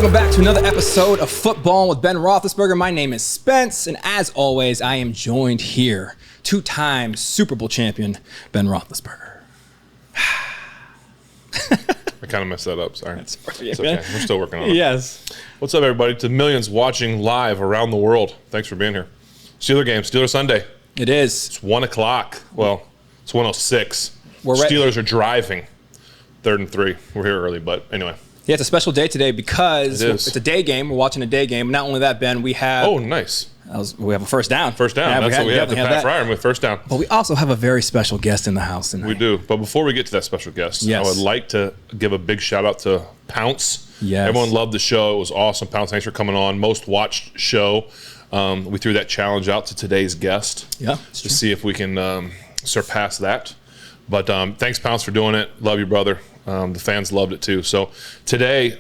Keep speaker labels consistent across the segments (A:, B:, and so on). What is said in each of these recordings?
A: Welcome back to another episode of Footballin with Ben Roethlisberger. My name is Spence, and as always, I am joined here, two-time Super Bowl champion, Ben Roethlisberger.
B: I kind of messed that up, sorry. It's okay, we're still working on it.
A: Yes.
B: What's up, everybody? To millions watching live around the world, thanks for being here. Steeler game, Steeler Sunday.
A: It is.
B: It's 1 o'clock. Well, it's 1:06.
A: We're
B: Steelers are driving. 3rd and 3. We're here early, but anyway.
A: Yeah, it's a special day today because it's a day game. We're watching a day game. Not only that, Ben, we have...
B: Oh, nice.
A: We have a first down.
B: First down.
A: Yeah,
B: That's what we have to Pat Fryer with first down.
A: But we also have a very special guest in the house tonight.
B: We do. But before we get to that special guest, I would like to give a big shout out to Pounce.
A: Yes.
B: Everyone loved the show. It was awesome. Pounce, thanks for coming on. Most watched show. We threw that challenge out to today's guest.
A: Yeah.
B: To see if we can surpass that. But thanks, Pounce, for doing it. Love you, brother. The fans loved it too. So today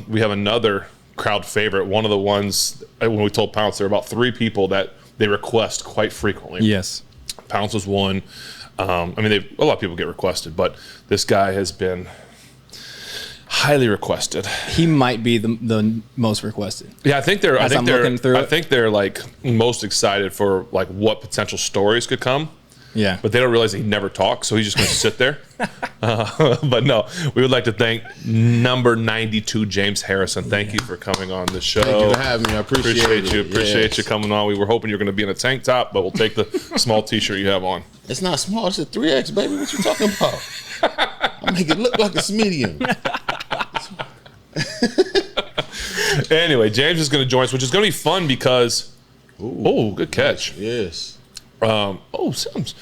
B: we have another crowd favorite. One of the ones, when we told Pounce, there are about 3 people that they request quite frequently.
A: Yes.
B: Pounce was one. I mean, a lot of people get requested, but this guy has been highly requested.
A: He might be the most requested.
B: Yeah, I think they're like most excited for like what potential stories could come.
A: Yeah.
B: But they don't realize he never talks, so he's just going to sit there. But no, we would like to thank number 92, James Harrison. Thank you for coming on the show.
C: Thank you for having me. I appreciate
B: you. Appreciate you coming on. We were hoping you were going to be in a tank top, but we'll take the small T-shirt you have on.
C: It's not small. It's a 3X, baby. What you talking about? I make it look like it's medium.
B: Anyway, James is going to join us, which is going to be fun because good catch.
C: Yes.
B: Sims.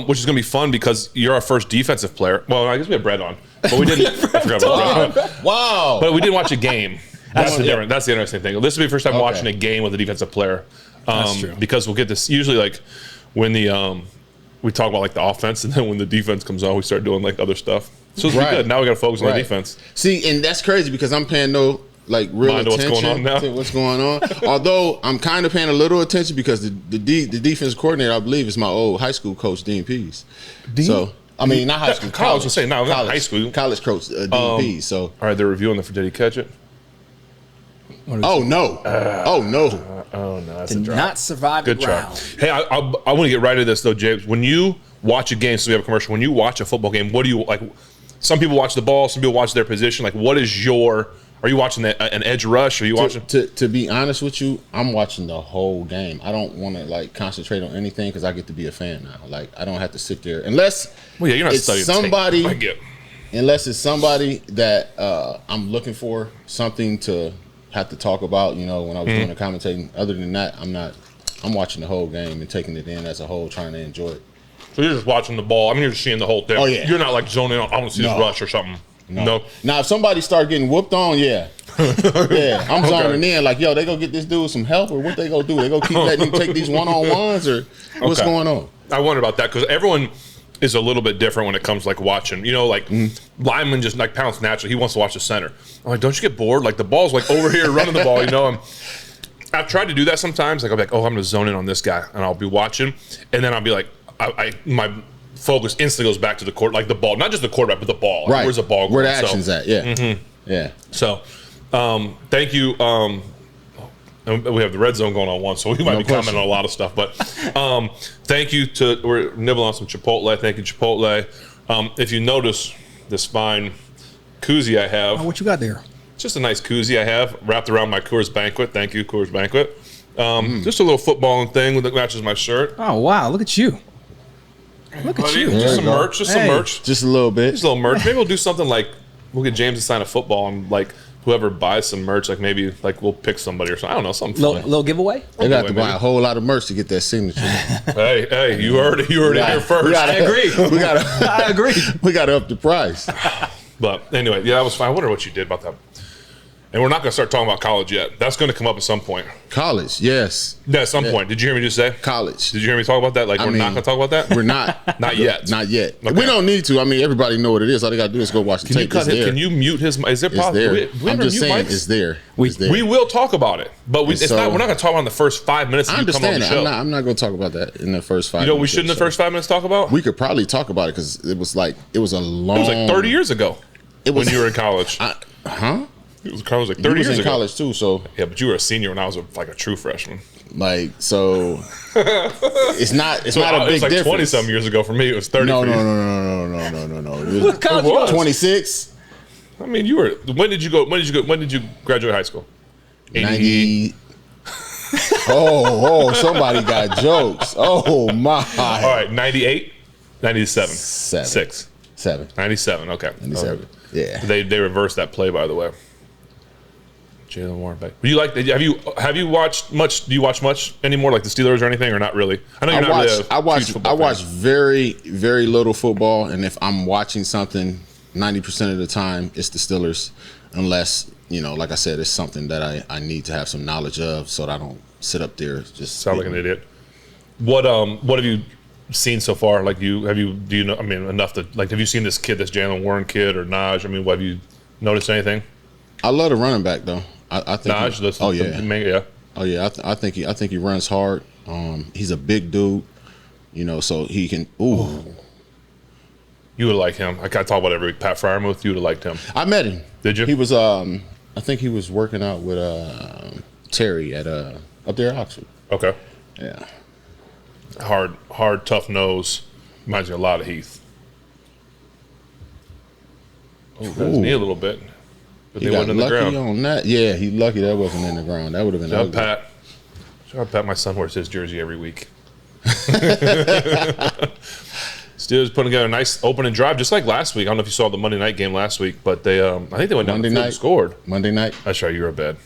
B: Which is going to be fun because you're our first defensive player. Well, I guess we have Brett on, but we didn't. I forgot about Brett.
C: Wow.
B: But we didn't watch a game. That's the difference. That's the interesting thing. This will be the first time watching a game with a defensive player.
A: That's true.
B: Because we'll get this usually like when the we talk about like the offense, and then when the defense comes on, we start doing like other stuff. So it's good. Now we got to focus on the defense.
C: See, and that's crazy because I'm paying no real attention to what's going on. Although I'm kind of paying a little attention because the defense coordinator, I believe, is my old high school coach, Dean Pease. So I mean, not high school,
B: college. Not high school.
C: College coach, Dean Pease. So
B: all right, they're reviewing it for did he catch it?
C: Oh no!
B: That's
A: Did
B: a drop.
A: not survive
B: Good
A: the
B: try.
A: round.
B: Hey, I want to get right to this though, James. When you watch a game, so we have a commercial. When you watch a football game, what do you like? Some people watch the ball, some people watch their position. Like, what is your? Are you watching an edge rush? Are you watching?
C: To be honest with you, I'm watching the whole game. I don't want to like concentrate on anything because I get to be a fan now. Like, I don't have to sit there unless
B: you're not
C: it's
B: studying
C: somebody.
B: I get.
C: Unless it's somebody that I'm looking for something to have to talk about. You know, when I was doing the commentating. Other than that, I'm watching the whole game and taking it in as a whole, trying to enjoy it.
B: So you're just watching the ball. I mean, you're just seeing the whole thing.
C: Oh yeah.
B: You're not like zoning on. I want to see this rush or something. No.
C: Now, if somebody start getting whooped on, yeah, I'm zoning in. Like, yo, they gonna get this dude some help, or what they gonna do? They gonna keep letting him take these one-on-ones, or what's going on?
B: I wonder about that because everyone is a little bit different when it comes to like watching. You know, like lineman just like Pounce naturally. He wants to watch the center. I'm like, don't you get bored? Like the ball's like over here running the ball. You know, I've tried to do that sometimes. Like I'll be like, I'm gonna zone in on this guy, and I'll be watching, and then I'll be like, my focus instantly goes back to the court, like the ball, not just the quarterback, but the ball.
C: Right.
B: Where's the ball going?
C: Where the action's at? Yeah.
B: Mm-hmm.
C: Yeah.
B: So, thank you. And we have the red zone going on once, so we might be commenting on a lot of stuff. But thank you we're nibbling on some Chipotle. Thank you, Chipotle. If you notice this fine koozie I have.
A: Oh, what you got there?
B: It's just a nice koozie I have wrapped around my Coors Banquet. Thank you, Coors Banquet. Just a little footballing thing that matches my shirt.
A: Oh, wow. Look at you. Look at you.
B: Just some merch. Just some merch.
C: Just a little bit.
B: Just a little merch. Maybe we'll do something like we'll get James to sign a football and like whoever buys some merch, like maybe like we'll pick somebody or something. I don't know, something fun.
A: Little giveaway?
C: They got to buy a whole lot of merch to get that signature.
B: Hey, you heard it here first.
A: I agree. I agree.
C: We got to up the price.
B: But anyway, yeah, that was fine. I wonder what you did about that. And we're not going to start talking about college yet. That's going to come up at some point.
C: College, yes.
B: Yeah, at some point. Did you hear me just say?
C: College.
B: Did you hear me talk about that? Like, we're not going to talk about that?
C: We're not.
B: Not yet.
C: Not yet.
B: Okay.
C: We don't need to. I mean, everybody know what it is. All they got to do is go watch the tape.
B: Can you mute his? Is there
C: it's there. I'm just saying it's there.
B: We will talk about it, but we're not going to talk about it in the first 5 minutes.
C: I understand that. I'm not going to talk about that in the first 5 minutes.
B: You know, we shouldn't in the first 5 minutes talk about?
C: We could probably talk about it because it was a long.
B: It was like 30 years ago when you were in college. It was like 30 years
C: in
B: ago.
C: college too, so
B: yeah, but you were a senior when I was like a true freshman.
C: Like so, it's not a big difference.
B: It was like 20 some years ago for me. It was 30.
C: No.
A: What college you go to?
C: 26.
B: I mean, you were. When did you go? When did you graduate high school?
C: 90. Oh, somebody got jokes. Oh my.
B: All right, 98, 97,
C: 7.
B: 97. Okay,
C: 97. Yeah.
B: They reversed that play, by the way. Jalen Warren back. Do you like? Have you watched much? Do you watch much anymore, like the Steelers or anything, or not really? I know you're not really a huge football fan.
C: I watch very, very little football, and if I'm watching something, 90% of the time it's the Steelers, unless like I said, it's something that I need to have some knowledge of, so that I don't sit up there just
B: sound like an idiot. What have you seen so far? Like do you know? I mean, enough to like. Have you seen this Jalen Warren kid or Naj? I mean, have you noticed anything?
C: I love the running back though. I think
B: Naj.
C: yeah. Oh yeah, I think he runs hard. He's a big dude, so he can. Ooh.
B: You would like him. I talk about every week. Pat Fryermuth. You would have liked him.
C: I met him.
B: Did you?
C: He was. I think he was working out with Terry at up there at Oxford.
B: Okay.
C: Yeah.
B: Hard, tough nose. Reminds me a lot of Heath. Oh, his knee a little bit. But they went in the ground.
C: On that. Yeah, he lucky that wasn't in the ground. That would have been ugly.
B: Shout out Pat. My son wears his jersey every week. Steelers putting together a nice opening drive, just like last week. I don't know if you saw the Monday night game last week, but they I think they went down the field and scored.
C: Monday night?
B: That's right, you were bed.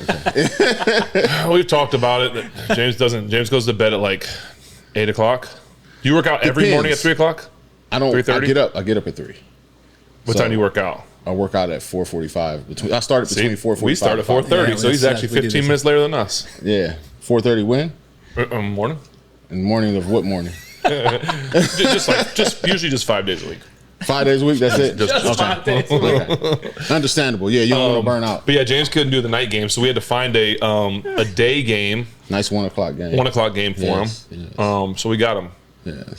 B: Okay. We've talked about it. James goes to bed at like 8 o'clock. Do you work out every morning at 3 o'clock?
C: I don't. 3:30? I get up at 3.
B: What time do you work out?
C: I work out at 4:45. I started between 4:45.
B: We start at 4:30, yeah, so he's actually 15 minutes later than us.
C: Yeah. 4:30 when?
B: Morning.
C: In the morning of what morning?
B: Usually just 5 days a week.
C: 5 days a week, that's it?
A: Just 5 days a week.
C: Okay. Understandable. Yeah, you don't want to burn out.
B: But yeah, James couldn't do the night game, so we had to find a day game.
C: Nice 1 o'clock game.
B: 1 o'clock game for him. Yes. So we got him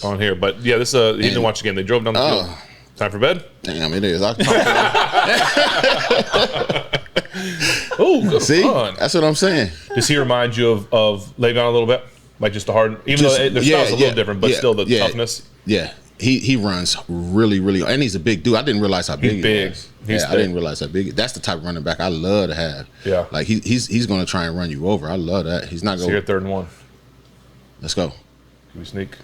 B: on here. But yeah, he didn't watch the game. They drove down the field. Time for bed?
C: Damn, it is.
B: Oh,
C: see? That's what I'm saying.
B: Does he remind you of Le'Veon a little bit? Like just the hard, even though their style's a little different, but still the toughness?
C: Yeah. He runs really, really, and he's a big dude. I didn't realize how big he was. I didn't realize how big. That's the type of running back I love to have. Yeah. Like he's going to try and run you over. I love that. He's not going.
B: So you're at 3rd and 1.
C: Let's go.
B: Can we sneak?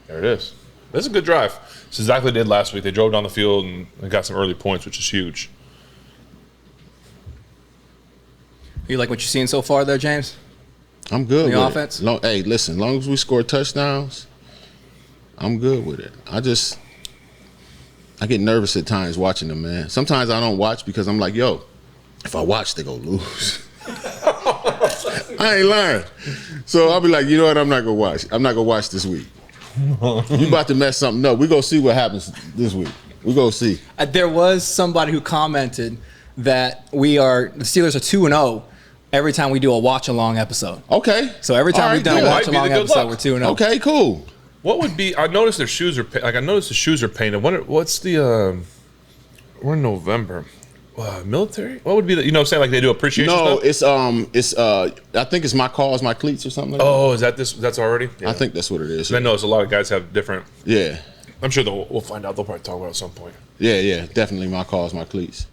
B: There it is. That's a good drive. It's exactly what they did last week. They drove down the field and got some early points, which is huge.
A: You like what you're seeing so far there, James?
C: I'm good with
A: offense?
C: it. Hey, listen, as long as we score touchdowns, I'm good with it. I get nervous at times watching them, man. Sometimes I don't watch because I'm like, yo, if I watch, they go lose. I ain't lying. So I'll be like, you know what? I'm not going to watch. I'm not going to watch this week. You about to mess something up. We go see what happens this week. We go see.
A: There was somebody who commented that the Steelers are 2-0 every time we do a watch-along episode.
C: Okay.
A: So every time we've done a watch-along episode, we're 2-0.
C: Okay, cool.
B: What would be? I noticed their shoes are I noticed the shoes are painted. What's the? We're in November. Military? What would be the? You know, what I'm saying like they do appreciation stuff?
C: It's I think it's my cause, my cleats or something like that.
B: Oh, is that this? That's already?
C: Yeah. I think that's what it is.
B: I noticed a lot of guys have different.
C: Yeah.
B: I'm sure we'll find out. They'll probably talk about it at some point.
C: Yeah, definitely my cause, my cleats.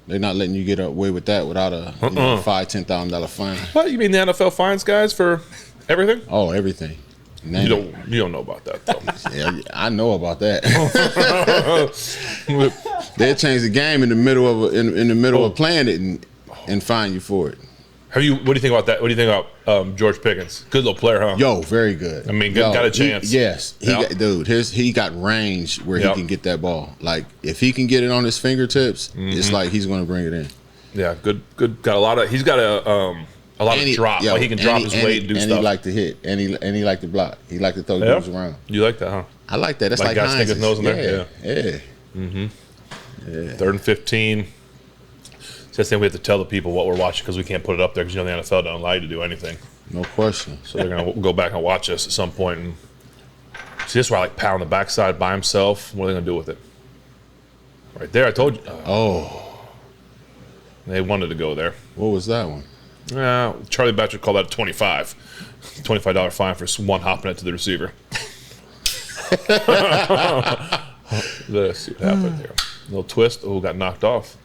C: They're not letting you get away with that without a $5,000-$10,000 fine.
B: What, you mean the NFL fines guys for everything?
C: Oh, everything.
B: You don't know about that though.
C: Yeah, I know about that. They'll change the game in the middle of playing it and fine you for it.
B: What do you think about that? What do you think about George Pickens? Good little player, huh?
C: Yo, very good.
B: I mean, got a chance.
C: He got range where he can get that ball. Like if he can get it on his fingertips, it's like he's going to bring it in.
B: Yeah, good. Got a lot of. He's got a lot of drop. Like he can drop his weight and do stuff.
C: And he like to hit. And he like to block. He like to throw dudes around.
B: You like that, huh?
C: I like that. That's like
B: guys stick his nose in there.
C: Yeah.
B: Mm-hmm. Yeah. 3rd and 15. That's the thing we have to tell the people what we're watching because we can't put it up there because the NFL don't allow you to do anything.
C: No question.
B: So they're gonna go back and watch us at some point. And see, this is where I like Pat on the backside by himself. What are they gonna do with it? Right there, I told you. They wanted to go there.
C: What was that one?
B: Charlie Batcher called that a $25 fine for one hopping it to the receiver. Let's see what happened here. A little twist. Oh, got knocked off.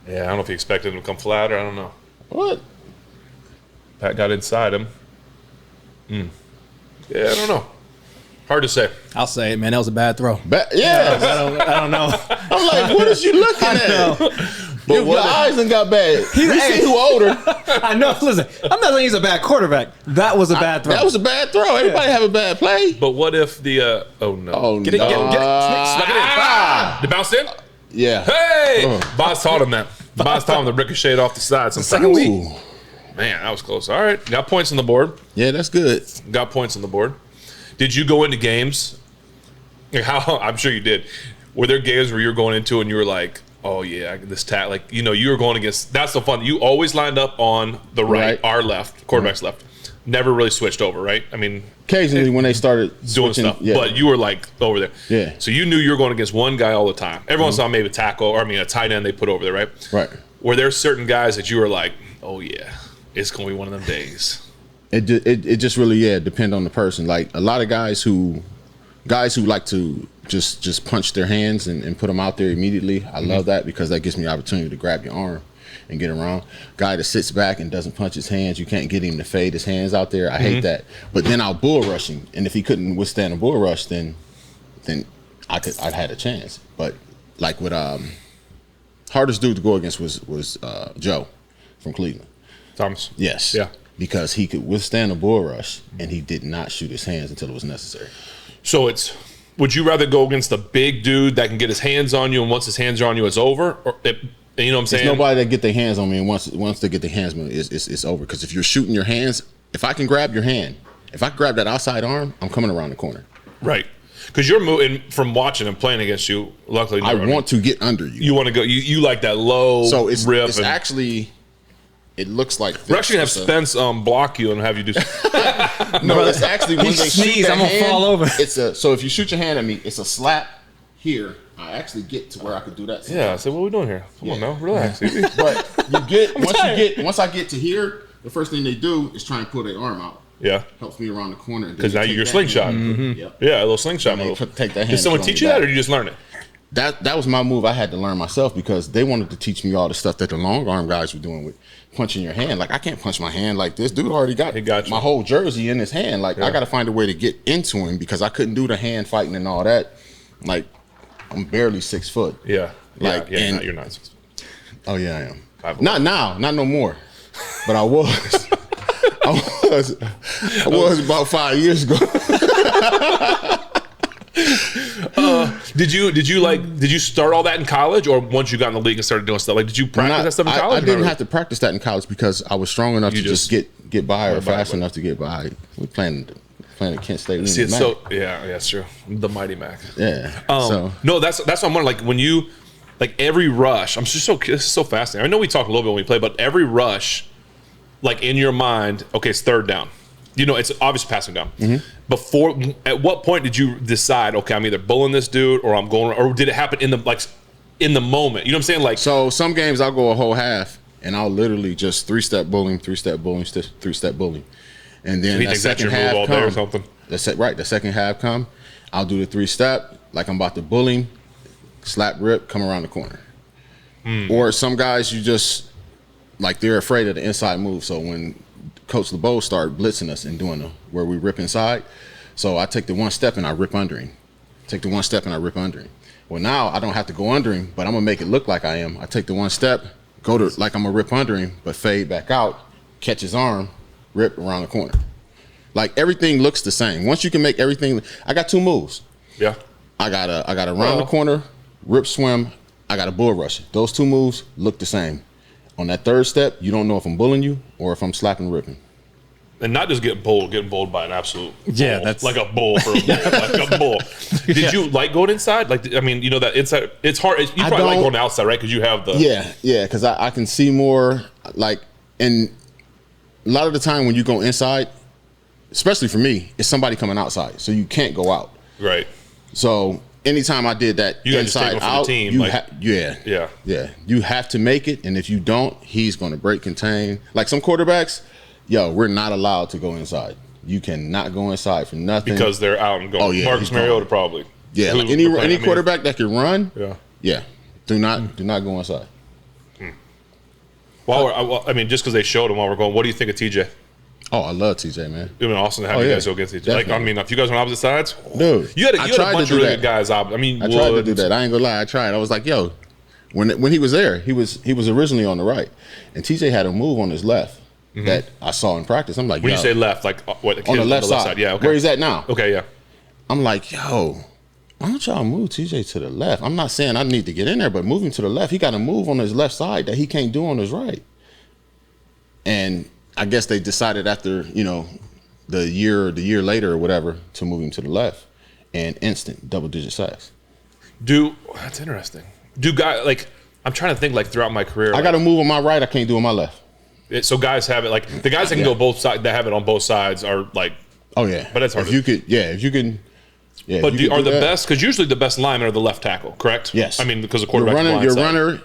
B: Yeah, I don't know if he expected him to come flatter. I don't know.
C: What?
B: Pat got inside him. Yeah, I don't know. Hard to say.
A: I'll say it, man. That was a bad throw.
C: Yeah.
A: I don't know.
C: I'm like, what is you looking at? But your eyes done got bad. We see who older.
A: I know. Listen, I'm not saying he's a bad quarterback. That was a bad throw.
C: That was a bad throw. Everybody have a bad play.
B: But what if the oh no.
C: Oh,
A: Get it. Snuck it in.
B: Did it bounce in?
C: Yeah.
B: Hey! Boss taught him that. Boss taught him to ricochet off the side sometimes.
A: Second week.
B: Man, that was close. All right. Got points on the board.
C: Yeah, that's good.
B: Got points on the board. Did you go into games? How I'm sure you did. Were there games where you were going into and you were like, oh yeah, this like you were going against. That's the fun. You always lined up on the right. Our left, quarterback's left. Never really switched over, right? I mean,
C: occasionally when they started
B: doing stuff, but you were like over there.
C: Yeah.
B: So you knew you were going against one guy all the time. Everyone saw maybe a tackle, or a tight end they put over there, right?
C: Right.
B: Were there certain guys that you were like, oh yeah, it's going to be one of them days?
C: It just really depend on the person. Like a lot of guys who like to just punch their hands and put them out there immediately. I love that because that gives me the opportunity to grab your arm and get around. Guy that sits back and doesn't punch his hands, you can't get him to fade his hands out there. I hate that. But then I'll bull rush him, and if he couldn't withstand a bull rush, then I'd had a chance. But like with hardest dude to go against was Joe from Cleveland.
B: Thomas.
C: Yes.
B: Yeah.
C: Because he could withstand a bull rush, and he did not shoot his hands until it was necessary.
B: So would you rather go against the big dude that can get his hands on you, and once his hands are on you, it's over? Or you know what I'm saying?
C: There's nobody that get their hands on me, and once they get their hands on me, it's over. Because if you're shooting your hands, if I can grab your hand, if I grab that outside arm, I'm coming around the corner.
B: Right. Because you're moving from watching and playing against you. Luckily,
C: I want to get under you.
B: You want to go. You like that low.
C: So it's
B: rip.
C: It's actually. It looks like this.
B: We're actually gonna have Spence block you and have you do.
C: No, it's actually when they
A: sneeze,
C: shoot
A: I'm gonna fall over.
C: So if you shoot your hand at me, it's a slap here. I actually get to where I could do that.
B: Yeah, I said, what are we doing here? Come on now, relax.
C: But once you get to here, the first thing they do is try and pull their arm out.
B: Yeah,
C: helps me around the corner
B: because now you're slingshot.
C: Yep.
B: Yeah, a little slingshot move.
C: Take that hand.
B: Did someone teach you that, or did you just learn it?
C: That was my move. I had to learn myself because they wanted to teach me all the stuff that the long arm guys were doing with punching your hand. Like I can't punch my hand like this. Dude already got my whole jersey in his hand. Like I got to find a way to get into him because I couldn't do the hand fighting and all that. Like I'm barely 6 foot.
B: Yeah.
C: Like
B: you're not 6 foot.
C: Oh yeah, I am. Not now, not no more. But I was. I was about 5 years ago.
B: Did you start all that in college, or once you got in the league and started doing stuff? Like, did you practice that stuff in college?
C: I didn't have to practice that in college because I was strong enough to just get by or fast enough to get by. We playing at Kent State.
B: See, it's so it's true. The Mighty Mac.
C: Yeah.
B: No, that's what I'm wondering. Like when you every rush, this is so fascinating. I know we talk a little bit when we play, but every rush, like in your mind, okay, it's third down. You know, it's obviously passing down. Mm-hmm. At what point did you decide, okay, I'm either bullying this dude or I'm going, or did it happen in the moment? You know what I'm saying? Like,
C: so some games I'll go a whole half and I'll literally just three-step bullying, three-step bullying, three-step bullying. And then that second half come,
B: or something.
C: The second half come, I'll do the three-step, like I'm about to bully him, slap, rip, come around the corner. Or some guys you just, like they're afraid of the inside move. So when Coach LeBeau started blitzing us and doing where we rip inside. So I take the one step and I rip under him. Take the one step and I rip under him. Well, now I don't have to go under him, but I'm going to make it look like I am. I take the one step, go to like I'm going to rip under him, but fade back out, catch his arm, rip around the corner. Like everything looks the same. Once you can make everything, I got two moves.
B: Yeah.
C: I got to round the corner, rip swim, I got a bull rush. Those two moves look the same. On that third step, you don't know if I'm bullying you or if I'm slapping, ripping.
B: And not just getting bowled by an absolute bull.
A: Yeah, that's
B: like a bull for a bull. Like a bull. Did you like going inside? Like, I mean, you know that inside, it's hard. You probably like going outside, right? Because you have the
C: because I can see more. Like, and a lot of the time when you go inside, especially for me, it's somebody coming outside, so you can't go out.
B: Right.
C: So anytime I did that
B: you
C: inside out,
B: team,
C: yeah. You have to make it, and if you don't, he's going to break contain. Like some quarterbacks, we're not allowed to go inside. You cannot go inside for nothing
B: because they're out and going.
C: Oh, yeah,
B: Marcus Mariota probably.
C: Yeah, like any quarterback that can run. Yeah. Do not go inside.
B: Just because they showed him while we're going, what do you think of TJ?
C: Oh, I love TJ, man.
B: It would be awesome to have you guys go against TJ.
C: Definitely.
B: If you guys were on opposite sides,
C: dude,
B: you had a bunch of really good guys. I tried
C: to do that. I ain't gonna lie, I tried. I was like, yo, when he was there, he was originally on the right, and TJ had a move on his left that I saw in practice. I'm like,
B: when you say left, like what?
C: On the left side.
B: Yeah, okay.
C: Where he's at now.
B: Okay, yeah.
C: I'm like, yo, why don't y'all move TJ to the left? I'm not saying I need to get in there, but move him to the left. He got to move on his left side that he can't do on his right. And I guess they decided after, the year later or whatever to move him to the left, and instant double-digit sacks.
B: That's interesting. I'm trying to think throughout my career.
C: I got to move on my right. I can't do on my left.
B: So guys have it the guys that can go both sides that have it on both sides are
C: oh yeah.
B: But that's hard.
C: If you can. Yeah,
B: but are the best? Because usually the best linemen are the left tackle, correct?
C: Yes.
B: I mean, because the quarterback.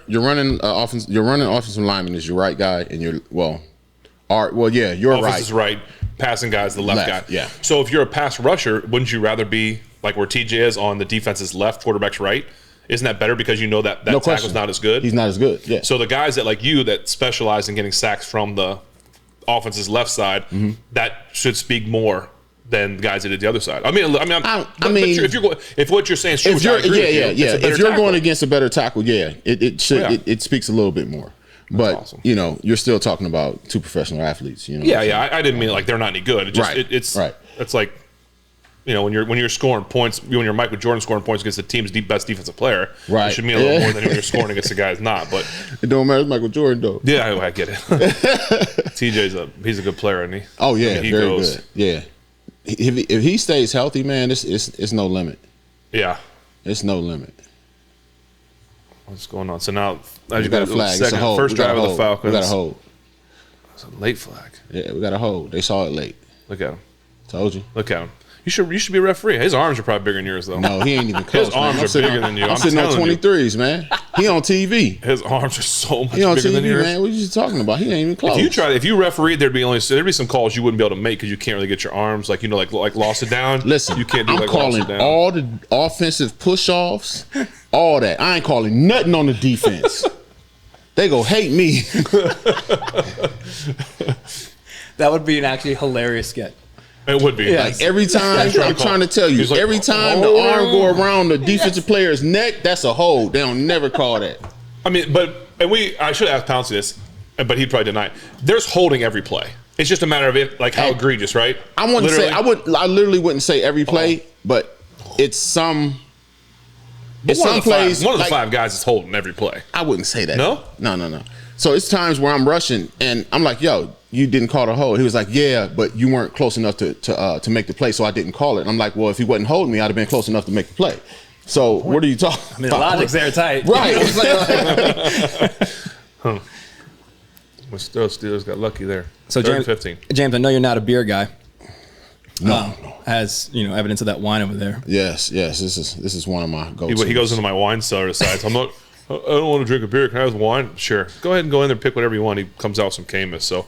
C: You're running offensive lineman is your right guy, and you're right.
B: Offense is right. Passing guy is the left guy.
C: Yeah.
B: So if you're a pass rusher, wouldn't you rather be like where TJ is on the defense's left, quarterback's right? Isn't that better because you know that tackle's not as good?
C: He's not as good. Yeah.
B: So the guys that specialize in getting sacks from the offense's left side, that should speak more than the guys that did the other side. If what you're saying is true,
C: if you're going against a better tackle, it speaks a little bit more. But awesome. You're still talking about two professional athletes.
B: I didn't mean they're not any good. It's like when you're scoring points, when you're Michael Jordan scoring points against the team's best defensive player, it should mean a little more than when you're scoring against a guy who's not. But
C: it don't matter. It's Michael Jordan though.
B: Yeah, I get it. TJ's a good player, isn't he?
C: Oh yeah, very good. Yeah. If he stays healthy, man, it's no limit.
B: Yeah,
C: it's no limit.
B: What's going on? So now
C: you got a flag.
B: First drive of the Falcons.
C: We got a hold.
B: It's a late flag.
C: Yeah, we got a hold. They saw it late.
B: Look at him.
C: Told you.
B: Look at him. You should be a referee. His arms are probably bigger than yours, though.
C: No, he ain't even close.
B: His arms are bigger than you.
C: I'm sitting on 23s, man. He on TV.
B: His arms are so much bigger than yours.
C: Man. What are you talking about? He ain't even close.
B: If you refereed, there'd be some calls you wouldn't be able to make because you can't really get your arms like lost it down.
C: Listen,
B: you can't do
C: I'm calling all the offensive push-offs, all that. I ain't calling nothing on the defense. They go hate me.
A: That would be an actually hilarious sketch.
B: It would be.
C: Yes. Like every time, I'm trying to tell you, every time the arm go around the defensive player's neck, that's a hold. They don't never call that.
B: I mean, I should ask Pouncey this, but he'd probably deny it. There's holding every play. It's just a matter of it, how egregious, right?
C: I literally wouldn't say every play, but it's some.
B: But one of the five guys is holding every play.
C: I wouldn't say that.
B: No?
C: No. So it's times where I'm rushing and I'm like, yo, you didn't call the hold. He was like, yeah, but you weren't close enough to make the play, so I didn't call it. And I'm like, well, if he wasn't holding me, I'd have been close enough to make the play. So what are you talking about?
A: The logic's there tight.
C: Right.
B: But still, Steelers got lucky there.
A: So James, 15. James, I know you're not a beer guy.
C: No.
A: As evidence of that wine over there.
C: Yes. This is one of my go-tos.
B: He goes into my wine cellar and decides, I don't want to drink a beer. Can I have wine? Sure. Go ahead and go in there, pick whatever you want. He comes out with some Camus. So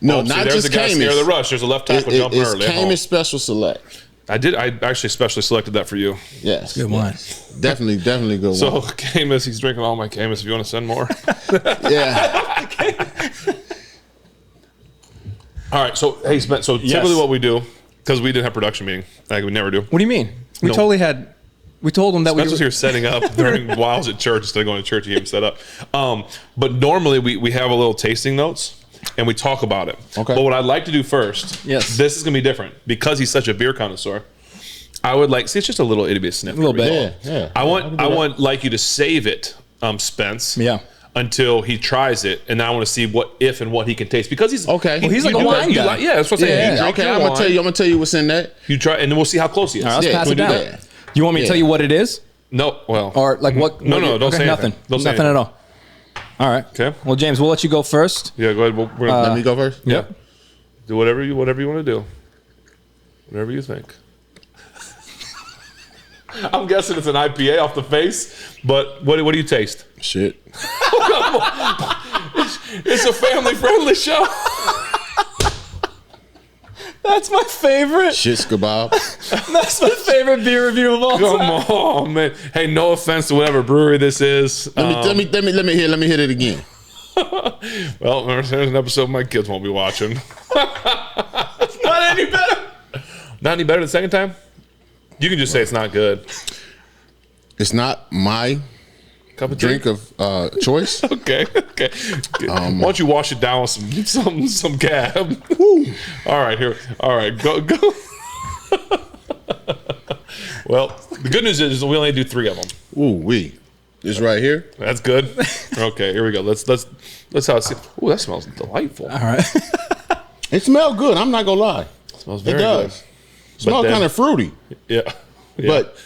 C: no, not just Camus.
B: There's the rush. There's a left tackle jumping early.
C: It's Camus Special Select.
B: I actually specially selected that for you.
C: Yes,
A: good wine.
C: Definitely good wine.
B: So Camus, he's drinking all my Camus. If you want to send more,
C: yeah.
B: All right. So hey, Spence. So typically what we do, because we didn't have production meeting, like we never do.
A: What do you mean? We totally had. We told them that
B: Spence was here setting up while I was at church instead of going to church. He came set up. But normally we have a little tasting notes and we talk about it.
C: Okay.
B: But what I'd like to do first, this is going to be different because he's such a beer connoisseur. I would it's just a little itty bitty sniff.
A: A little bit.
C: Yeah.
B: I want like you to save it, Spence.
A: Yeah.
B: Until he tries it, and then I want to see what he can taste because he's
C: okay.
A: Well, he's like a wine guy.
B: That's what I'm saying.
C: Yeah. Okay, I'm gonna tell you what's in that.
B: You try, and then we'll see how close he is.
A: All right, let's pass it down.
C: That.
A: You want me to tell you what it is?
B: No. Well.
A: Or like what?
B: No. Don't say
A: nothing. Nothing at all. All right.
B: Okay.
A: Well, James, we'll let you go first.
B: Yeah, go ahead.
C: Let me go first.
B: Yeah. Do whatever you want to do. Whatever you think. I'm guessing it's an IPA off the face, but what do you taste?
C: Shit.
B: It's a family-friendly show.
A: That's my favorite.
C: Shit's kebab.
A: That's my favorite beer review of all time.
B: Come on, man. Hey, no offense to whatever brewery this is.
C: Let me hit it again.
B: Well, there's an episode my kids won't be watching.
A: It's not any better.
B: Not any better the second time? You can just say it's not good.
C: It's not my
B: Cup of
C: drink of choice.
B: Okay. Why don't you wash it down with some Gab? All right, go. Well, the good news is we only do 3 of them.
C: This right here.
B: That's good. Okay, here we go. Let's how it see. Ooh, that smells delightful.
A: All right.
C: It smells good. I'm not gonna lie.
B: It smells very
C: good.
B: It
C: smells kind of fruity.
B: Yeah.
C: But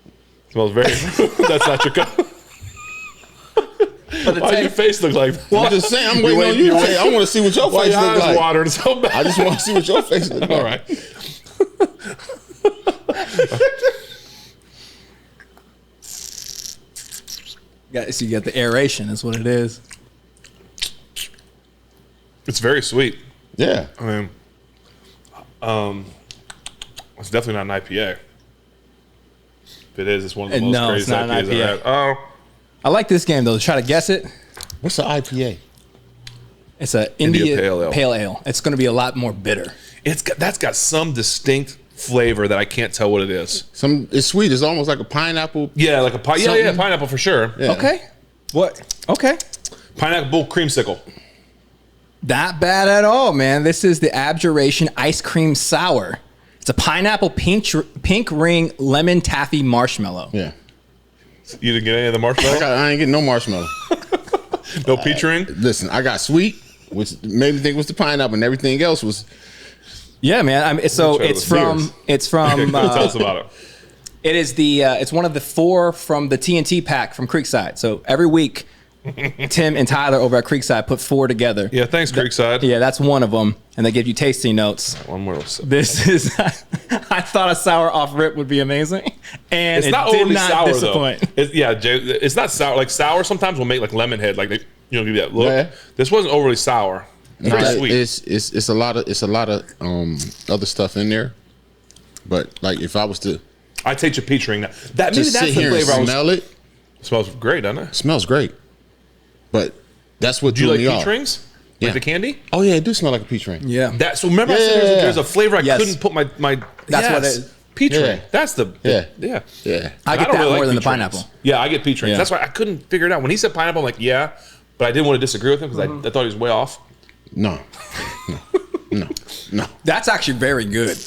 B: it smells very. That's not your cup. Why does your face look like that?
C: Well, I'm just saying, I'm waiting on you. I want to see what your face looks like.
B: Watering so bad.
C: I just want to see what your face looks like.
B: All right.
A: So you got the aeration, is what it is.
B: It's very sweet.
C: Yeah.
B: I mean, it's definitely not an IPA. If it is, it's one of the most crazy
A: it's not
B: IPAs
A: an IPA.
B: I've had. Oh.
A: I like this game though. To try to guess it.
C: What's the IPA?
A: It's a
B: India Pale Ale.
A: It's going to be a lot more bitter.
B: That's got some distinct flavor that I can't tell what it is.
C: It's sweet. It's almost like a pineapple.
B: Yeah, like a pineapple for sure.
C: Yeah.
A: Okay. What? Okay.
B: Pineapple creamsicle.
A: Not bad at all, man. This is the Abjuration Ice Cream Sour. It's a pineapple pink ring lemon taffy marshmallow.
C: Yeah.
B: You didn't get any of the marshmallow?
C: I ain't getting no marshmallow.
B: No peach ring?
C: Listen, I got sweet, which made me think it was the pineapple, and everything else was.
A: Yeah, man. It's from.
B: Tell us about it.
A: It is it's one of the 4 from the TNT pack from Creekside. So every week, Tim and Tyler over at Creekside put 4 together.
B: Yeah, thanks, Creekside.
A: Yeah, that's one of them, and they give you tasting notes.
B: One more.
A: This is. I thought a sour off rip would be amazing, and
B: It's not
A: did
B: overly
A: not
B: sour
A: disappoint.
B: though. It's not sour. Like sour sometimes will make like lemon head, like they give you that look.
C: Yeah.
B: This wasn't overly sour. It's pretty sweet.
C: It's a lot of other stuff in there, but like if I was to
B: I take your peach ring. Maybe
C: just
B: that's
C: sit
B: the
C: here and
B: flavor I was.
C: smell it,
B: It smells great, doesn't it?
C: it smells great. But that's what
B: Do you
C: drew
B: like
C: me
B: peach
C: off.
B: rings?
C: Yeah.
B: Like the candy?
C: Oh yeah, it do smell like a peach ring.
A: Yeah,
B: So remember I said there's a flavor I
A: Yes.
B: couldn't put my
A: That's what it is.
B: Peach
C: Yeah.
B: ring. That's the
C: Yeah.
B: yeah.
C: Yeah.
A: I get
B: don't
A: that
B: really
A: more
B: like
A: than the
B: peach rings.
A: pineapple.
B: Yeah, I get peach rings.
A: Yeah.
B: That's why I couldn't figure it out. When he said pineapple, I'm like, yeah, but I didn't want to disagree with him because I thought he was way off.
C: No.
A: That's actually very good.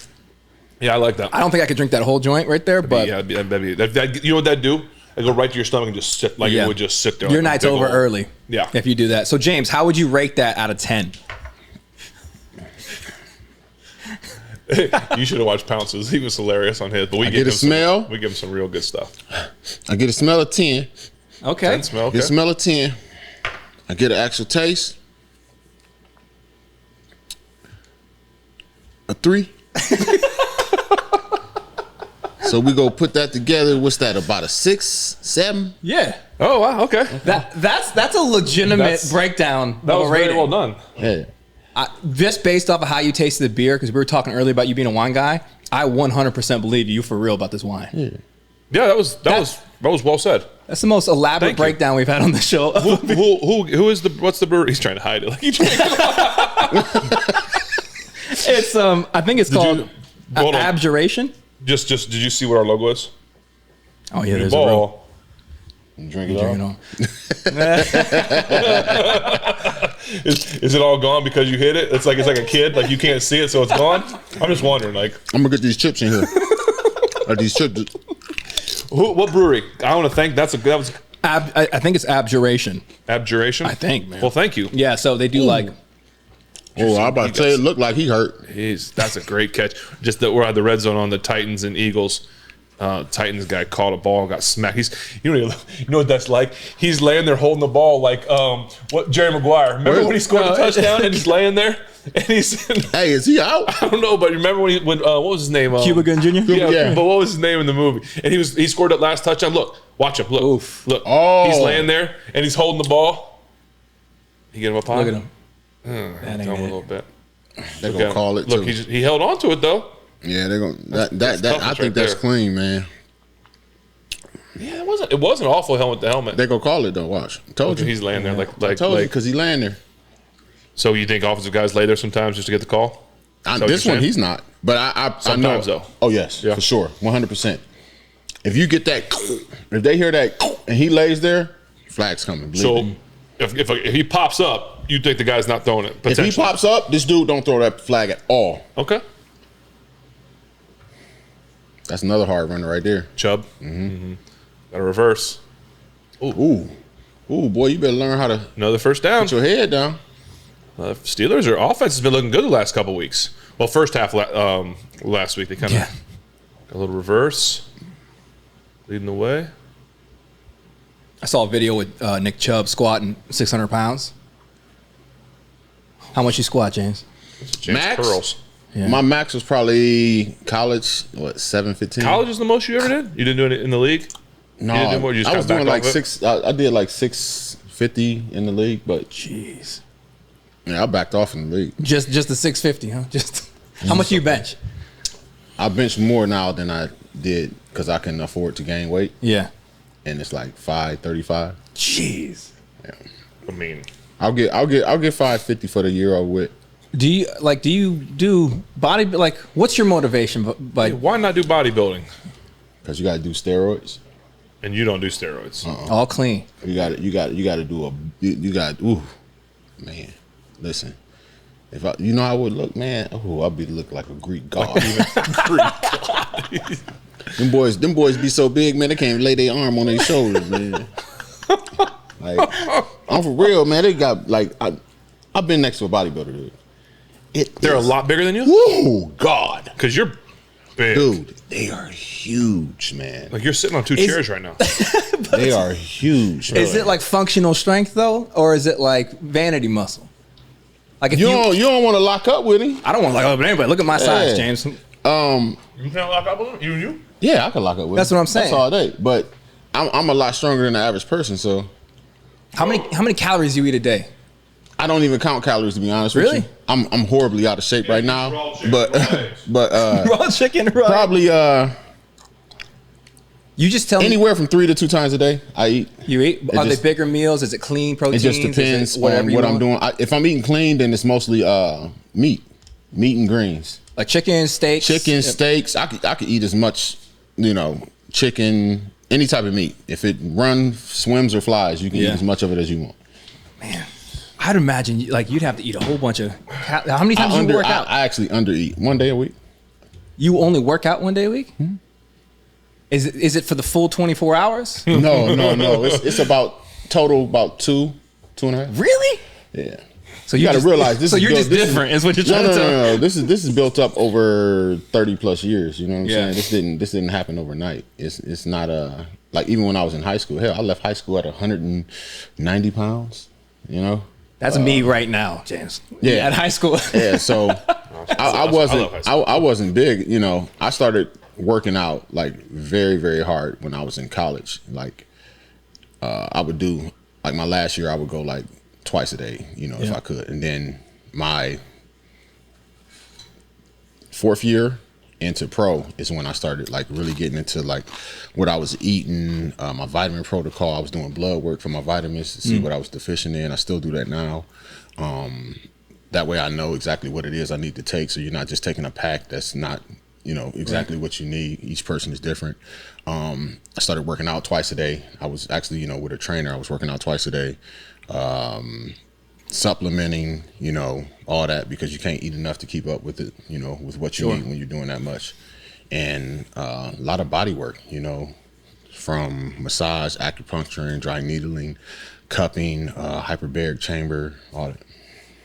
B: Yeah, I like that.
A: I don't think I could drink that whole joint right there, but
B: Yeah, you know what that'd do? I'd go right to your stomach and just sit, like
A: Yeah.
B: it would just sit there.
A: your
B: like a
A: night's
B: big
A: over
B: old-
A: early.
B: Yeah.
A: if you do that. So James, how would you rate that out of 10?
B: You should have watched Pounces. He was hilarious on his. But we
C: I
B: give
C: get a
B: him some-
C: smell.
B: We give him some real good stuff.
C: I get a smell of 10.
A: Okay.
B: Ten smell.
C: Get a
B: Okay.
C: smell of 10. I get an actual taste. A 3. So we go put that together. What's that? About a 6, 7?
A: Yeah.
B: Oh wow. Okay.
A: That's a legitimate
B: That's-
A: breakdown
B: That
A: of
B: was
A: a rating.
B: very well done.
C: Yeah.
A: Just based off of how you tasted the beer, because we were talking earlier about you being a wine guy, I 100% believe you for real about this wine.
B: Yeah, that was well said.
A: That's the most elaborate
B: Thank you.
A: breakdown we've had on the show.
B: Who is the what's the brewery? He's trying to hide it. Like he's trying
A: It's I think it's called
B: hold on.
A: Abjuration.
B: Just did you see what our logo is?
A: Oh yeah, there's a real
B: Ball.
C: Drink it
A: drink
C: all.
A: it on.
B: Is it all gone because you hit it? It's like a kid, like you can't see it, so it's gone. I'm just wondering, like,
C: I'm gonna get these chips in here. Are these chips?
B: what brewery? I want to thank. That was
A: I think it's Abjuration.
B: Abjuration.
A: I think, man.
B: Well, thank you.
A: Yeah, so they do like
C: Oh, I'm about to tell you, it looked like he hurt.
B: That's a great catch. Just that we're at the red zone on the Titans and Eagles. Titans guy caught a ball and got smacked. You know what that's like? He's laying there holding the ball like Jerry Maguire. Remember when he scored a touchdown and he's laying there? And he's
C: hey, is he out?
B: I don't know, but remember when what was his name?
A: Cuba Gooding Jr.?
B: Yeah, but what was his name in the movie? And he scored that last touchdown. Look, watch him. Look,
A: Oof.
B: Look.
C: Oh.
B: He's laying there and he's holding the ball. You get him a pocket.
A: Look at him.
B: That ain't a little bit.
C: They're gonna call it.
B: Look,
C: too.
B: he held on to it though.
C: Yeah, they're gonna. That I think that's
B: there.
C: clean, man.
B: Yeah, it wasn't awful helmet to helmet.
C: They're gonna call it though. Watch, told you.
B: He's laying there like
C: Told you because he laying there.
B: So you think offensive guys lay there sometimes just to get the call?
C: This one he's not, but I
B: Sometimes,
C: know.
B: though.
C: Oh yes,
B: Yeah.
C: for sure, 100%. If you get that, if they hear that, and he lays there, flag's coming.
B: So if he pops up, you think the guy's not throwing it?
C: If he pops up, this dude don't throw that flag at all.
B: Okay.
C: That's another hard runner right there.
B: Chubb. Mm-hmm. Got a reverse.
C: Ooh, boy, you better learn how to
B: Another first down.
C: put your head down.
B: Steelers, their offense has been looking good the last couple weeks. Well, first half last week they kind of got a little reverse, leading the way.
A: I saw a video with Nick Chubb squatting 600 pounds. How much you squat, James?
B: James
C: Max?
B: curls.
A: Yeah.
C: My max was probably college. 715.
B: College is the most you ever did? You didn't do it in the league?
C: No,
B: You didn't do more, you just
C: I was
B: got
C: doing
B: back
C: like
B: off it?
C: 6. I did like 650 in the league, but
A: Jeez.
C: yeah, I backed off in the league.
A: Just the 650, huh? Just how much do you bench?
C: I bench more now than I did because I can afford to gain weight,
A: Yeah.
C: and it's like 535.
A: Jeez.
B: I mean,
C: I'll get 550 for the year over with.
A: Do you do body, like, what's your motivation? Like,
B: why not do bodybuilding?
C: Because you got to do steroids.
B: And you don't do steroids.
A: all clean.
C: You got to do ooh, man. Listen, if I I would look, man. Oh, I'd be look like a Greek god. Them boys be so big, man. They can't lay their arm on their shoulders, man. Like, I'm for real, man. They got like I've been next to a bodybuilder, dude.
B: They're a lot bigger than you?
C: Oh God,
B: Because you're big.
C: dude, they are huge, man.
B: Like you're sitting on two chairs right now.
C: They are huge.
A: Is it like functional strength though, or is it like vanity muscle? Like if
C: You don't want to lock up with him.
A: I don't want to lock up with anybody. Look at my size,
C: Yeah.
A: James.
B: You can't lock up with him? You?
C: Yeah, I can lock up with
A: That's
C: him.
A: what I'm saying.
C: That's all day. But I'm a lot stronger than the average person, so
A: How many calories do you eat a day?
C: I don't even count calories, to be honest with
A: Really?
C: you. I'm horribly out of shape right now.
B: raw chicken,
C: But
B: raw eggs.
A: Raw chicken, raw.
C: probably
A: You just tell me
C: anywhere from 3 to 2 times a day I eat.
A: you eat. Are
C: just-
A: they bigger meals? Is it clean
C: It
A: proteins?
C: just
A: Is
C: depends
A: it whatever
C: on
A: you
C: what I'm
A: want?
C: doing. If I'm eating clean, then it's mostly meat and greens.
A: Like chicken, steaks.
C: Chicken, steaks. I could eat as much, chicken, any type of meat. If it runs, swims, or flies, you can eat
A: Yeah.
C: as much of it as you want.
A: Man, I'd imagine you'd have to eat a whole bunch of. How many times do you work out?
C: I actually undereat 1 day a week.
A: You only work out 1 day a week?
C: Hmm?
A: Is it for the full 24 hours?
C: No. It's about total about 2.5.
A: Really?
C: Yeah.
A: So
C: You got to realize this.
A: So
C: is
A: you're
C: built-
A: just
C: this is-
A: different, is what you're trying to tell me.
C: No. This is built up over 30 plus years. You know what I'm
A: Yeah.
C: saying? This didn't happen overnight. It's not like even when I was in high school. Hell, I left high school at 190 pounds.
A: That's me right now, James.
C: Yeah.
A: At high school.
C: Yeah. So I wasn't.
B: love high school.
C: I wasn't big. I started working out like very, very hard when I was in college. Like I would do like my last year. I would go like twice a day. If I could, and then my 4th year into pro is when I started like really getting into like what I was eating, my vitamin protocol. I was doing blood work for my vitamins to see what I was deficient in. I still do that now. That way I know exactly what it is I need to take. So you're not just taking a pack that's not, exactly what you need. Each person is different. I started working out twice a day. I was actually, with a trainer, I was working out twice a day. Supplementing, all that, because you can't eat enough to keep up with it, with what you eat when you're doing that much. And a lot of body work, from massage, acupuncture, dry needling, cupping, hyperbaric chamber, all that.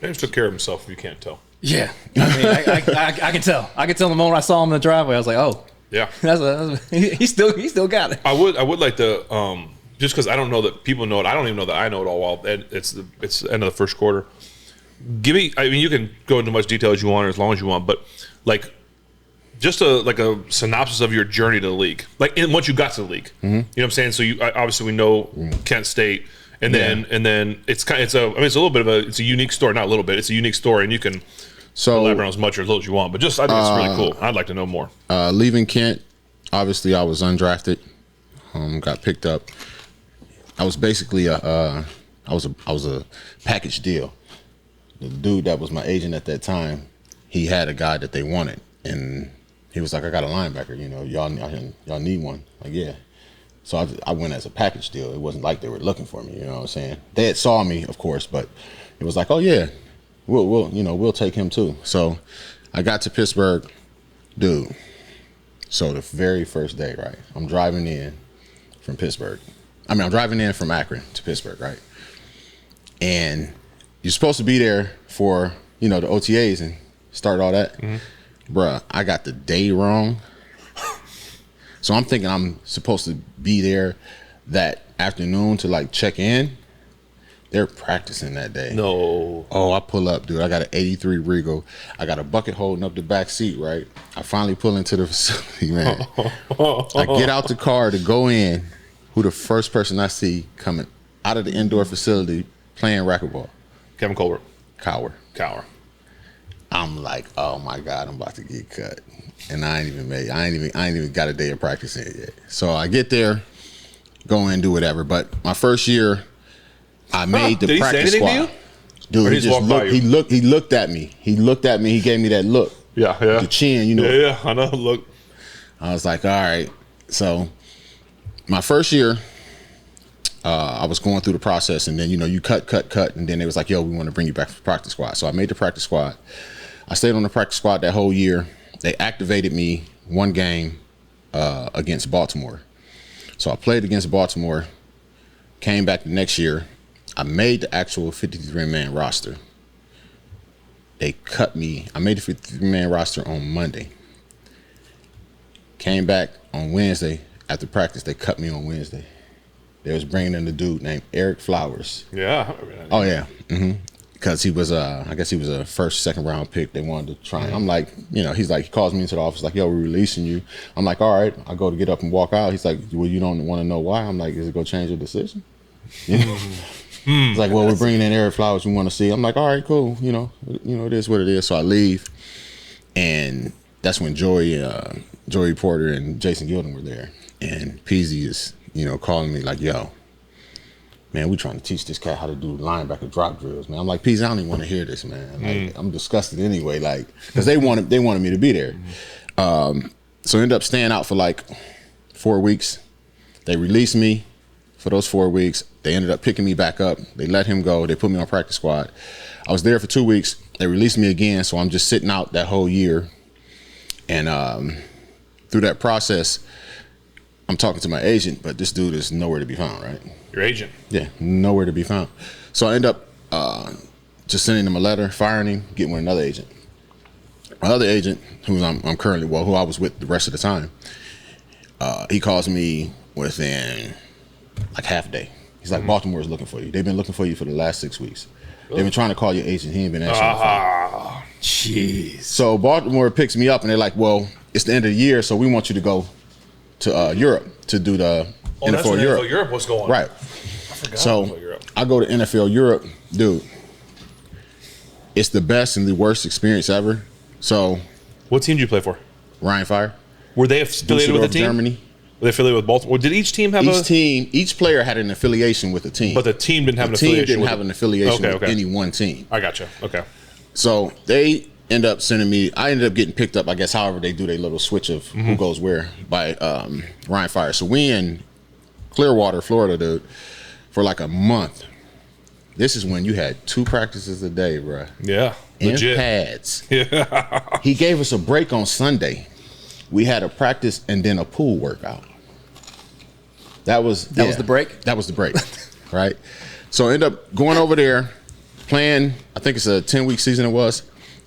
B: James took care of himself if you can't tell.
A: Yeah. I mean, I can tell. I could tell the moment I saw him in the driveway. I was like, oh,
B: Yeah.
A: He still got it.
B: I would like to just because I don't know that people know it. I don't even know that I know it all well. It's the end of the first quarter. Give me. I mean, you can go into as much detail as you want or as long as you want, but like just a synopsis of your journey to the league. Like once you got to the league, you know what I'm saying. So you obviously we know Kent State, and then it's a little bit of a unique story. Not a little bit. It's a unique story, and you can elaborate on as much or as little as you want. But just I think it's really cool. I'd like to know more.
C: Leaving Kent, obviously I was undrafted. Got picked up. I was basically I was a package deal. The dude that was my agent at that time, he had a guy that they wanted, and he was like, "I got a linebacker. You know, y'all need one." Like, yeah. So I went as a package deal. It wasn't like they were looking for me. You know what I'm saying? They had saw me, of course, but it was like, "Oh yeah, we'll take him too." So I got to Pittsburgh, dude. So the very first day, right? I'm driving in from Pittsburgh. I'm driving in from Akron to Pittsburgh, right? And you're supposed to be there for, the OTAs and start all that. Bruh, I got the day wrong. So I'm thinking I'm supposed to be there that afternoon to like check in. They're practicing that day.
B: No.
C: Oh, I pull up, dude. I got an 83 Regal. I got a bucket holding up the back seat, right? I finally pull into the facility, man. I get out the car to go in. Who the first person I see coming out of the indoor facility playing racquetball?
B: Kevin Colbert.
C: Cower.
B: I'm
C: like, oh my God, I'm about to get cut. And I ain't even got a day of practice in it yet. So I get there, go in, do whatever. But my first year, I made the practice squad.
B: To you?
C: Dude, he looked at me. He gave me that look.
B: Yeah.
C: The chin,
B: Yeah, I know. Look.
C: I was like, all right. So my first year, I was going through the process, and then you cut, and then it was like, yo, we want to bring you back to the practice squad. So I made the practice squad. I stayed on the practice squad that whole year. They activated me one game against Baltimore. So I played against Baltimore, came back the next year. I made the actual 53-man roster. They cut me. I made the 53-man roster on Monday. Came back on Wednesday after practice. They cut me on Wednesday. They was bringing in a dude named Eric Flowers.
B: Yeah.
C: Oh yeah. Because he was I guess he was a second round pick. They wanted to try. I'm like, he's like, he calls me into the office like, yo, we're releasing you. I'm like, all right. I go to get up and walk out. He's like, well, you don't want to know why? I'm like, is it gonna change your decision? He's like, well, we're bringing in Eric Flowers. We want to see. I'm like, all right, cool. It is what it is. So I leave, and that's when Joey Porter and Jason Gilden were there, and Peasy is calling me like, yo, man, we trying to teach this cat how to do linebacker drop drills, man. I'm like, Peasy, I don't even want to hear this, man. Like, I'm disgusted anyway, like, because they wanted me to be there. So I ended up staying out for like 4 weeks. They released me for those 4 weeks. They ended up picking me back up. They let him go. They put me on practice squad. I was there for 2 weeks. They released me again, so I'm just sitting out that whole year. And through that process, I'm talking to my agent, but this dude is nowhere to be found, right?
B: Your agent?
C: Yeah, nowhere to be found. So I end up just sending him a letter, firing him, getting with another agent. My other agent, who I was with the rest of the time, he calls me within like half a day. He's like, Baltimore's looking for you. They've been looking for you for the last 6 weeks. They've been trying to call your agent. He ain't been answering.
A: Jeez.
C: So Baltimore picks me up, and they're like, well, it's the end of the year, so we want you to go to Europe to do the NFL Europe.
B: NFL Europe was going on.
C: Right.
B: I forgot
C: So
B: Europe.
C: I go to NFL Europe. Dude, it's the best and the worst experience ever. So
B: what team did you play for?
C: Ryan Fire.
B: Were they affiliated with a team?
C: Germany.
B: Were they affiliated with Baltimore? Did each team have
C: each player had an affiliation with a team.
B: But the team didn't have an affiliation.
C: The team didn't have an affiliation with any one team.
B: I gotcha. Okay.
C: So they end up sending me. I ended up getting picked up, I guess, however they do their little switch of who goes where by Ryan Fire. So we in Clearwater, Florida, dude, for like a month. This is when you had 2 practices a day, bro.
B: Yeah.
C: And
B: legit.
C: pads. Yeah. He gave us a break on Sunday. We had a practice and then a pool workout. That was
A: the break?
C: That was the break, right? So I ended up going over there, playing, I think it's a 10-week season it was.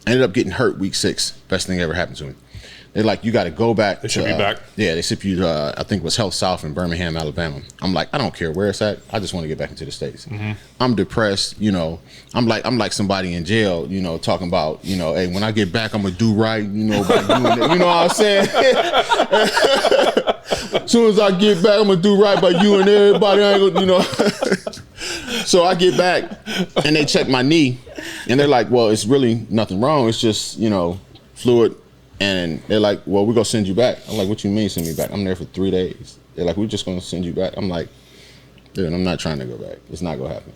C: I ended up getting hurt week 6. Best thing ever happened to me. They're like, you got to go back.
B: They ship you back?
C: Yeah, they ship you to, I think it was Health South in Birmingham, Alabama. I'm like, I don't care where it's at. I just want to get back into the States. I'm depressed, you know. I'm like somebody in jail, you know, talking about, you know, hey, when I get back, I'm going to do right, you know, by doing it. You know what I'm saying? As soon as I get back, I'm going to do right by you and everybody. I ain't gonna, you know. So I get back, and they check my knee, and they're like, well, it's really nothing wrong. It's just, you know, fluid. And they're like, well, we're going to send you back. I'm like, what you mean send me back? I'm there for 3 days. They're like, we're just going to send you back. I'm like, dude, I'm not trying to go back. It's not going to happen.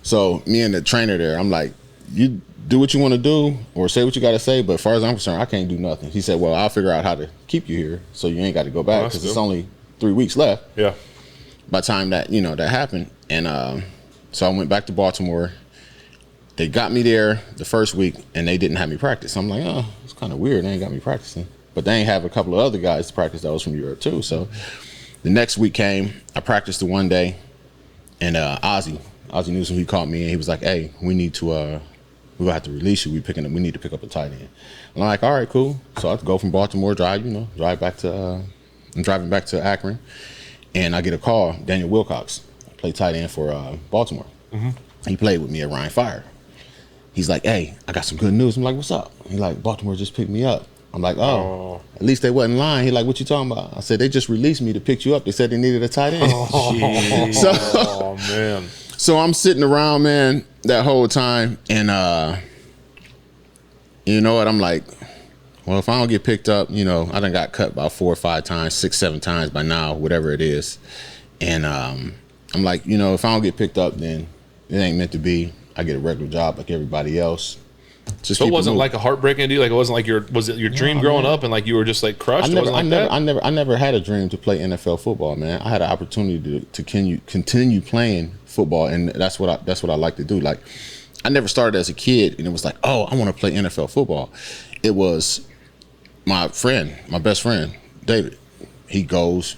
C: So me and the trainer there, I'm like, you do what you want to do or say what you got to say, but as far as I'm concerned, I can't do nothing. He said, well, I'll figure out how to keep you here so you ain't got to go back because it's only 3 weeks left.
B: Yeah.
C: By the time that, you know, that happened. And so I went back to Baltimore. They got me there the first week, and they didn't have me practice. I'm like, oh, it's kind of weird. They ain't got me practicing. But they ain't have a couple of other guys to practice that was from Europe, too. So the next week came. I practiced the one day, and Ozzie Newsome, he called me, and he was like, hey, we need to, we're going to have to release you. We need to pick up a tight end. I'm like, all right, cool. So I have to go from Baltimore, drive back to, I'm driving back to Akron, and I get a call, Daniel Wilcox, played tight end for Baltimore. He played with me at Ryan Fire. He's like, hey, I got some good news. I'm like, what's up? He's like, Baltimore just picked me up. I'm like, oh, at least they wasn't lying. He's like, what you talking about? I said, they just released me to pick you up. They said they needed a tight end.
B: Oh, man.
C: So I'm sitting around, man, that whole time. And you know what? I'm like, well, if I don't get picked up, you know, I done got cut about 4 or 5 times, 6, 7 times by now, whatever it is. And I'm like, you know, if I don't get picked up, then it ain't meant to be. I get a regular job like everybody else. Just
B: so it wasn't like a heartbreaking deal. Like it wasn't like was it your dream growing up and like you were just like crushed?
C: I never had a dream to play NFL football, man. I had an opportunity to continue playing football, and that's what I like to do. Like I never started as a kid, and it was like, oh, I want to play NFL football. It was my best friend, David. He goes,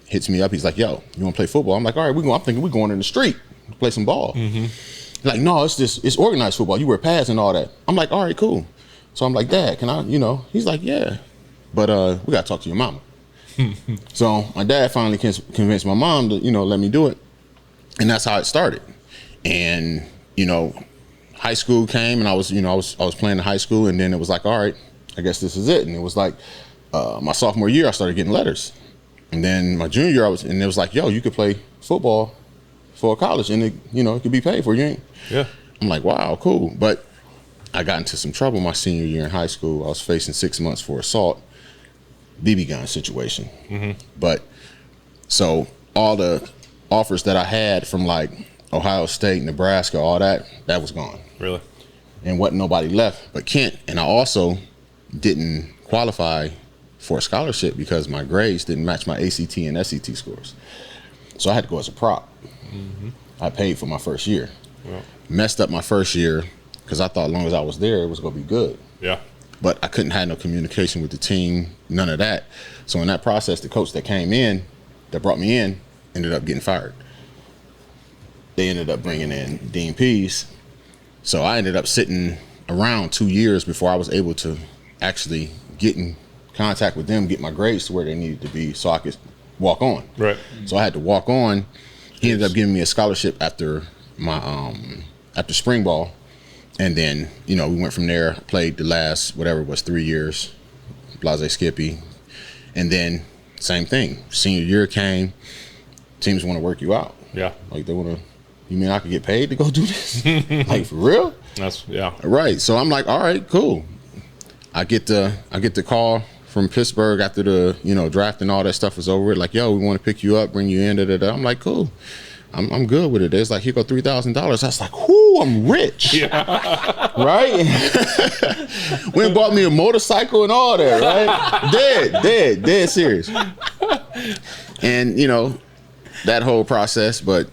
C: hits me up. He's like, yo, you want to play football? I'm like, all right, I'm thinking we're going in the street to play some ball. Like, no, it's organized football. You wear pads and all that. I'm like, all right, cool. So I'm like, Dad, can I, you know? He's like, yeah. But we got to talk to your mama. So my dad finally convinced my mom to, you know, let me do it. And that's how it started. And, you know, high school came, and I was playing in high school, and then it was like, all right, I guess this is it. And it was like my sophomore year, I started getting letters. And then my junior year, and it was like, yo, you could play football for a college, and it could be paid for.
B: Yeah.
C: I'm like, wow, cool. But I got into some trouble my senior year in high school. I was facing 6 months for assault, BB gun situation. But so all the offers that I had from like Ohio State, Nebraska, all that was gone.
B: Really?
C: And wasn't nobody left but Kent. And I also didn't qualify for a scholarship because my grades didn't match my ACT and SET scores. So I had to go as a prop. I paid for my first year.
B: Yeah.
C: Messed up my first year because I thought as long as I was there, it was going to be good.
B: Yeah.
C: But I couldn't have no communication with the team, none of that. So in that process, the coach that came in, that brought me in, ended up getting fired. They ended up bringing in Dean Pease. So I ended up sitting around 2 years before I was able to actually get in contact with them, get my grades to where they needed to be so I could walk on.
B: Right.
C: So I had to walk on. He ended up giving me a scholarship after my after spring ball. And then, we went from there, played the last, whatever it was, 3 years, Blase Skippy. And then same thing. Senior year came, teams want to work you out.
B: Yeah.
C: Like they want to, you mean I could get paid to go do this? Like for real?
B: Yeah.
C: Right. So I'm like, all right, cool. I get the call from Pittsburgh after the, draft and all that stuff was over. Like, yo, we want to pick you up, bring you in, da-da-da. I'm like, cool. I'm good with it. It's like, here go $3,000. I was like, whoo, I'm rich. Yeah. Right? Went and bought me a motorcycle and all that, right? Dead serious. And, that whole process, but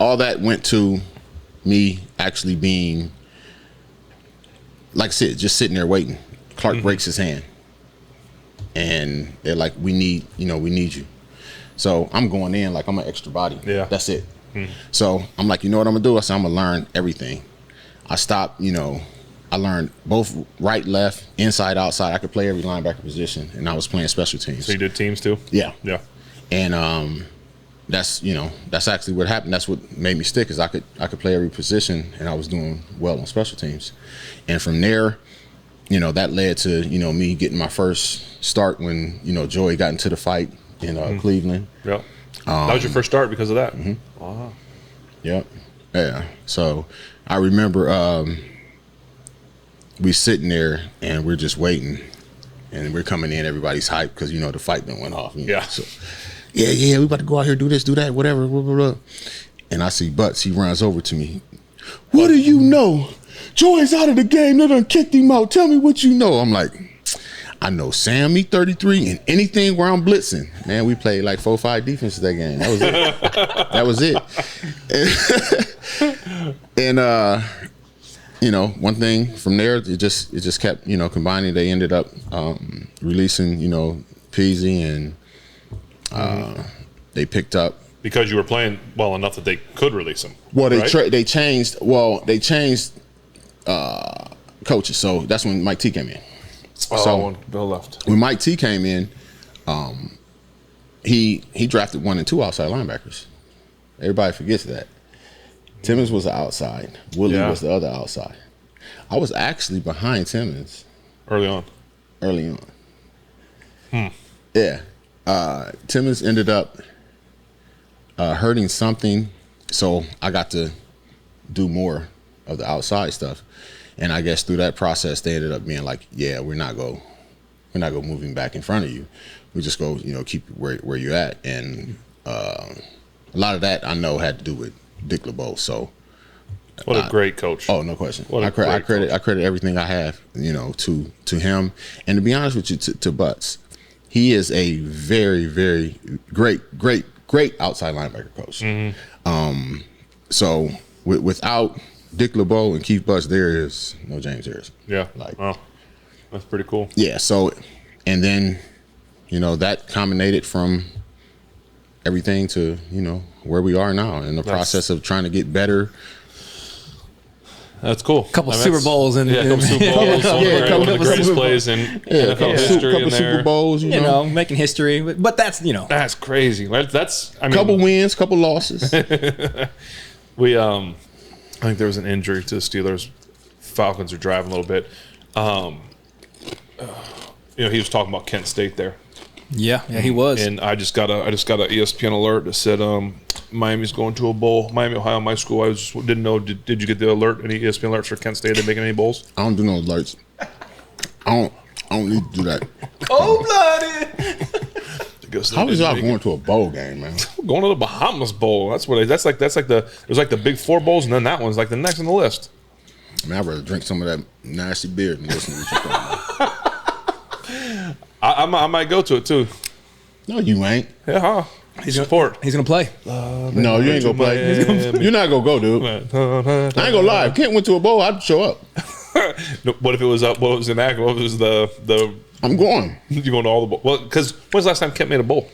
C: all that went to me actually being, like I said, just sitting there waiting. Clark breaks his hand. And they're like, we need you. So I'm going in like I'm an extra body.
B: Yeah.
C: That's it. So I'm like, you know what I'm going to do? I said, I'm going to learn everything. I stopped, I learned both right, left, inside, outside. I could play every linebacker position, and I was playing special teams.
B: So you did teams too?
C: Yeah.
B: Yeah.
C: And that's actually what happened. That's what made me stick, is I could play every position, and I was doing well on special teams. And from there, that led to, me getting my first start when, Joey got into the fight in Cleveland.
B: Yeah. That was your first start because of that?
C: Mm-hmm.
B: Wow.
C: Yep. Yeah. So I remember we sitting there and we're just waiting, and we're coming in, everybody's hyped because, the fight done went off.
B: Yeah.
C: So, yeah, we about to go out here, do this, do that, whatever, blah, blah, blah. And I see Butts, he runs over to me. What do you know? Joey's out of the game. They done kicked him out. Tell me what you know. I'm like, I know Sam, me 33, and anything where I'm blitzing. Man, we played like 4-5 defenses that game. That was it. And one thing from there, it just kept, combining. They ended up releasing, Peasy, and they picked up.
B: Because you were playing well enough that they could release him.
C: Well,
B: right?
C: they changed coaches. So that's when Mike T came in.
B: So Bill left.
C: When Mike T came in, he drafted 1 and 2 outside linebackers. Everybody forgets that. Timmons was the outside. Willie was the other outside. I was actually behind Timmons.
B: Early on.
C: Yeah. Timmons ended up hurting something, so I got to do more of the outside stuff. And I guess through that process, they ended up being like, yeah, we're not go moving back in front of you. We just go, keep where you're at. And a lot of that I know had to do with Dick LeBeau. So
B: what a great coach.
C: Oh, no question. I credit everything I have, to him. And to be honest with you, to Butts, he is a very, very great outside linebacker coach. Mm-hmm. So without Dick LeBeau and Keith Butts, there is no James Harrison.
B: Yeah. That's pretty cool.
C: Yeah. So, and then, that culminated from everything to, where we are now in the process of trying to get better.
B: That's cool.
A: Couple Super Bowls and
B: couple Super Bowls. One of the greatest plays in NFL history.
C: Couple Super Bowls,
A: making history. But that's
B: that's crazy.
C: Couple wins, couple losses.
B: We I think there was an injury to the Steelers. Falcons are driving a little bit. He was talking about Kent State there.
A: Yeah, he was.
B: And I just got a ESPN alert that said Miami's going to a bowl. Miami, Ohio, my school. I didn't know. Did you get the alert? Any ESPN alerts for Kent State? Are they making any bowls?
C: I don't do no alerts. I don't need to do that.
A: Cold-blooded.
C: How is y'all going to a bowl game, man?
B: Going to the Bahamas Bowl. That's like there's like the big 4 bowls, and then that one's like the next on the list.
C: I mean, I'd rather drink some of that nasty beer than listen to what you're talking about.
B: I might go to it too.
C: No, you ain't.
B: Yeah, he's support.
A: He's gonna play.
C: No, you ain't gonna play. You're not gonna go, dude. I ain't gonna lie. If Kent went to a bowl, I'd show up.
B: No, what if it was up? What was in Akron? What was the?
C: I'm going.
B: You going to all the bowl? Well, because when's the last time Kent made a bowl?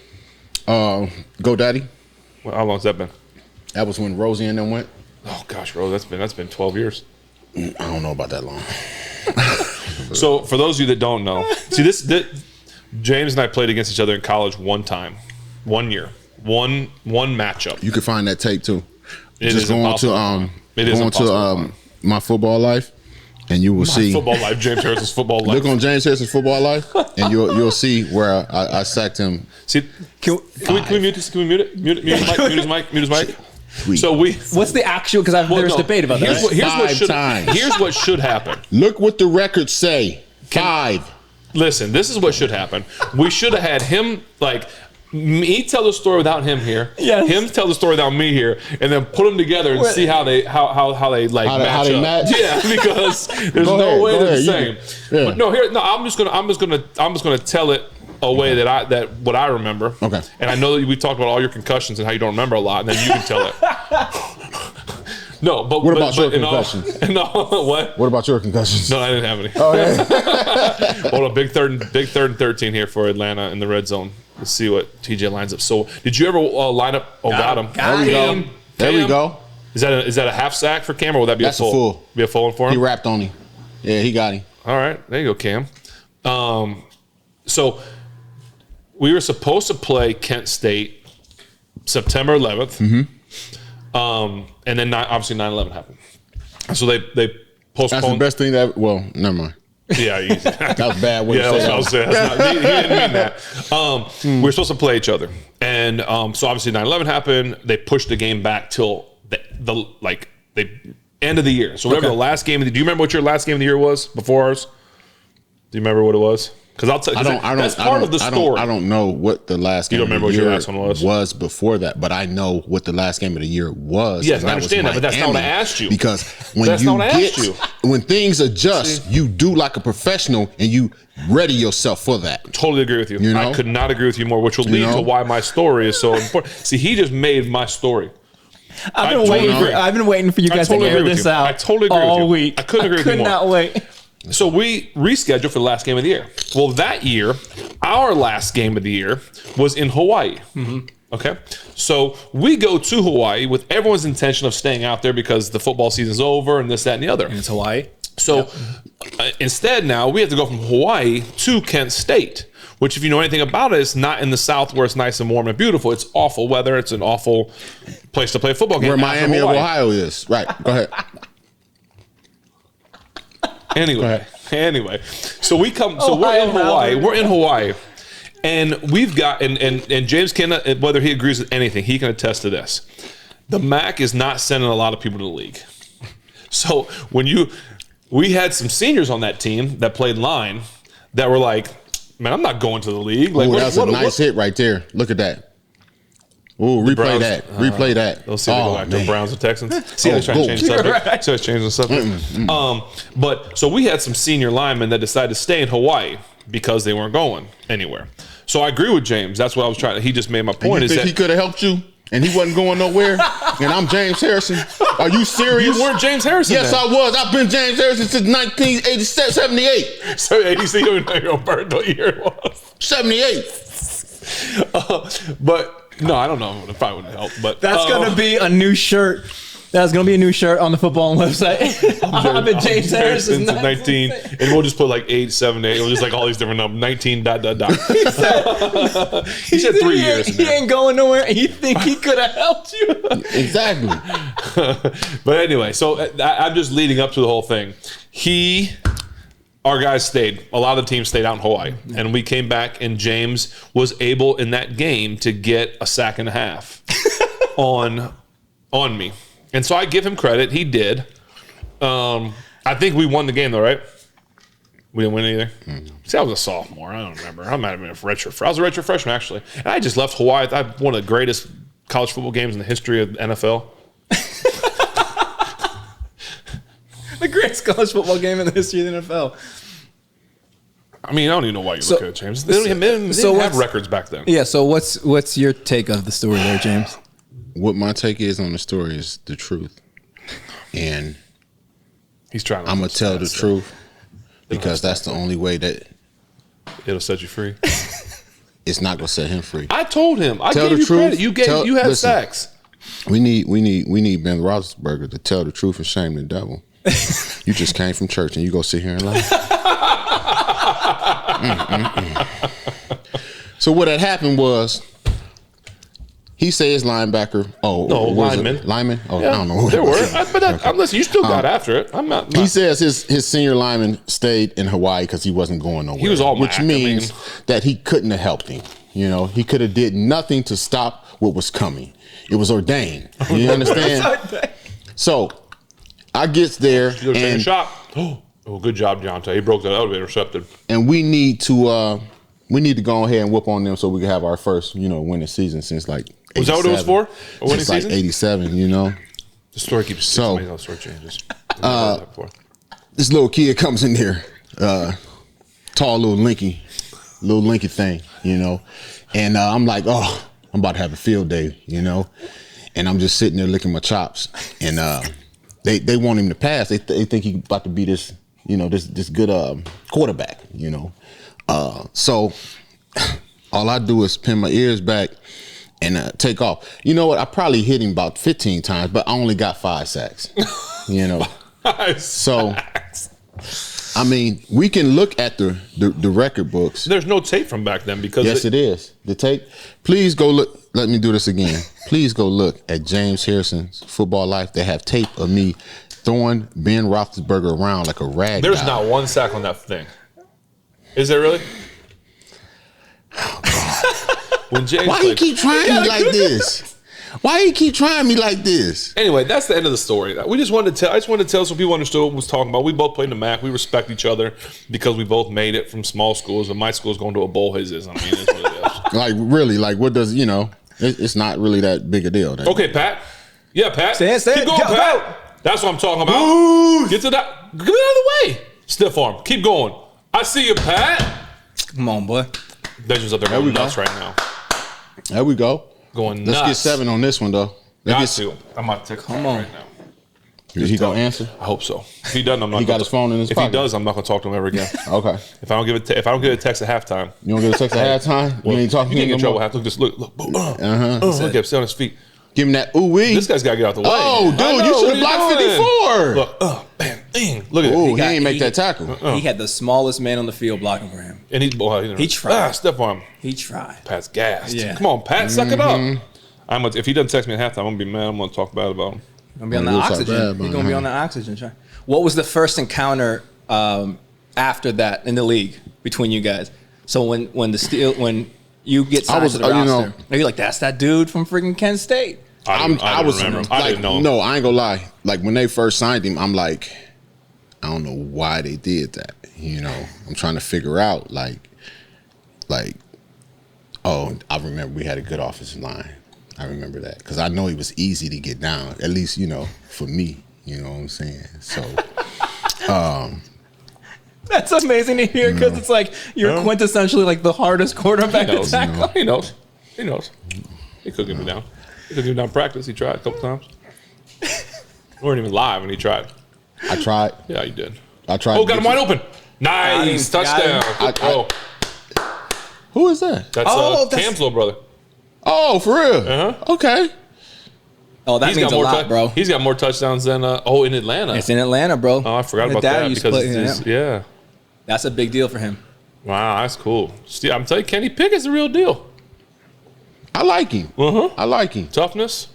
C: Go Daddy.
B: Well, how long's that been?
C: That was when Rosie and them went.
B: Oh gosh, Rose, that's been 12 years.
C: I don't know about that long.
B: So for those of you that don't know, see this James and I played against each other in college one time, 1 year, one matchup.
C: You can find that tape too.
B: It
C: Just
B: is
C: going
B: impossible.
C: to My Football Life, and you will see
B: Football Life. James Harrison's Football Life.
C: Look on James Harrison's Football Life, and you'll see where I sacked him.
B: See, can we mute this? Can we mute it? Mute his mic.
C: Sweet.
B: So
A: what's the actual? Because there's debate about that.
B: Here's what should happen.
C: Look what the records say. 5.
B: Listen, this is what should happen. We should have had him me tell the story without him here.
A: Yes.
B: Him tell the story without me here, and then put them together and see how they match up. Yeah, because there's no way they're the same. But I'm just gonna tell it a way that what I remember.
C: Okay.
B: And I know that we talked about all your concussions and how you don't remember a lot, and then you can tell it. No, but
C: what about your concussions?
B: What
C: about your concussions?
B: No, I didn't have any.
C: Oh yeah.
B: Hold on, big third and 13 here for Atlanta in the red zone. Let's see what TJ lines up. So, did you ever line up? Oh, got him.
C: There we go.
B: Is that a half sack for Cam, or would that be
C: That's
B: a full?
C: a full.
B: Be a full one for him.
C: He wrapped on him. Yeah, he got him.
B: All right, there you go, Cam. So we were supposed to play Kent State September 11th.
C: Mm-hmm.
B: And then obviously 9/11 happened. So they postponed.
C: That's the best thing that. Well, never mind.
B: Yeah,
C: that was bad. Way
B: yeah,
C: to say
B: I was saying. He didn't mean that. We were supposed to play each other, and so obviously 9/11 happened. They pushed the game back till the end of the year. So whatever the last game. Do you remember what your last game of the year was before ours? Do you remember what it was? Because I'll tell you, that's part of the story.
C: I don't know what the last game.
B: You don't remember what your last one
C: was before that, but I know what the last game of the year was.
B: Yes, I understand that, but that's not what I asked you.
C: Because when things adjust, you do like a professional and you ready yourself for that.
B: Totally agree with you.
C: You know?
B: I could not agree with you more, which will lead to why my story is so important. See, he just made my story.
A: I've been waiting for you guys to air this out.
B: I totally agree
A: all
B: with you.
A: week.
B: I couldn't agree with you more.
A: Could not wait.
B: So we rescheduled for the last game of the year. Well, that year, our last game of the year was in Hawaii. Mm-hmm. Okay. So we go to Hawaii with everyone's intention of staying out there because the football season's over and this, that, and the other.
A: And it's Hawaii.
B: So instead now we have to go from Hawaii to Kent State, which if you know anything about it, it's not in the South where it's nice and warm and beautiful. It's awful weather. It's an awful place to play a football game.
C: Where Miami of Ohio is. Right. Go ahead.
B: Anyway, so we come. So we're in Hawaii. We're in Hawaii, and we've got and James can, whether he agrees with anything, he can attest to this. The MAC is not sending a lot of people to the league. So we had some seniors on that team that played line that were like, "Man, I'm not going to the league." Like,
C: that's a nice hit right there. Look at that. Ooh, replay that. Replay that.
B: Let's see if they go back to the Browns and Texans. See how they're trying to change the subject.
A: Right.
B: See how it's changing the subject. But so we had some senior linemen that decided to stay in Hawaii because they weren't going anywhere. So I agree with James. That's what I was trying to. He just made my point.
C: And you think he could have helped you and he wasn't going nowhere? And I'm James Harrison. Are you serious?
B: You weren't James Harrison.
C: Yes, I was. I've been James Harrison since 1978.
B: So 86, you don't even know your birth what year it was.
C: 78.
B: But. No, I don't know if I would help, but
A: that's gonna be a new shirt. That's gonna be a new shirt on the Football website. I've been James Harrison since
B: 19, and we'll just put like 8, 7, 8. We'll just like all these different numbers. 19. He said 3 years.
A: He ain't going nowhere, and you think he could have helped you?
C: Exactly.
B: But anyway, so I'm just leading up to the whole thing. Our guys stayed. A lot of the teams stayed out in Hawaii. And we came back, and James was able in that game to get a sack and a half on me. And so I give him credit. He did. I think we won the game, though, right? We didn't win either. See, I was a sophomore. I don't remember. I might have been a redshirt. I was a redshirt freshman, actually. And I just left Hawaii. I had one of the greatest college football games in the history of the NFL.
A: The greatest college football game in the history of the NFL.
B: I mean, I don't even know why you look at it, James. They didn't have records back then.
A: Yeah, so what's your take of the story there, James?
C: What my take is on the story is the truth. And
B: he's trying to.
C: I'm going to tell the truth because that's the only way that
B: it'll set you free.
C: It's not going to set him free.
B: I told him. I gave you credit. You had sacks.
C: We need Ben Roethlisberger to tell the truth and shame the devil. You just came from church and you go sit here and lie. So what had happened was he said his linebacker.
B: Lineman.
C: Lineman? Oh,
B: yeah,
C: I don't know.
B: There were. Listen, you still got after it. I'm not.
C: He says his senior lineman stayed in Hawaii because he wasn't going nowhere.
B: He was all
C: which means that he couldn't have helped him. You know, he could have did nothing to stop what was coming. It was ordained. You understand? So I gets there and
B: shot. Oh, good job, Deontay. He broke that out. Intercepted.
C: And we need to go ahead and whoop on them so we can have our first, winning season since like 87.
B: Was that what it was for? A winning
C: season? Like 87,
B: The story keeps changing. The story changes.
C: This little kid comes in there, tall little linky thing, and I'm like, oh, I'm about to have a field day, and I'm just sitting there licking my chops, and they want him to pass. They think he's about to be this, this good quarterback, So all I do is pin my ears back and take off. You know what? I probably hit him about 15 times, but I only got 5 sacks.
B: 5
C: So
B: sacks.
C: I mean, we can look at the record books.
B: There's no tape from back then because
C: yes, it is. The tape. Please go look. Let me do this again. Please go look at James Harrison's Football Life. They have tape of me throwing Ben Roethlisberger around like a rag.
B: There's not one sack on that thing. Is there really? When James
C: Why you keep trying me like this? Why you keep trying me like this?
B: Anyway, that's the end of the story. I just wanted to tell so people understood what I was talking about. We both played in the MAC. We respect each other because we both made it from small schools. And my school's going to a bowl. His is. I mean, it's what it is.
C: Like really? Like what does It's not really that big a deal. Then.
B: Okay, Pat. Yeah, Pat.
A: Stand.
B: Keep going, Pat. That's what I'm talking about.
A: Ooh.
B: Get to that. Get out of the way. Stiff arm. Keep going. I see you, Pat.
A: Come on, boy.
B: Deja's up there going nuts right now.
C: There we go.
B: Going nuts.
C: Let's get 7 on this one though.
B: I'm about to take
A: Come on.
B: right now.
C: Is he gonna answer?
B: I hope so. If he doesn't, I'm not.
C: He got his phone in his pocket.
B: If he does, I'm not gonna talk to him ever again.
C: Okay.
B: If I don't get a text at halftime,
C: You don't get a text at halftime?
B: well,
C: You ain't talking
B: you
C: to
B: can't
C: him
B: get
C: no
B: in trouble.
C: more?
B: Have to just look.
C: Uh-huh.
B: Look at stay on his feet.
C: Give him that ooh wee.
B: This guy's got to get out the way.
C: Oh, dude,
B: I know,
C: you should
B: what
C: have blocked
B: are you doing?
C: 54.
B: Look, bam, ding. Look at
C: Ooh,
B: it.
C: he ain't make that tackle.
A: He had the smallest man on the field blocking for him.
B: And he
A: tried.
B: Step on him.
A: He tried.
B: Pat's gassed.
A: Yeah.
B: Come on, Pat, suck it up. If he doesn't text me at halftime, I'm gonna be mad. I'm gonna talk bad about him.
A: Gonna be on the oxygen. He's gonna be on the oxygen. Try. What was the first encounter after that in the league between you guys? So when you get signed to the roster, are you like, that's that dude from freaking Kent State?
B: I was remember him. I didn't know him.
C: No, I ain't gonna lie. Like when they first signed him, I'm like, I don't know why they did that. I'm trying to figure out like, oh, I remember we had a good offensive line. I remember that because I know he was easy to get down. At least for me. You know what I'm saying? So,
A: that's amazing to hear because it's like you're quintessentially like the hardest quarterback to tackle.
B: He knows. He could get me down. He could get me down in practice. He tried a couple times. We weren't even live when he tried.
C: I tried.
B: Yeah, he did.
C: I tried.
B: Oh, got him wide open. Nice touchdown.
C: Who is that?
B: That's Cam's little brother.
C: Oh, for real? Okay.
A: Oh, that means a lot, bro.
B: He's got more touchdowns than in Atlanta.
A: It's in Atlanta, bro.
B: Oh, I forgot about that because
A: that's a big deal for him.
B: Wow, that's cool. I'm telling you, Kenny Pickett's the real deal.
C: I like him. I like him.
B: Toughness.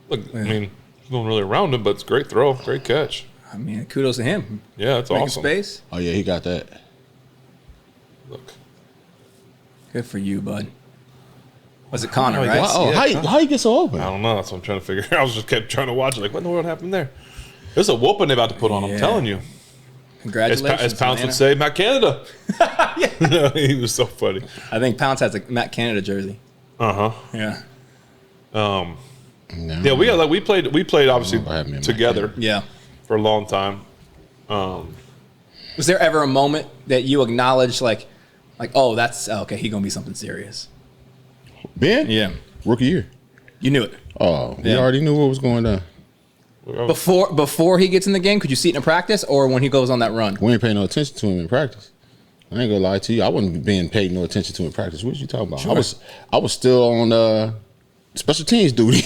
B: Look, I mean, he's going really around him, but it's a great throw, great catch.
A: I mean, kudos to him.
B: Yeah, that's awesome.
A: Space.
C: Oh yeah, he got that.
B: Look.
A: Good for you, bud. Was it Connor, right?
C: Oh, how you get so open?
B: I don't know. That's what I'm trying to figure out. I was just kept trying to watch it. Like, what in the world happened there? There's a whooping they're about to put on. I'm telling you.
A: Congratulations,
B: as Pounce would say, Matt Canada. He was so funny.
A: I think Pounce has a Matt Canada jersey. Yeah.
B: Yeah, we played obviously together.
A: Yeah.
B: For a long time.
A: Was there ever a moment that you acknowledged like, oh, that's okay, he's gonna be something serious?
C: Ben?
A: Yeah.
C: Rookie year.
A: You knew it.
C: Oh, we already knew what was going down.
A: Before he gets in the game, could you see it in practice or when he goes on that run?
C: We ain't paying no attention to him in practice. I ain't gonna lie to you. I wasn't being paid no attention to in practice. What you talking about? Sure. I was still on special teams duty.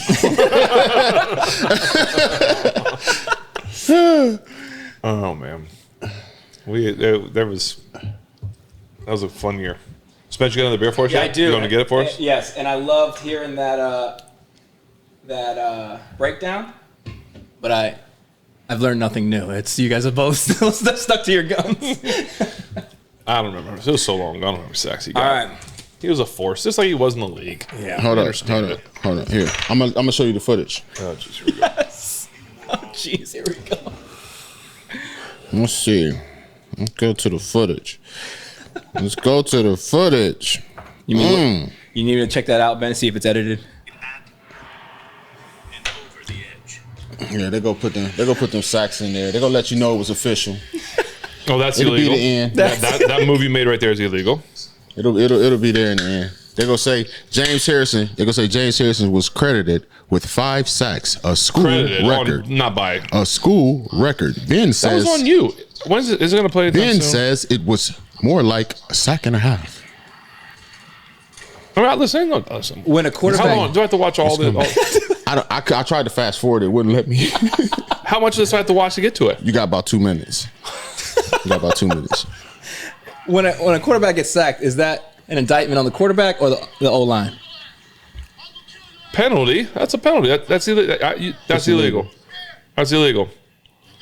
B: Oh man. That was a fun year. Spence, you got another beer for us?
A: Yeah, I do.
B: You want to get it for us?
A: Yes, and I loved hearing that breakdown. But I've learned nothing new. It's you guys are both still stuck to your guns.
B: I don't remember. It was so long ago. I don't remember sacks he got.
A: All right.
B: He was a force, just like he was in the league.
A: Yeah.
C: Hold on. Here, I'm gonna show you the footage.
B: Oh, jeez, here we go.
A: Yes. Oh, jeez, here we go.
C: Let's see. Let's go to the footage.
A: You need to check that out, Ben, see if it's edited.
C: Yeah, they go put them sacks in there. They're gonna let you know it was official.
B: Oh, that's
C: It'll
B: illegal.
C: be the end.
B: That movie made right there is illegal.
C: It'll be there in the end. They're gonna say James Harrison was credited with 5 sacks, a school record.
B: Not by
C: a school record. Ben says
B: that was on you. When is it going to play?
C: Ben says it was more like a sack and a half.
B: All right, listen.
A: When a quarterback,
B: how long do I have to watch all this?
C: I tried to fast forward. It wouldn't let me.
B: How much does I have to watch to get to it?
C: You got about 2 minutes. You got about 2 minutes.
A: When a quarterback gets sacked, is that an indictment on the quarterback or the O-line?
B: Penalty. That's a penalty. That's illegal. That's illegal. That's illegal.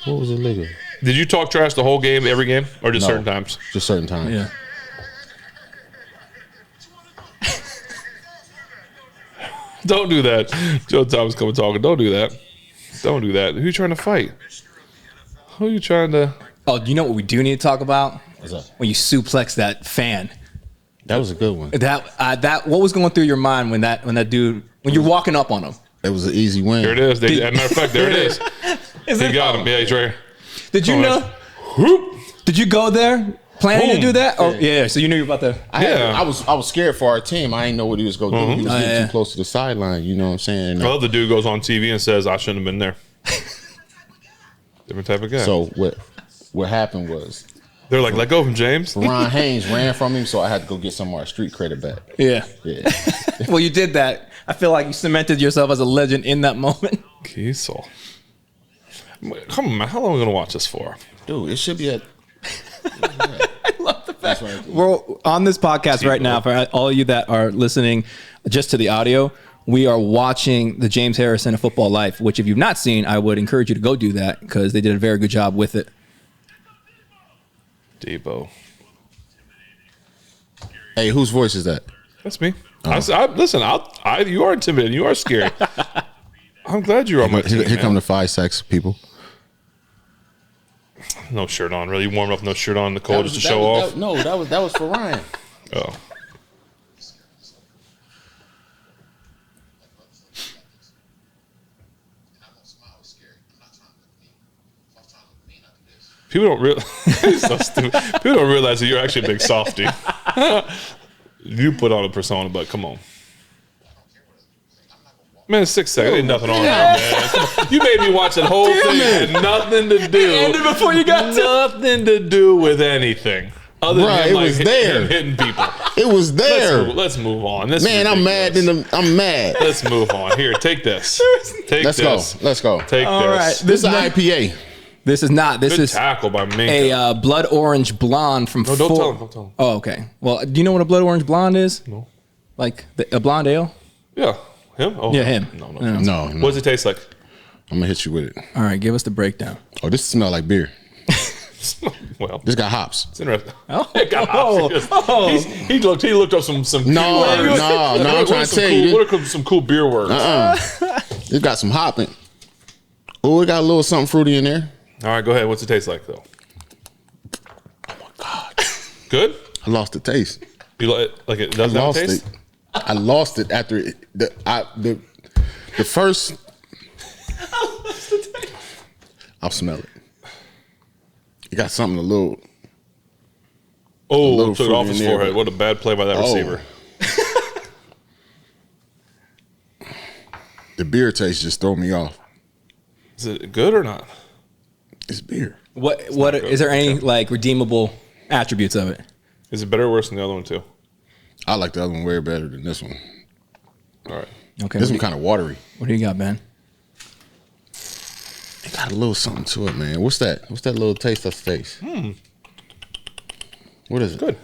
C: What was illegal?
B: Did you talk trash the whole game, every game, or just certain times?
C: Just certain times.
A: Yeah.
B: Don't do that. Joe Thomas coming talking. Don't do that. Don't do that. Who you trying to fight? Who you trying to?
A: Oh, you know what we do need to talk about?
C: What's up?
A: When you suplex that fan.
C: That was a good one.
A: That what was going through your mind when that dude when you're walking up on him?
C: It was an easy win.
B: There it is. As a matter of fact, there it is. He got him. Yeah, he's right here.
A: Did you know?
B: Whoop.
A: Did you go there planning to do that? Oh yeah. So you knew you were about to.
C: I was scared for our team. I didn't know what he was going to do. He was getting too close to the sideline. You know what I'm saying?
B: I love the dude goes on TV and says, "I shouldn't have been there." Different type of guy.
C: So what happened was
B: they're like, "Let go of him, James."
C: Ron Haynes ran from him, so I had to go get some of our street credit back.
A: Yeah. Well, you did that. I feel like you cemented yourself as a legend in that moment.
B: Kiesel. Come on, man. How long are we going to watch this for?
C: Dude, it should be at...
A: I love the fact. We're on this podcast right now, for all of you that are listening just to the audio, we are watching the James Harrison of Football Life, which if you've not seen, I would encourage you to go do that because they did a very good job with it.
B: Deebo.
C: Hey, whose voice is that?
B: That's me. Listen, you are intimidating. You are scary. I'm glad you're on my team.
C: Here come the 5 sacks, people.
B: No shirt on. Really warm up, no shirt on. The cold just to show off.
C: That was for Ryan.
B: Oh. People don't realize. So stupid. People don't realize that you're actually a big softy. You put on a persona, but come on. Man, 6 seconds. Ain't nothing on there, man. Come on. You made me watch that whole thing. It had nothing to do.
A: It ended before you got
B: nothing to do with anything. Other than
C: it was there.
B: Hitting people.
C: It was there.
B: Let's move on.
C: I'm mad. I'm mad.
B: Let's move on. Here, take this.
C: Let's go.
B: Take
A: All
B: this.
A: right.
C: This is an IPA.
A: This is not. This
B: Good
A: is
B: tackle by me.
A: a blood orange blonde from.
B: No, don't tell him. Don't tell him.
A: Oh, okay. Well, do you know what a blood orange blonde is?
B: No.
A: Like a blonde ale?
B: Yeah. Him? Oh,
A: Yeah, him.
C: No.
B: What does it taste like?
C: I'm gonna hit you with it.
A: All right, give us the breakdown.
C: Oh, this smells like beer.
B: Well,
C: This got hops.
B: it's interesting.
A: Oh,
B: It got hops. He looked up some
C: No, I'm trying to tell you.
B: What are some cool beer words?
C: It got some hop in. Oh, it got a little something fruity in there.
B: All right, go ahead. What's it taste like, though?
C: Oh my God.
B: Good?
C: I lost the taste.
B: You like it doesn't have a taste?
C: I lost it after the first.
A: I lost the taste.
C: I'll smell it. It got something a little.
B: Oh, took it off his forehead. What a bad play by that receiver.
C: The beer taste just throw me off.
B: Is it good or not?
C: It's beer.
A: What is there any like redeemable attributes of it?
B: Is it better or worse than the other one, too?
C: I like the other one way better than this one.
B: All right.
A: Okay.
C: This one kind of watery.
A: What do you got, Ben?
C: It got a little something to it, man. What's that? What's that little taste of taste? What is it?
B: Good.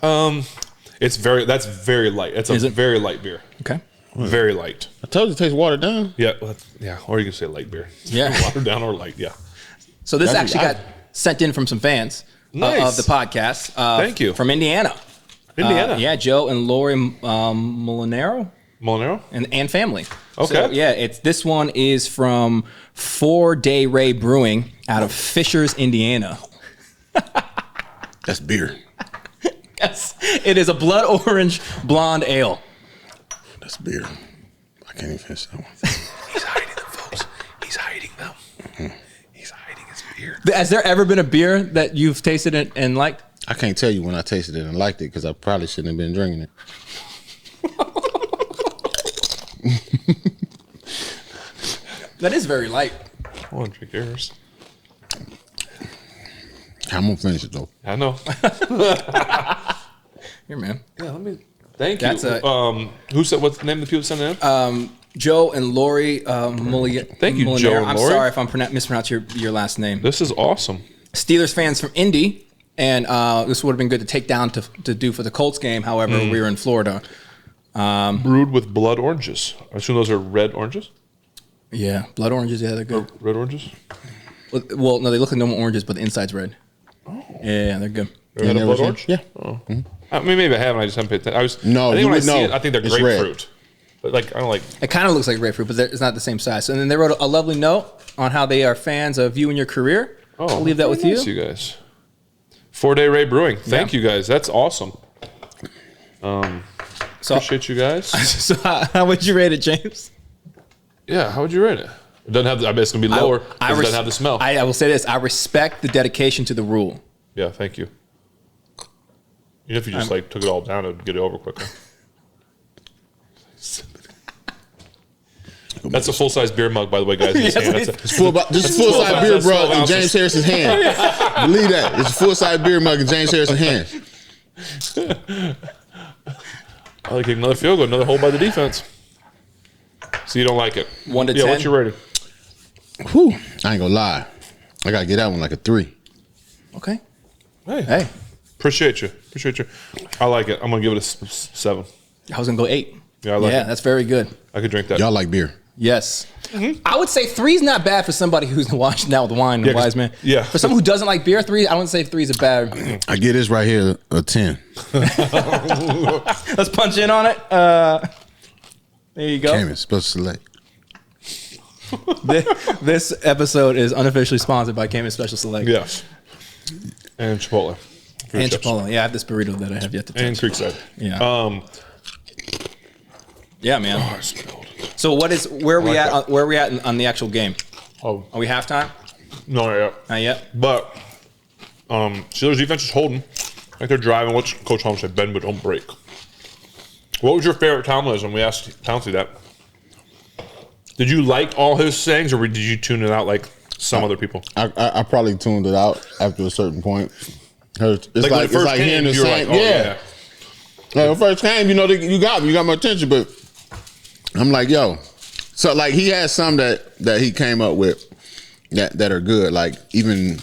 B: That's very light. It's a very light beer.
A: Okay.
B: Very light.
C: I told you it tastes watered down.
B: Yeah, or you can say light beer.
A: Yeah.
B: Watered down or light, yeah.
A: So this actually got sent in from some fans of the podcast.
B: Thank you.
A: From Indiana.
B: Indiana.
A: Yeah, Joe and Lori Molinaro and family.
B: Okay.
A: So, yeah, this one is from 4 Day Ray Brewing out of Fishers, Indiana.
C: That's beer.
A: Yes, it is a blood orange blonde ale.
C: That's beer. I can't even finish that one.
B: He's hiding them, folks. He's hiding them. Mm-hmm. He's hiding his beer.
A: Has there ever been a beer that you've tasted and liked?
C: I can't tell you when I tasted it and liked it because I probably shouldn't have been drinking it.
A: That is very light.
B: I want to drink yours.
C: I'm going to finish it, though.
B: I know.
A: Here, man.
B: Yeah, let me... Thank you.
A: That's
B: who said, what's the name of the people sending in?
A: Joe and Lori
B: Thank you,
A: Molinaire.
B: Joe and
A: I'm
B: Lori.
A: sorry if I'm mispronouncing your last name.
B: This is awesome.
A: Steelers fans from Indy, and this would have been good to take down to do for the Colts game. However, we were in Florida.
B: Brewed with blood oranges. I assume those are red oranges?
A: Yeah, blood oranges. Yeah, they're good.
B: Red oranges?
A: Well, no, they look like normal oranges, but the inside's red. Oh. Yeah, they're good.
B: You had a blood orange?
C: Yeah.
B: Oh. I mean, maybe I haven't. I just haven't paid attention.
C: No,
B: I think
C: you
B: when I
C: would
B: see
C: know.
B: it, I think they're
C: It's
B: grapefruit. But like, I don't like.
A: It kind of looks like grapefruit, but it's not the same size. And then they wrote a lovely note on how they are fans of you and your career.
B: Oh,
A: I'll leave that with
B: nice, you guys. 4-Day Ray Brewing. Thank you guys. That's awesome. Appreciate you guys.
A: So how would you rate it, James?
B: Yeah, how would you rate it? It doesn't have. I bet it's gonna be lower. It doesn't have the smell.
A: I will say this: I respect the dedication to the rule.
B: Yeah, thank you. Even if you just took it all down, it'd get it over quicker. That's a full-size beer mug, by the way, guys.
C: This is full-size beer mug in James Harrison's hand. Believe that. It's a full-size beer mug in James Harrison's hand.
B: I like another field goal, another hold by the defense. So you don't like it?
A: 1 to 10.
B: What's your rating?
C: Whew. I ain't gonna lie. I gotta get that one like a 3.
A: Okay.
B: Hey. Appreciate you. I like it. I'm gonna give it a 7.
A: I was gonna go 8.
B: Yeah, I like it.
A: That's very good.
B: I could drink that.
C: Y'all like beer?
A: Yes. Mm-hmm. I would say 3 is not bad for somebody who's washing out with wine and wise man.
B: Yeah.
A: For someone who doesn't like beer, 3, I wouldn't say 3 is a bad.
C: I get this right here a 10.
A: Let's punch in on it. There you go.
C: Cayman Special Select.
A: This episode is unofficially sponsored by Cayman Special Select.
B: Yes. And Chipotle.
A: And Chipotle. Yeah, I have this burrito that I have yet to touch.
B: And Creekside.
A: Yeah. Yeah, man.
B: I spilled.
A: So where are we at on the actual game?
B: Oh.
A: Are we halftime?
B: No, not yet.
A: Not yet.
B: But Steelers defense is holding. Like they're driving. What's Coach Holmes said? Bend but don't break. What was your favorite Tomlinism? We asked Townsley that. Did you like all his sayings, or did you tune it out like some other people?
C: I probably tuned it out after a certain point. It's like hearing the same. Yeah. When it first came, you got my attention, but I'm like, yo. So like he has some that he came up with that are good. Like even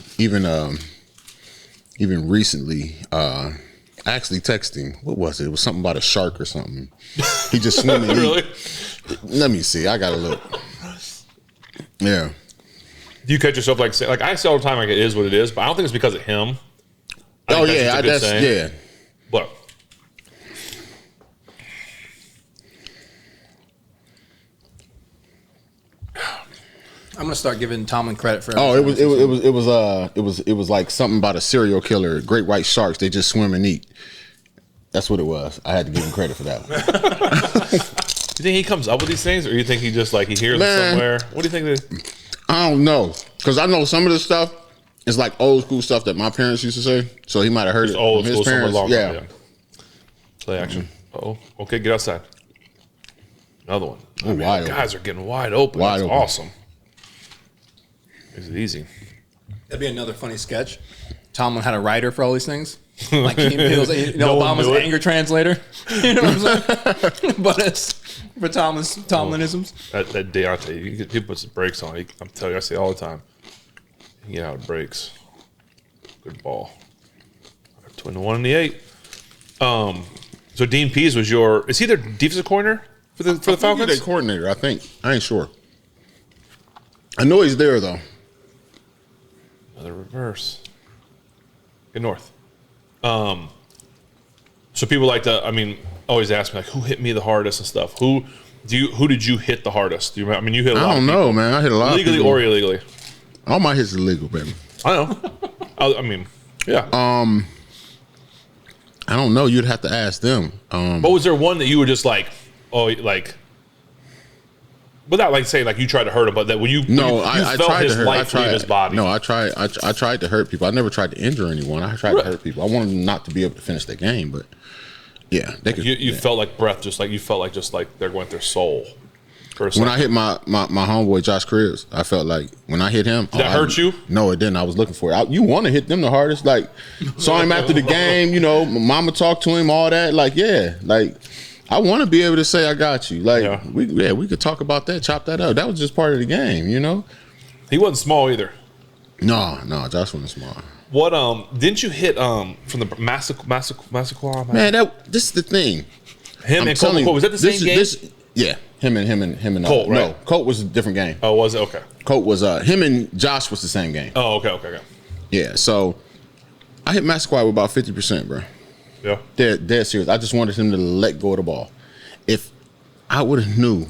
C: recently, actually texting. What was it? It was something about a shark or something. He just swimming.
B: Really?
C: Let me see. I gotta look. Yeah.
B: Do you catch yourself like I say all the time, like it is what it is, but I don't think it's because of him.
C: Oh yeah, yeah.
B: But
A: I'm gonna start giving Tomlin credit for.
C: Oh, it was like something about a serial killer. Great white sharks. They just swim and eat. That's what it was. I had to give him credit for that one.
B: You think he comes up with these things, or you think he just like he hears them somewhere? What do you think?
C: I don't know, because I know some of this stuff is like old school stuff that my parents used to say. So he might have heard it
B: old
C: from
B: school,
C: his parents.
B: long
C: Yeah.
B: time, Play action. Oh, okay. Get outside. Another one.
C: Ooh, wide
B: guys
C: open.
B: are getting wide open.
C: Wide
B: That's
C: open.
B: awesome. Makes it easy.
A: That'd be another funny sketch. Tomlin had a writer for all these things. Like he was,
B: No one
A: Obama's
B: knew it.
A: anger translator. You know what I'm saying? But it's for Tomlinisms.
B: That Deontay, he puts the brakes on. I'm telling you, I say it all the time. You get out of brakes. Good ball. 2-1 in the 8. So Dean Pease was is he their defensive coordinator for the Falcons?
C: He's their coordinator, I think. I ain't sure. I know he's there though.
B: Another reverse. Get north. So people like to, always ask me like, who hit me the hardest and stuff. Who did you hit the hardest? Do you remember? You hit a lot.
C: I don't know, man. I hit a lot.
B: Legally
C: of people.
B: or illegally.
C: All my hits are legal, baby.
B: I know. Yeah.
C: I don't know. You'd have to ask them.
B: But was there one that you were just like, without like saying like you tried to hurt him, but that when you
C: I
B: felt
C: tried
B: his
C: to hurt.
B: life leave his body.
C: No, I tried to hurt people. I never tried to injure anyone. I tried to hurt people. I wanted them not to be able to finish the game, but yeah, they could.
B: You felt like breath, just like they're going through their soul.
C: When I hit my homeboy Josh Cribbs, I felt like when I hit him,
B: did that hurt you?
C: No, it didn't. I was looking for it. You want to hit them the hardest. Like saw him after the game. My mama talked to him. All that. Like yeah, like I want to be able to say I got you. Like we could talk about that, chop that up. That was just part of the game, you know.
B: He wasn't small either.
C: No, Josh wasn't small.
B: What didn't you hit from the Massacre?
C: Man, this is the thing.
B: Him and Colt, was that the same game?
C: Yeah, him and
B: Colt, right?
C: No, Colt was a different game.
B: Oh, was it? Okay.
C: Colt was him and Josh was the same game.
B: Oh, okay.
C: Yeah, so I hit Massacre with about 50%, bro.
B: Yeah.
C: Dead serious. I just wanted him to let go of the ball. If I would have knew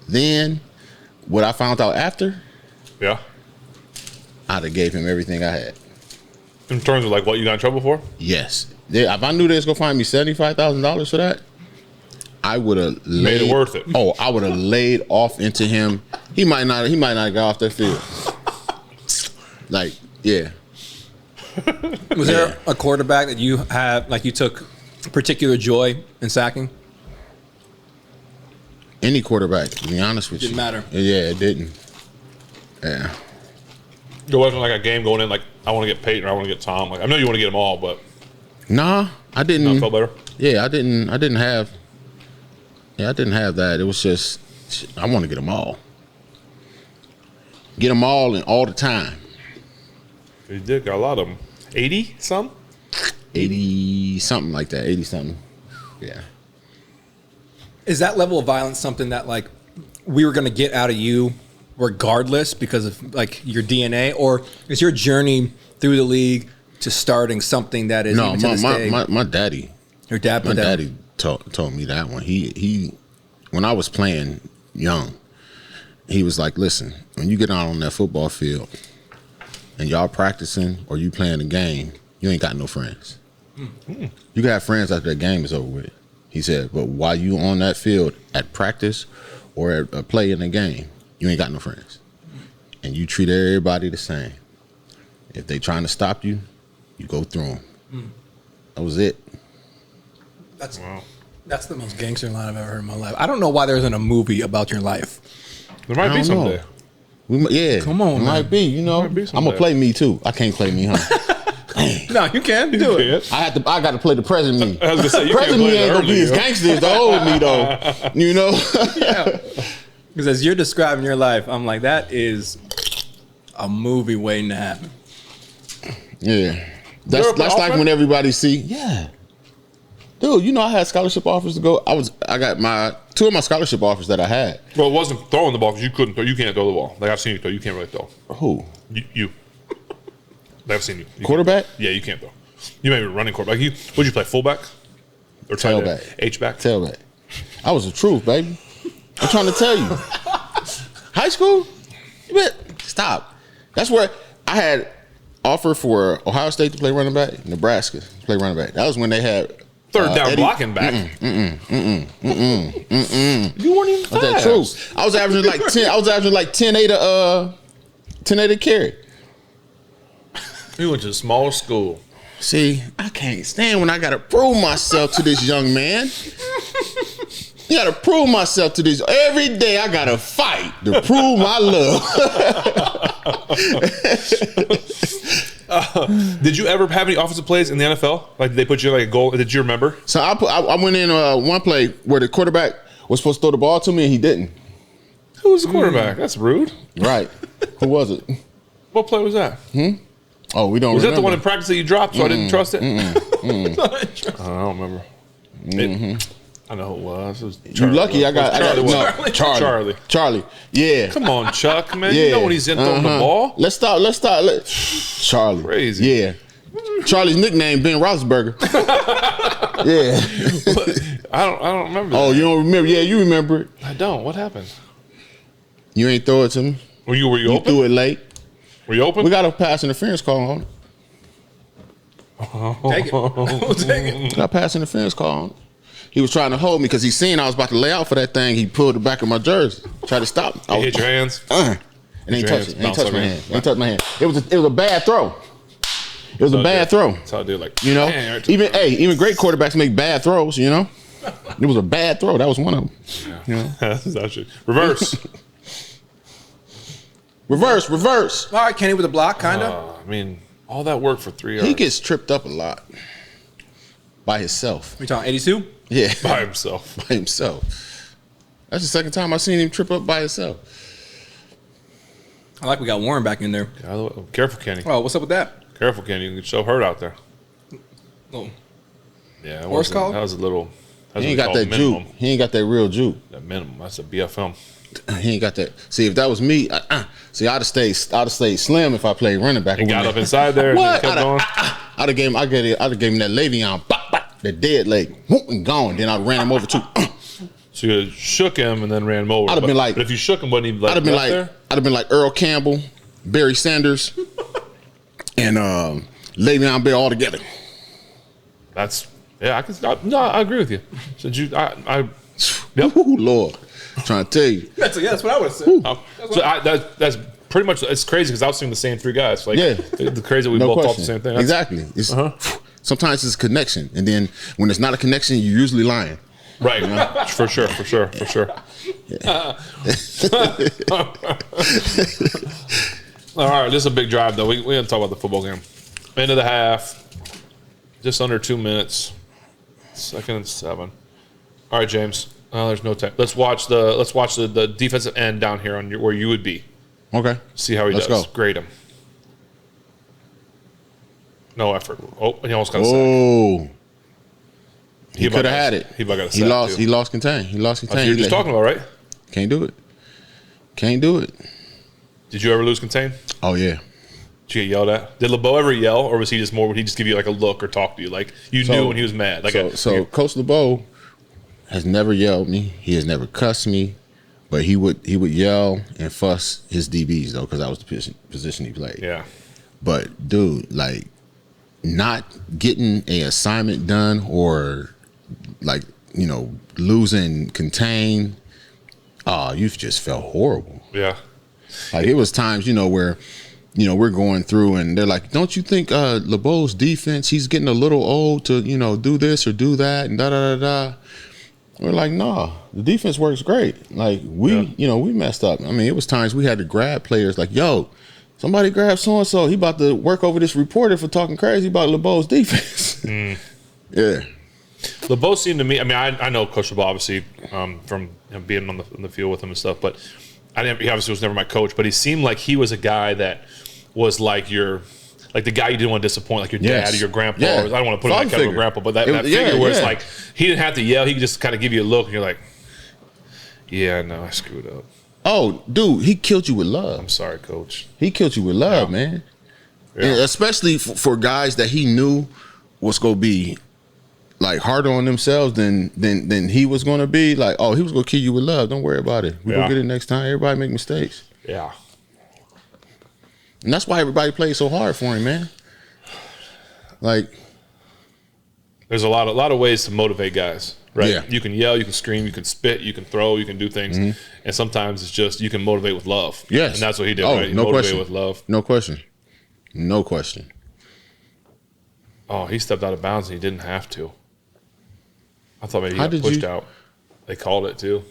C: then what I found out after,
B: yeah,
C: I'd have gave him everything I had.
B: In terms of like what you got in trouble for?
C: Yes. If I knew they was gonna find me $75,000 for that, I would have
B: made it worth it.
C: Oh, I would have laid off into him. He might not get off that field. Like, yeah.
A: Was there a quarterback that you have, like you took particular joy in sacking?
C: Any quarterback, to be honest with you.
A: Didn't matter.
C: Yeah, it didn't. Yeah.
B: There wasn't like a game going in like I want to get Peyton or I want to get Tom. Like I know you want to get them all, but
C: nah, I didn't.
B: I felt better.
C: Yeah, I didn't have that. It was just I want to get them all. Get them all and all the time.
B: You did got a lot of them. 80 some?
C: 80 something like that. 80 something. Yeah.
A: Is that level of violence something that like we were going to get out of you regardless because of like your DNA, or is your journey through the league to starting something that is
C: no? My daddy.
A: Your dad.
C: My daddy told me that one. He when I was playing young, he was like, "Listen, when you get out on that football field and y'all practicing or you playing a game, you ain't got no friends. You can have friends after the game is over with." He said, "But while you on that field at practice or at a play in the game, you ain't got no friends. And you treat everybody the same. If they trying to stop you, you go through them." That was it.
A: That's the most gangster line I've ever heard in my life. I don't know why there isn't a movie about your life.
B: There might be someday.
C: Come on, it might be. You know, I'm gonna play me too. I can't play me, huh?
A: No, you can do it.
C: I got to play the present me.
B: I was gonna say,
C: present me ain't gonna be as gangster as the old me though. You know?
A: Yeah. Because as you're describing your life, I'm like, that is a movie waiting to happen.
C: Yeah. That's like when everybody see, dude, you know I had scholarship offers to go. I got two of my scholarship offers that I had.
B: Well, it wasn't throwing the ball because you couldn't throw. You can't throw the ball. Like I've seen you throw. You can't really throw.
C: Who?
B: You. I've seen you.
C: Quarterback?
B: Yeah, you can't throw. You may be running quarterback. Would you play fullback? Or
C: tailback?
B: H-back?
C: Tailback. I was the truth, baby. I'm trying to tell you. High school? Stop. That's where I had offer for Ohio State to play running back, Nebraska to play running back. That was when they had
B: third down blocking back. You weren't even fast.
C: That's true. I was averaging like 10. I was averaging like 10-8 a carry.
B: We went to the smallest school.
C: See, I can't stand when I gotta prove myself to this young man. You gotta prove myself to this. Every day I gotta fight to prove my love.
B: Did you ever have any offensive plays in the NFL? Like, did they put you like a goal? Did you remember?
C: So I went in one play where the quarterback was supposed to throw the ball to me and he didn't.
B: Who was the quarterback? That's rude.
C: Right. Who was it?
B: What play was that?
C: Oh, we don't.
B: Was
C: remember.
B: that the one in practice that you dropped? So I didn't trust it. I don't remember. I know who it was. It was
C: you lucky. I got Charlie. Yeah.
B: Come on, Chuck, man. You know when he's in throwing the ball.
C: Let's start. Charlie.
B: Crazy.
C: Yeah. Charlie's nickname Ben Roethlisberger. Yeah.
B: I don't remember that.
C: Oh, you don't remember? Yeah, you remember it.
B: I don't. What happened?
C: You ain't throw it to me.
B: Were you
C: You
B: open?
C: threw it late.
B: Were you open?
C: We got a pass interference call on it.
A: Take it.
C: Got a pass interference call on it. He was trying to hold me because he seen I was about to lay out for that thing. He pulled the back of my jersey, tried to stop me.
B: You hit your hands?
C: And ain't touch it. Ain't touch my hand. Ain't touch my hand. It was a bad throw. It was a bad throw.
B: That's how I do. Like,
C: you know, even great quarterbacks make bad throws. You know, it was a bad throw. That was one of them.
B: Yeah. You know? That's actually reverse.
C: Reverse.
A: All right, Kenny with a block, kind of.
B: I mean, all that work for 3 yards.
C: He gets tripped up a lot. by himself.
A: We talking 82?
C: Yeah,
B: By himself.
C: by himself. That's the second time I seen him trip up by himself.
A: I like we got Warren back in there.
B: Careful, Kenny.
A: Oh, what's up with that?
B: Careful, Kenny. You can get so hurt out there.
A: Oh,
B: Yeah,
A: Horse collar?
B: That was a little.
C: He ain't got that juke. He ain't got that real juke.
B: That minimum. That's a BFM.
C: He ain't got that. See, if that was me, see, I'd have stayed slim if I played running back.
B: He got up inside there
C: What?
B: and kept going.
C: I'd have gave him that Le'Veon, bop, bop, that dead leg, whoop, and gone. Then I ran him over too.
B: So you shook him and then ran him over.
C: I'd have been like,
B: but if you shook him, wouldn't he like?
C: I'd have been like Earl Campbell, Barry Sanders, and Le'Veon Bell all together.
B: That's I agree with you. So
C: Yep. Ooh, Lord, I'm trying to tell you.
A: that's what I would have said.
B: That's pretty much. It's crazy because I was seeing the same three guys. Like,
C: Yeah,
B: the crazy we
C: no
B: both
C: question.
B: thought the same thing.
C: Exactly. It's, sometimes it's a connection, and then when it's not a connection, you're usually lying.
B: Right. For sure. All right, this is a big drive though. We didn't talk about the football game. End of the half, just under 2 minutes. 2nd and 7. All right, James. There's no time. Let's watch the defensive end down here on where you would be.
C: Okay.
B: See how he does.
C: Go.
B: Grade him. No effort. Oh, he almost got a sack.
C: Oh. He could have had it.
B: He got a sack.
C: He lost contain.
B: That's what you were just talking about, right?
C: Can't do it.
B: Did you ever lose contain?
C: Oh yeah.
B: Did you get yelled at? Did LeBeau ever yell, or was he just more? Would he just give you like a look or talk to you? Like you knew when he was mad. Like
C: Coach LeBeau has never yelled me. He has never cussed me, but he would yell and fuss his DBs though, because that was the position he played.
B: Yeah.
C: But dude, like not getting a assignment done or like losing contain, you just felt horrible.
B: Yeah.
C: Like it was times where. We're going through and they're like, don't you think LeBeau's defense, he's getting a little old to, do this or do that and da-da-da-da. We're like, nah, the defense works great. Like we messed up. I mean, it was times we had to grab players like, yo, somebody grab so-and-so. He about to work over this reporter for talking crazy about LeBeau's defense. Yeah.
B: LeBeau seemed to me, I know Coach LeBeau obviously from being on the field with him and stuff, but he obviously was never my coach, but he seemed like he was a guy that was like the guy you didn't want to disappoint, like your dad or your grandpa.
C: Yeah.
B: Or, I don't want to put him in that category of grandpa, but that figure where it's like he didn't have to yell, he could just kind of give you a look, and you're like, yeah, no, I screwed up.
C: Oh, dude, he killed you with love.
B: I'm sorry, Coach.
C: He killed you with love, man. Yeah. And especially for guys that he knew was going to be like harder on themselves than he was going to be. Like, oh, he was going to kill you with love. Don't worry about it. We're going to get it next time. Everybody make mistakes.
B: Yeah.
C: And that's why everybody played so hard for him, man. Like,
B: there's a lot of ways to motivate guys, right?
C: Yeah.
B: You can yell, you can scream, you can spit, you can throw, you can do things, and sometimes it's just you can motivate with love.
C: Yes,
B: and that's what he did.
C: Oh,
B: right? He
C: no
B: motivated
C: question.
B: with love.
C: No question.
B: Oh, he stepped out of bounds and he didn't have to. I thought maybe he got pushed out. They called it too.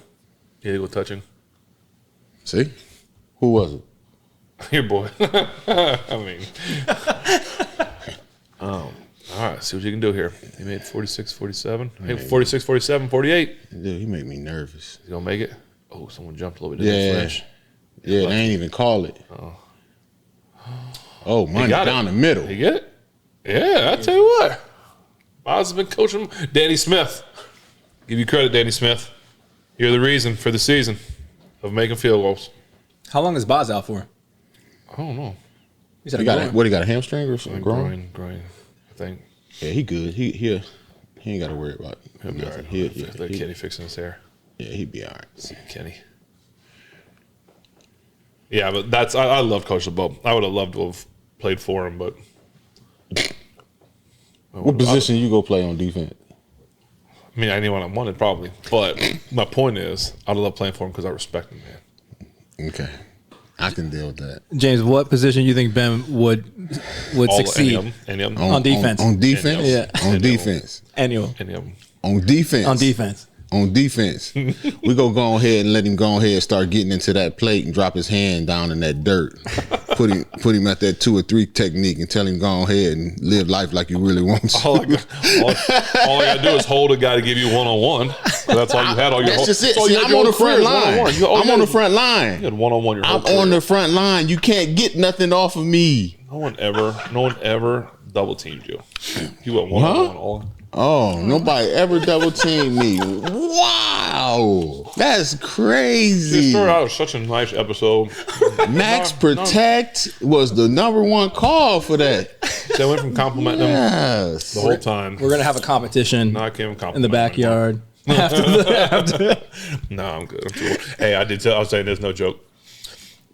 B: Illegal touching.
C: See, who was it?
B: Your boy. All right, see what you can do here. He made 46, 47. Hey, 46, 47, 48.
C: Dude, he made me nervous.
B: He's going to make it? Oh, someone jumped a little bit. Yeah.
C: Yeah, they ain't even call it. Oh, money down the middle.
B: You get it? Yeah, I tell you what. Boz has been coaching Danny Smith. Give you credit, Danny Smith. You're the reason for the season of making field goals.
A: How long is Boz out for?
B: I don't know.
A: He
C: got a hamstring or something?
B: Groin, I think.
C: Yeah, he good. He ain't got to worry about it.
B: He'll be all right. Let Kenny fixing his hair.
C: Yeah, he'd be all right.
B: See Kenny. Yeah, but I love Coach LeBeau. I would have loved to have played for him, but
C: what position you go play on defense?
B: I mean, anyone I wanted probably, but my point is, I'd love playing for him because I respect him, man.
C: Okay, I can deal with that.
A: James, what position you think Ben would succeed?
B: Any of them.
A: On defense.
C: On defense?
A: Yeah.
C: On defense.
A: Any of
B: them.
C: On defense.
A: On defense.
C: on defense. We go ahead and let him go ahead and start getting into that plate and drop his hand down in that dirt. Put him at that 2 or 3 technique and tell him go ahead and live life like you really want to.
B: All I gotta do is hold a guy to give you 1-on-1. That's all you had.
C: That's just it. See, I'm on the front line. I'm on the front line.
B: You had 1-on-1 your whole
C: career. On the front line. You can't get nothing off of me.
B: No one ever double teamed you. You went 1-on-1 all.
C: Oh, nobody ever double teamed me. Wow. That's crazy.
B: That was such a nice episode.
C: Max Protect was the #1 call for that.
B: So I went from complimenting them the whole time.
A: We're going to have a competition in the backyard.
B: No, I'm good. I'm too old. Hey, I was saying there's no joke.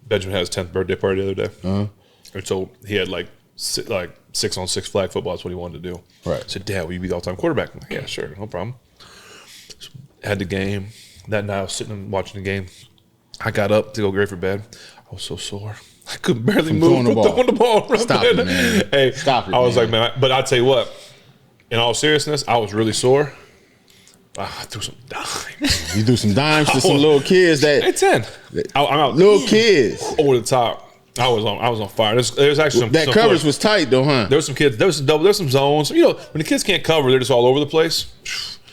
B: Benjamin had his 10th birthday party the other day. And so he had like 6-on-6 flag football. That's what he wanted to do.
C: Right.
B: I said, Dad, will you be the all-time quarterback? I'm like, yeah, sure, no problem. So had the game. That night I was sitting and watching the game. I got up to go get ready for bed. I was so sore. I could barely move from throwing the ball.
C: Stop it, man.
B: Hey,
C: Stop it,
B: I was like, man, but I'll tell you what, in all seriousness, I was really sore. I threw some dimes.
C: You threw some dimes to some little kids that...
B: Hey, 10. I'm out.
C: Little kids.
B: Over the top. I was on fire. There's actually some
C: coverage was tight though, huh?
B: There was some kids. There was some double. There's some zones. You know, when the kids can't cover, they're just all over the place.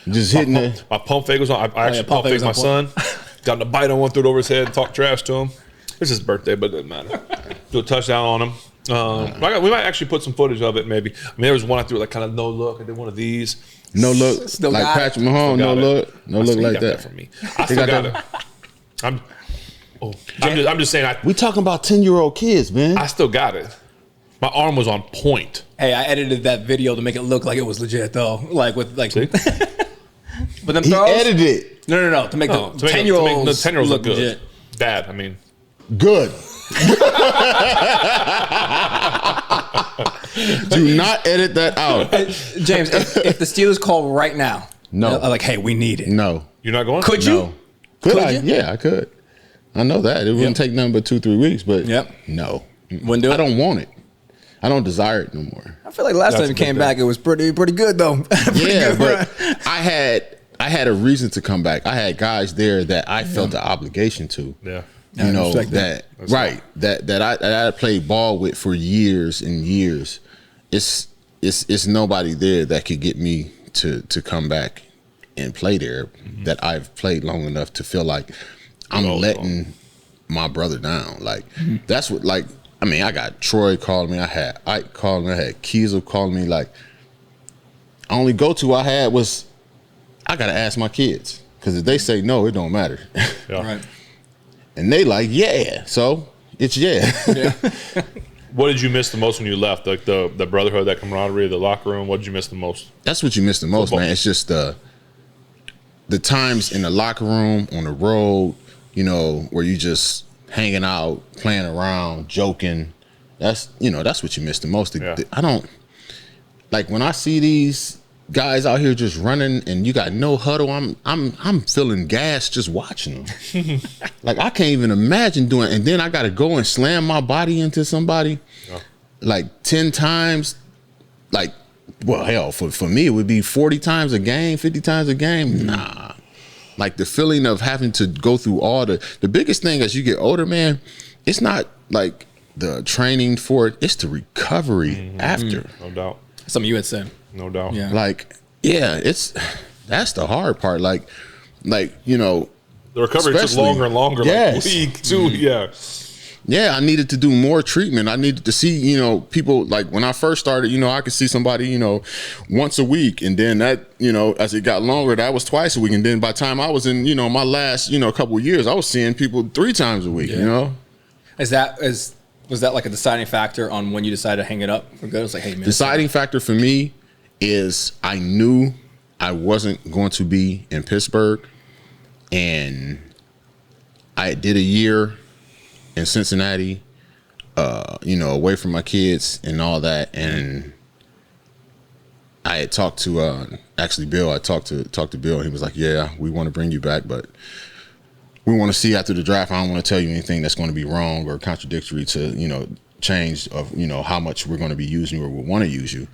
C: Just hitting it.
B: My pump fake was on. I actually pump faked my son. Got in a bite on one, threw it over his head, and talked trash to him. It's his birthday, but it doesn't matter. Do a touchdown on him. We might actually put some footage of it. Maybe. I mean, there was one I threw like kind of no look. I did one of these.
C: No look, still like Patrick Mahomes. No look, no look like that.
B: For me, I still got it. I'm just saying.
C: We talking about 10-year-old kids, man.
B: I still got it. My arm was on point.
A: Hey, I edited that video to make it look like it was legit, though. Like with like.
B: See?
A: But them
C: he
A: throws,
C: edited it.
A: No. To make the 10-year-olds
B: look
A: good.
B: Legit. Bad. I mean,
C: good. Do not edit that out,
A: James. If the Steelers call right now,
C: no,
A: like, hey, we need it.
C: No,
B: you're not going.
A: Could you?
C: Could I? Yeah, I could. I know that it wouldn't take nothing but 2-3 weeks, but no,
A: wouldn't do it.
C: I don't want it. I don't desire it no more.
A: I feel like last time you came back, it was pretty good though.
C: But I had a reason to come back. I had guys there that I felt the obligation to.
B: Yeah.
C: You know that I played ball with for years and years. It's nobody there that could get me to come back and play there that I've played long enough to feel like I'm letting my brother down. Like that's what I mean, I got Troy calling me, I had Ike calling me, I had Kiesel calling me. Like only go-to I had was I gotta ask my kids. Because if they say no, it don't matter.
B: Yeah. Right.
C: And they like, yeah. So it's yeah.
B: What did you miss the most when you left? Like the brotherhood, that camaraderie, the locker room. What did you miss the most?
C: That's what you miss the most, man. It's just the times in the locker room, on the road, you know, where you just hanging out, playing around, joking. That's what you miss the most. I don't like when I see these guys out here just running and you got no huddle. I'm feeling gas just watching them. Like I can't even imagine doing. And then I got to go and slam my body into somebody like 10 times. Like, well, hell, for me it would be 40 times a game, 50 times a game. Nah. Like the feeling of having to go through all the biggest thing as you get older, man. It's not like the training for it. It's the recovery after.
B: No doubt.
A: Something you had said.
B: No doubt.
A: Yeah.
C: Like, yeah, that's the hard part. Like, you know,
B: the recovery took longer and longer.
C: Yes.
B: Like week, 2,
C: Yeah, I needed to do more treatment. I needed to see, you know, people like when I first started, you know, I could see somebody, you know, once a week. And then that, you know, as it got longer, that was twice a week. And then by the time I was in, you know, my last, you know, couple of years, I was seeing people 3 times a week, you know?
A: Was that like a deciding factor on when you decided to hang it up for good? It was like, hey, man.
C: Deciding factor for me is I knew I wasn't going to be in Pittsburgh. And I did a year in Cincinnati, you know, away from my kids and all that. And I had talked to actually Bill. I talked to Bill. He was like, "Yeah, we want to bring you back, but we want to see after the draft. I don't want to tell you anything that's going to be wrong or contradictory to, you know, change of, you know, how much we're going to be using you or we want to use you.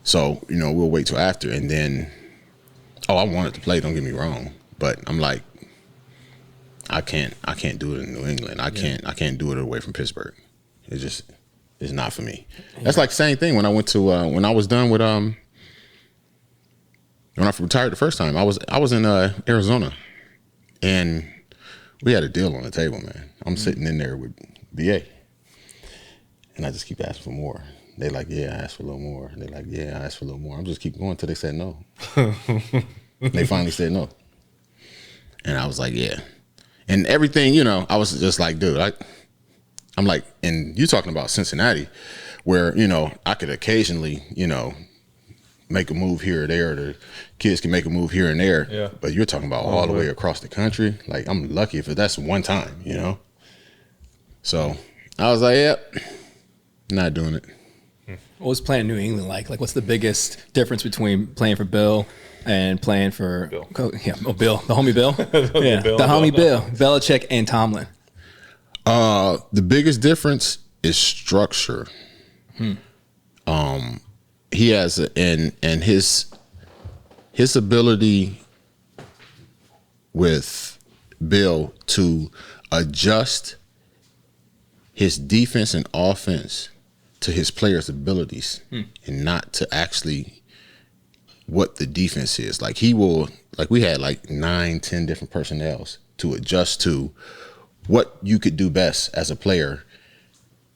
C: So, you know, we'll wait till after." And then, I wanted to play. Don't get me wrong, But I'm like, I can't do it in New England. I can't do it away from Pittsburgh. It just is not for me. That's like the same thing when I went to when I was done with when I retired the first time. I was in Arizona, and we had a deal on the table, man. I'm sitting in there with BA, and I just keep asking for more. They like, yeah, I asked for a little more. They like, yeah, I asked for a little more. I'm just keep going until they said no. They finally said no, and I was like, yeah. And everything, you know, I was just like, dude, I'm like, and you talking about Cincinnati, where, you know, I could occasionally, you know, make a move here or there. The kids can make a move here and there.
B: Yeah.
C: But you're talking about all the way across the country. Like, I'm lucky if that's one time, you know? So I was like, yep, not doing it.
A: What was playing in New England like? Like, what's the biggest difference between playing for Bill and playing for
B: Bill?
A: Bill, the homie Bill, the homie Bill, Belichick and Tomlin.
C: The biggest difference is structure. He has and his ability with Bill to adjust his defense and offense to his players' abilities and not to actually what the defense is. Like, he will, like, we had like 9-10 different personnels to adjust to what you could do best as a player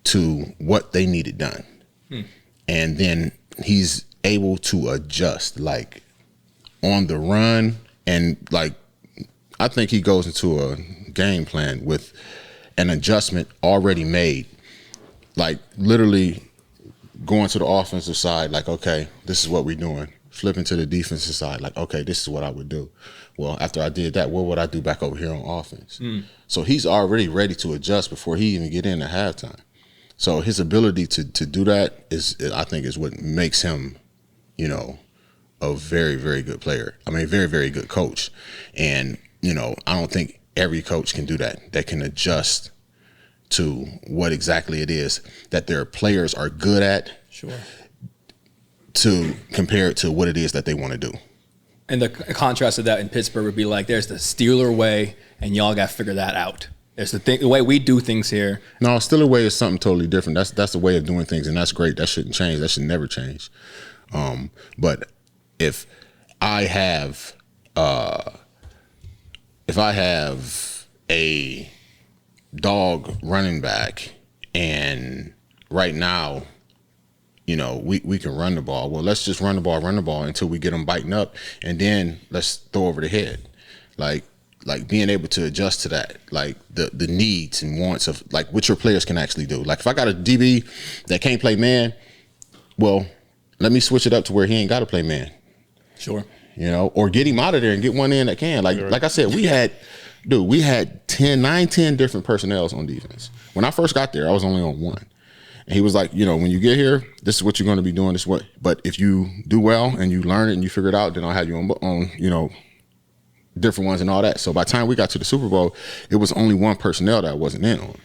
C: to what they needed done. And then he's able to adjust, like, on the run. And, like, I think he goes into a game plan with an adjustment already made. Like, literally going to the offensive side, like, okay, this is what we're doing. Flipping to the defensive side, like, okay, this is what I would do. Well, after I did that, what would I do back over here on offense? So he's already ready to adjust before he even get in at halftime. So his ability to do that I think, is what makes him, you know, a very, very good player. I mean, very, very good coach. And, you know, I don't think every coach can do that. That can adjust to what exactly it is that their players are good at.
A: Sure.
C: To compare it to what it is that they want to do.
A: And the contrast of that in Pittsburgh would be like, there's the Steeler way, and y'all got to figure that out. There's the way we do things here.
C: No, Steeler way is something totally different. That's the way of doing things, and that's great. That shouldn't change. That should never change. But if I have a dog running back, and right now, you know, we can run the ball. Well, let's just run the ball until we get them biting up, and then let's throw over the head. Like being able to adjust to that, like the needs and wants of, like, what your players can actually do. Like, if I got a DB that can't play man, well, let me switch it up to where he ain't got to play man.
A: Sure.
C: You know, or get him out of there and get one in that can. Like I said, we had 10 different personnels on defense. When I first got there, I was only on one. And he was like, you know, when you get here, this is what you're going to be doing. This what. But if you do well and you learn it and you figure it out, then I'll have you on, you know, different ones and all that. So by the time we got to the Super Bowl, it was only one personnel that I wasn't in on.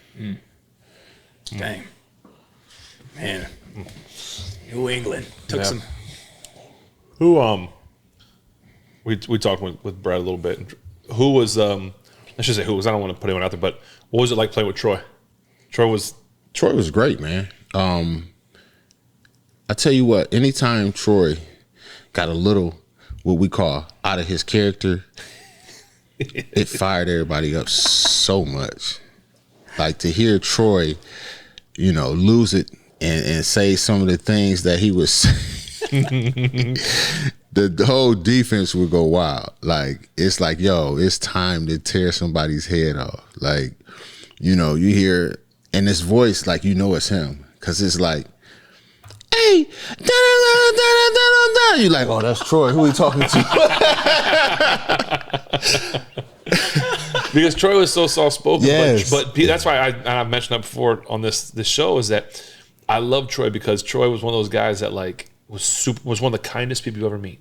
A: Dang. Man. New England took some.
B: Who we talked with Brad a little bit. Who was let's just say who was, I don't want to put anyone out there, but what was it like playing with Troy? Troy was
C: great, man. I tell you what, anytime Troy got a little, what we call, out of his character, it fired everybody up so much. Like, to hear Troy, you know, lose it and say some of the things that he was saying, the whole defense would go wild. Like, it's like, yo, it's time to tear somebody's head off. Like, you know, you hear, and his voice, like, you know it's him. Because it's like, hey, da-da-da-da-da-da-da. You're like, oh, that's Troy. Who are we talking to?
B: Because Troy was so soft-spoken.
C: Yes.
B: But that's why I've mentioned that before on this show, is that I love Troy because Troy was one of those guys that, like, was one of the kindest people you ever meet.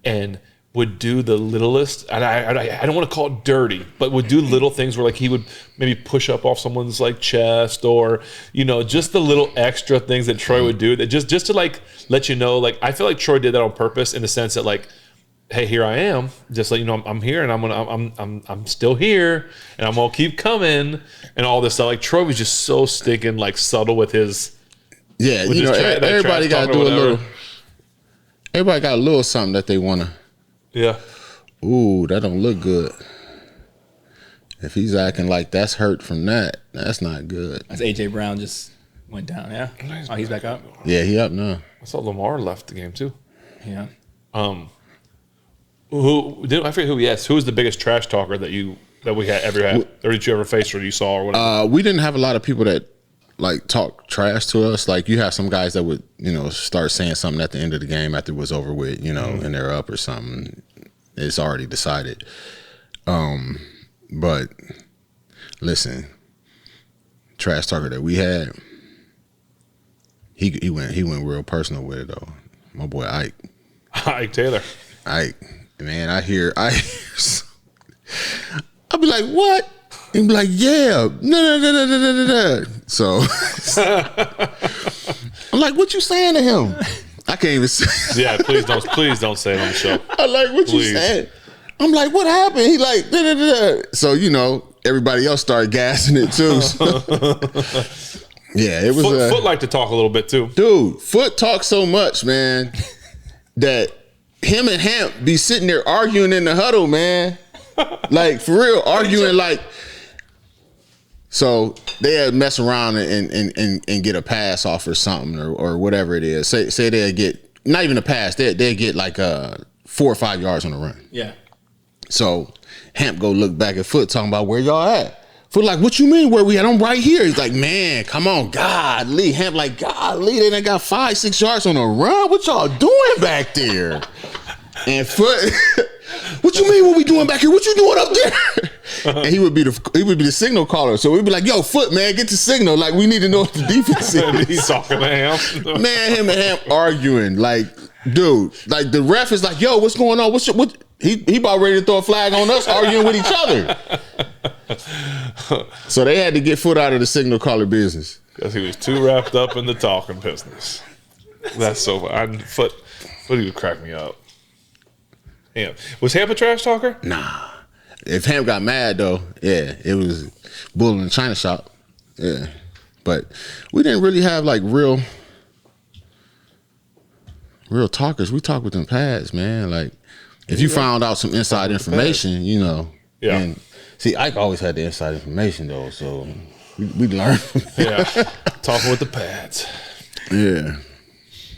B: And would do the littlest, and I don't want to call it dirty, but would do little things where, like, he would maybe push up off someone's, like, chest, or, you know, just the little extra things that Troy would do that just to, like, let you know. Like, I feel like Troy did that on purpose, in the sense that, like, hey, here I am. Just let you know I'm here, and I'm still here, and I'm gonna keep coming, and all this stuff. Like Troy was just so stinking like subtle with his.
C: Yeah, with everybody got to do a little. Everybody got a little something that they wanna.
B: Yeah.
C: Ooh, that don't look good. If he's acting like that's hurt from that, that's not good.
A: As AJ Brown just went down, yeah. Oh, he's back up.
C: Yeah, he up now.
B: I saw Lamar left the game too.
A: Yeah.
B: I forget who he asked. Who was the biggest trash talker that we had ever had, or did you ever face, or you saw, or whatever?
C: We didn't have a lot of people that like talk trash to us. Like you have some guys that would, start saying something at the end of the game after it was over with, and they're up or something. It's already decided. But listen, trash talker that we had, he went real personal with it though. My boy Ike.
B: Ike Taylor.
C: Ike. Man, I hear I'll be like, what? He'd be like, yeah. No. So I'm like, what you saying to him? I can't even say.
B: Yeah, please don't say it on the show.
C: I'm like, what you saying? I'm like, what happened? He like, So, everybody else started gassing it too. So. Yeah, it was.
B: Foot liked to talk a little bit too.
C: Dude, Foot talks so much, man, that him and Hamp be sitting there arguing in the huddle, man. Like, for real, arguing like. So they had mess around and get a pass off or something or whatever it is. Say they'll get, not even a pass, they'll get like 4 or 5 yards on the run.
A: Yeah.
C: So Hamp go look back at Foot talking about where y'all at. Foot like, what you mean where we at? I'm right here. He's like, man, come on, godly. Hamp like, godly, they done got 5-6 yards on the run. What y'all doing back there? And Foot, what you mean what we doing back here? What you doing up there? And he would be the signal caller. So we'd be like, yo, Foot, man, get the signal. Like, we need to know what the defense is.
B: He's talking to Hamp.
C: Man, him and Hamp arguing. Like, dude, like the ref is like, yo, what's going on? He about ready to throw a flag on us arguing with each other. So they had to get Foot out of the signal caller business.
B: Because he was too wrapped up in the talking business. That's so funny. Foot would crack me up. Hamp. Was Hamp a trash talker?
C: Nah. If Hamp got mad though, yeah, it was bull in the china shop. Yeah. But we didn't really have like real talkers. We talk with them pads, man. Like if you found out some inside information,
B: Yeah.
C: And see, Ike always had the inside information though, so we learned.
B: Yeah. Talking with the pads.
C: Yeah.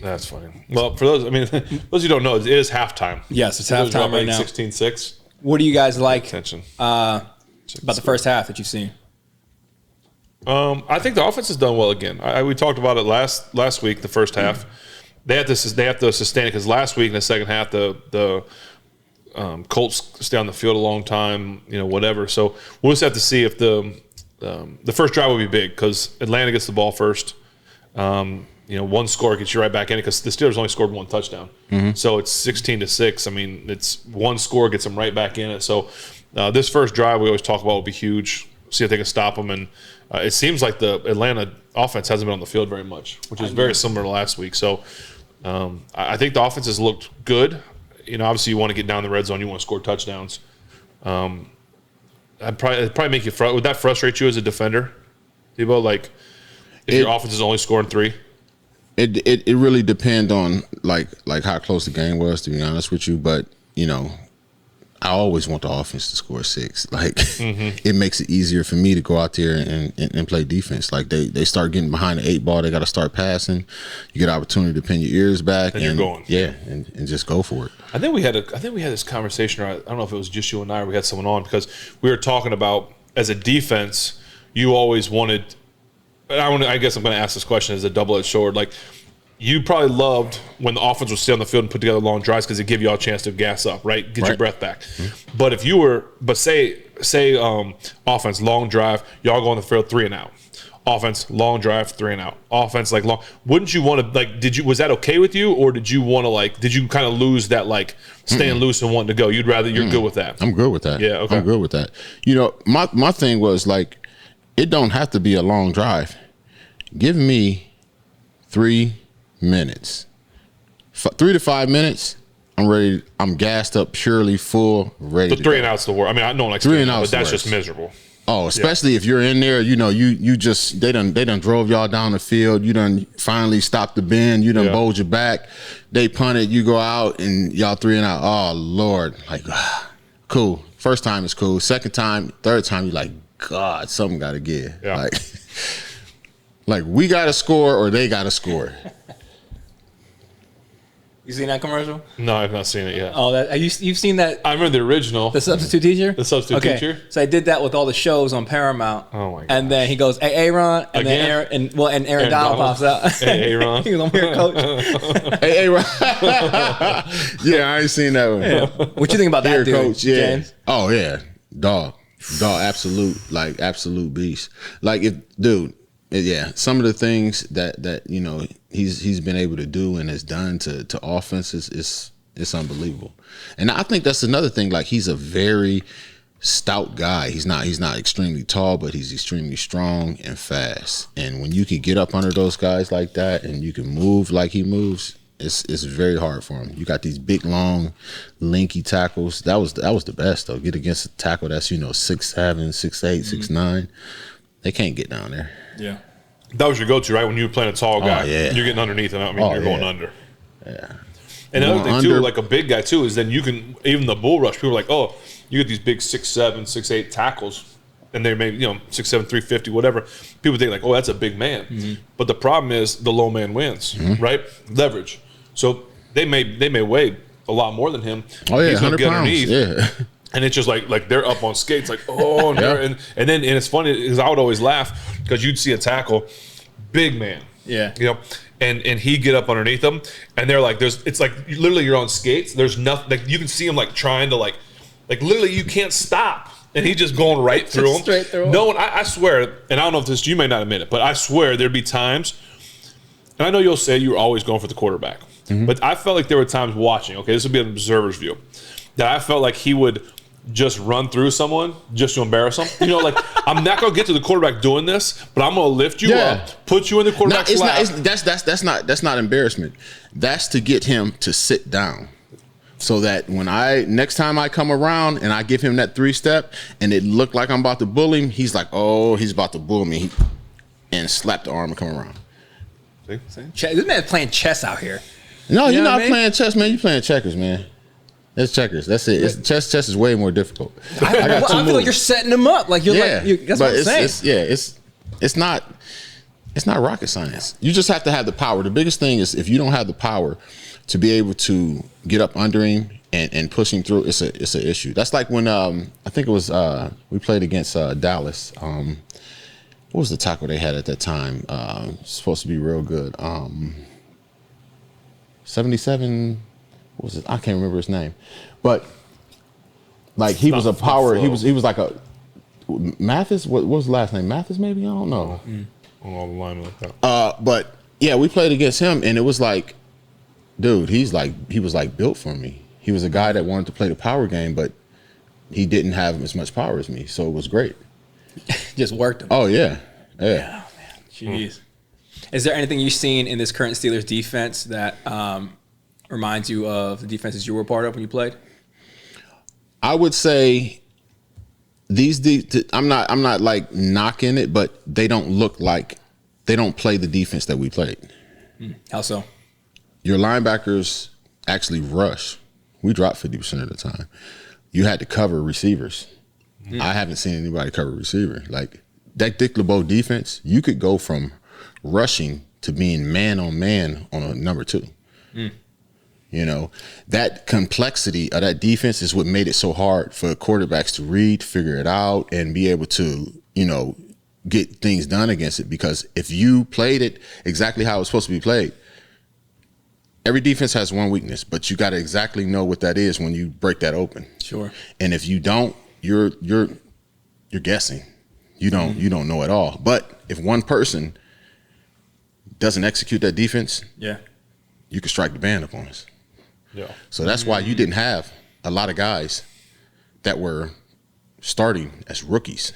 B: That's funny. Well, for those who don't know, it is halftime.
A: Yes, it's halftime right now.
B: 16-6.
A: What do you guys like
B: Attention.
A: About the first half that you've seen?
B: I think the offense has done well again. We talked about it last week, the first half. They have to sustain it because last week in the second half, the Colts stay on the field a long time, whatever. So we'll just have to see if the first drive will be big because Atlanta gets the ball first. One score gets you right back in it because the Steelers only scored 1 touchdown. Mm-hmm. So it's 16-6. I mean, it's one score gets them right back in it. So this first drive we always talk about will be huge. See if they can stop them. And it seems like the Atlanta offense hasn't been on the field very much, which is very similar to last week. So I think the offense has looked good. Obviously you want to get down the red zone. You want to score touchdowns. It'd probably make you would that frustrate you as a defender, Deebo? Like if your offense is only scoring 3?
C: It really depends on like how close the game was, to be honest with you. But I always want the offense to score 6. Like it makes it easier for me to go out there and play defense. Like they start getting behind the 8 ball, they got to start passing. You get opportunity to pin your ears back
B: and you're going.
C: Yeah, and just go for it.
B: I think we had this conversation. Or I don't know if it was just you and I, or we had someone on because we were talking about as a defense, you always wanted. I guess I'm going to ask this question as a double-edged sword. Like, you probably loved when the offense would stay on the field and put together long drives because it give you all a chance to gas up, right? Get your breath back. Mm-hmm. But say offense, long drive, y'all go on the field 3 and out. Offense, long drive, 3 and out. Offense, like long. Wouldn't you want to was that okay with you, or did you want to did you kind of lose that staying loose and wanting to go? You're good with that.
C: I'm good with that.
B: Yeah, okay.
C: I'm good with that. My thing was it don't have to be a long drive. Give me 3 minutes, 3 to 5 minutes. I'm ready. I'm gassed up, purely full, ready.
B: The 3 and out's the worst. I mean, I don't like 3 and out, but that's just miserable.
C: Oh, especially if you're in there, you just they done drove y'all down the field. You done finally stopped the bend. You done bowled your back. They punted. You go out and y'all 3 and out. Oh Lord, like cool. First time is cool. Second time, third time, you're like, God, something got to give.
B: Yeah.
C: Like we got to score or they got to score.
A: You seen that commercial?
B: No, I've not seen it yet.
A: Oh, you've seen that?
B: I remember the original.
A: The substitute teacher?
B: The substitute teacher?
A: So I did that with all the shows on Paramount.
B: Oh, my God.
A: And then he goes, hey, Aaron. And
B: Again?
A: then Aaron Donald pops out.
B: Hey, Aaron.
A: He was on here, coach.
C: Hey, Aaron. Yeah, I ain't seen that one.
A: Yeah. What you think about that dude,
C: coach, yeah.
A: James?
C: Oh, yeah. Dog, absolute beast. Like, some of the things that he's been able to do and has done to offenses is unbelievable. And I think that's another thing. Like, he's a very stout guy. He's not extremely tall, but he's extremely strong and fast. And when you can get up under those guys like that and you can move like he moves, it's very hard for him. You got these big, long, lanky tackles. That was the best though. Get against a tackle that's 6'7", 6'8", 6'9". They can't get down there.
A: Yeah.
B: That was your go-to, right? When you were playing a tall guy,
C: yeah.
B: You're getting underneath him. I mean, you're going under.
C: Yeah.
B: And another thing too, like a big guy too, is then you can even the bull rush. People are like, oh, you get these big 6'7", 6'8" tackles, and they may 6'7", 350, whatever. People think like, oh, that's a big man. Mm-hmm. But the problem is the low man wins, right? Leverage. So they may weigh a lot more than him.
C: Oh yeah,
B: he's gonna
C: 100
B: get
C: pounds.
B: underneath.
C: Yeah.
B: And it's just like they're up on skates, like oh, and then it's funny because I would always laugh because you'd see a tackle, big man, and he get up underneath them, and they're like, it's like literally you're on skates. There's nothing, like you can see him like trying to like literally you can't stop, and he's just going right through him.
A: Straight through him.
B: No one, I swear, and I don't know if this you may not admit it, but I swear there'd be times, and I know you'll say you were always going for the quarterback, but I felt like there were times watching. Okay, this would be an observer's view, that I felt like he would just run through someone just to embarrass them. Like I'm not gonna get to the quarterback doing this, but I'm gonna lift you up, put you in the quarterback's lap.
C: That's not embarrassment. That's to get him to sit down, so that when next time I come around and I give him that 3-step and it looked like I'm about to bully him, he's like, oh, he's about to bully me, and slap the arm and come around.
A: See? This man's playing chess out here.
C: No, you're not playing chess, man. You're playing checkers, man. It's checkers. That's it. Chess is way more difficult.
A: I feel like you're setting them up. Like that's what I'm saying.
C: It's not rocket science. You just have to have the power. The biggest thing is if you don't have the power to be able to get up under him and push him through, it's an issue. That's like when I think it was we played against Dallas. What was the tackle they had at that time? Supposed to be real good. 77. What was it? I can't remember his name, but like he was a power. He was like a Mathis. What was his last name? Mathis, maybe, I don't know.
B: On all the line like that.
C: But yeah, we played against him, and it was like, dude, he was like built for me. He was a guy that wanted to play the power game, but he didn't have as much power as me, so it was great.
A: Just worked him.
C: Oh yeah.
A: Oh, man, jeez. Is there anything you've seen in this current Steelers defense that reminds you of the defenses you were part of when you played?
C: I would say I'm not like knocking it, but they don't play the defense that we played.
A: How so?
C: Your linebackers actually rush. We dropped 50% of the time. You had to cover receivers. I haven't seen anybody cover receiver. Like that Dick LeBeau defense, you could go from rushing to being man on man on a number 2. That complexity of that defense is what made it so hard for quarterbacks to read, figure it out, and be able to, get things done against it. Because if you played it exactly how it was supposed to be played, every defense has one weakness, but you got to exactly know what that is when you break that open.
A: Sure.
C: And if you don't, you're guessing. You don't know at all. But if one person doesn't execute that defense, you can strike the band upon us.
B: Yeah.
C: So that's why you didn't have a lot of guys that were starting as rookies.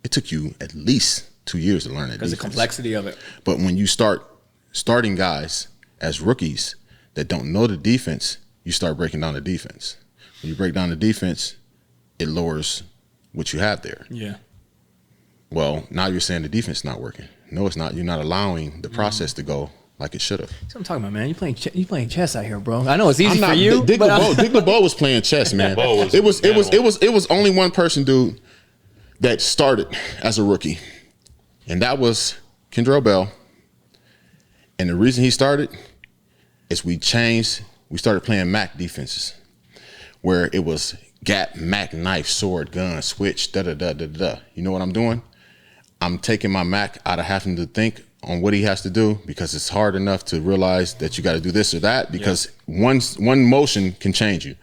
C: It took you at least 2 years to learn that defense.
A: Because the complexity of it.
C: But when you start starting guys as rookies that don't know the defense, you start breaking down the defense. When you break down the defense, it lowers what you have there.
A: Yeah.
C: Well, now you're saying the defense is not working. No, it's not. You're not allowing the process to go like it should have.
A: That's what I'm talking about, man. You playing chess out here, bro. I know it's easy for you.
C: Dick LeBeau was playing chess, man. It was only one person, dude, that started as a rookie, and that was Kendrell Bell. And the reason he started is we started playing MAC defenses, where it was gap, MAC, knife, sword, gun, switch, da-da-da-da-da. You know what I'm doing? I'm taking my MAC out of having to think on what he has to do, because it's hard enough to realize that you got to do this or that, because one motion can change you.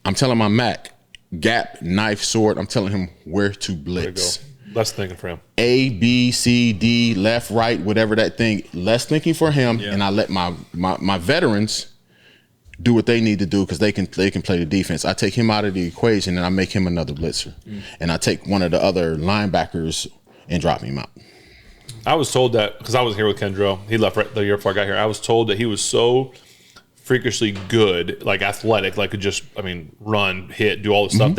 C: I'm telling my MAC, gap, knife, sword, I'm telling him where to blitz.
B: Less thinking for him. A,
C: B, C, D, left, right, whatever that thing. Less thinking for him, and I let my veterans do what they need to do, because they can play the defense. I take him out of the equation and I make him another blitzer, and I take one of the other linebackers and drop him out.
B: I was told that, because I was here with Kendrell. He left right the year before I got here. I was told that he was so freakishly good, like athletic, like could just, run, hit, do all the stuff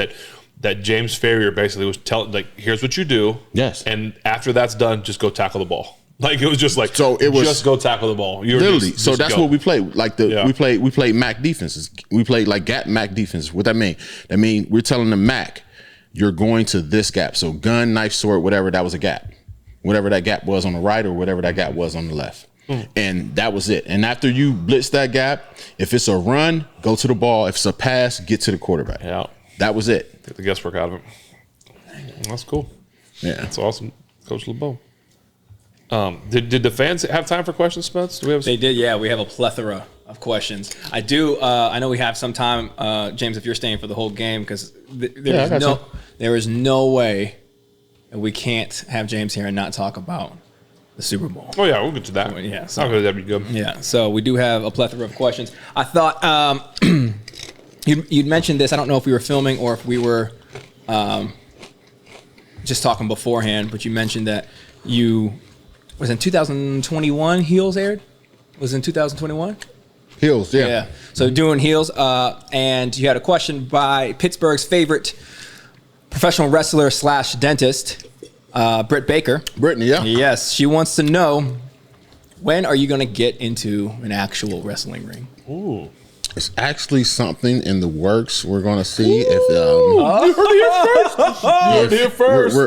B: that James Farrier basically was telling, like, here's what you do.
C: Yes.
B: And after that's done, just go tackle the ball. Like, it was just like, just go tackle the ball.
C: Literally. So that's what we play. Like we play MAC defenses. We play like gap MAC defenses. What that mean? That mean we're telling the MAC, you're going to this gap. So gun, knife, sword, whatever, that was a gap. Whatever that gap was on the right or whatever that gap was on the left. And that was it. And after you blitz that gap, if it's a run, go to the ball. If it's a pass, get to the quarterback.
B: Yeah.
C: That was it.
B: Take the guesswork out of it. That's cool.
C: Yeah.
B: That's awesome. Coach LeBeau. Did the fans have time for questions, Spence?
A: They did, yeah. We have a plethora of questions. I do. I know we have some time, James, if you're staying for the whole game, because there is no way that we can't have James here and not talk about the Super Bowl.
B: Oh, yeah, we'll get to that.
A: Yeah,
B: that'd be good.
A: Yeah, so we do have a plethora of questions. I thought you'd mentioned this. I don't know if we were filming or if we were just talking beforehand, but you mentioned that was in 2021 Heels aired? Was in 2021?
C: Heels, yeah.
A: Yeah. So doing Heels, and you had a question by Pittsburgh's favorite professional wrestler / dentist, Britt Baker.
C: Brittany, yeah.
A: Yes. She wants to know, when are you going to get into an actual wrestling ring?
B: Ooh.
C: It's actually something in the works. We're going to see if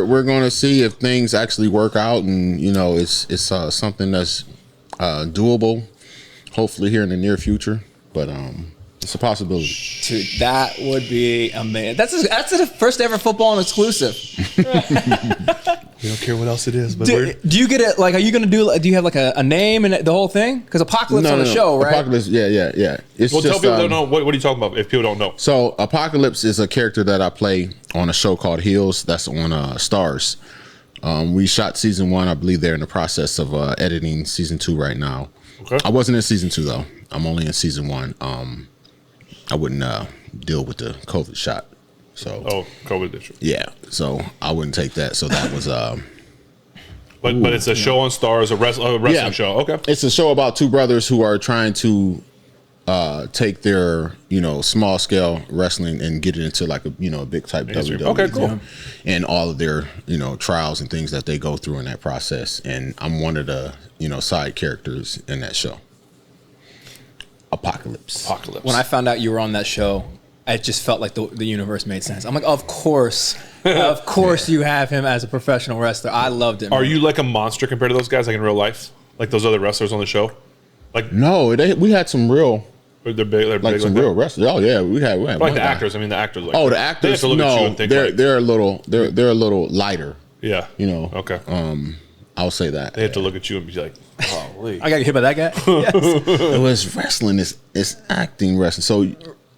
C: we're going to see if things actually work out, and it's something that's doable. Hopefully here in the near future, but it's a possibility.
A: Dude, that would be amazing. That's the first ever football exclusive.
B: We don't care what else it is, but
A: do you get it? Like, are you gonna do you have like a name and the whole thing? Because Apocalypse on the show, right?
C: Apocalypse, yeah. It's
B: tell people don't know. What are you talking about? If people don't know,
C: so Apocalypse is a character that I play on a show called Heels. That's on Stars. We shot season 1. I believe they're in the process of editing season 2 right now.
B: Okay.
C: I wasn't in season 2 though. I'm only in season 1. I wouldn't deal with the COVID shot. So
B: COVID issue.
C: Yeah, so I wouldn't take that. So that was
B: but it's a show on Stars, a wrestling show. Okay.
C: It's a show about two brothers who are trying to take their small scale wrestling and get it into like a big type WWE.
B: Okay, cool.
C: And all of their trials and things that they go through in that process. And I'm one of the side characters in that show. Apocalypse.
A: When I found out you were on that show, I just felt like the universe made sense. I'm like, of course you have him as a professional wrestler. I loved it.
B: Are you like a monster compared to those guys, like in real life, like those other wrestlers on the show? Like
C: no, we had some real.
B: They're big. They're
C: like
B: big
C: some real wrestlers. Oh yeah, we had
B: like the actors. I mean, the actors. Like
C: the actors. They have to look at you and think they're a little lighter.
B: Yeah. Okay.
C: I'll say that.
B: They have to look at you and be like, "Oh,
A: I got hit by that guy." Yes.
C: It was wrestling. It's acting wrestling. So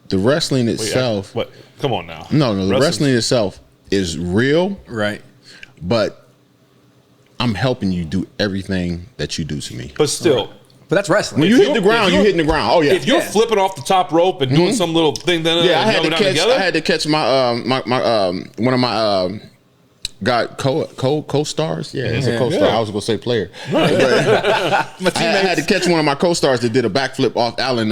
C: the wrestling itself.
B: What? Come on now.
C: No. The wrestling itself is real,
A: right?
C: But I'm helping you do everything that you do to me.
B: But still.
A: Right. But that's wrestling.
C: When you hit the ground, you're hitting the ground. Oh yeah.
B: If you're flipping off the top rope and doing some little thing, then
C: I had to catch my one of my got co-stars. Yeah, it's a co-star. I was gonna say player. I had to catch one of my co-stars that did a backflip off Alan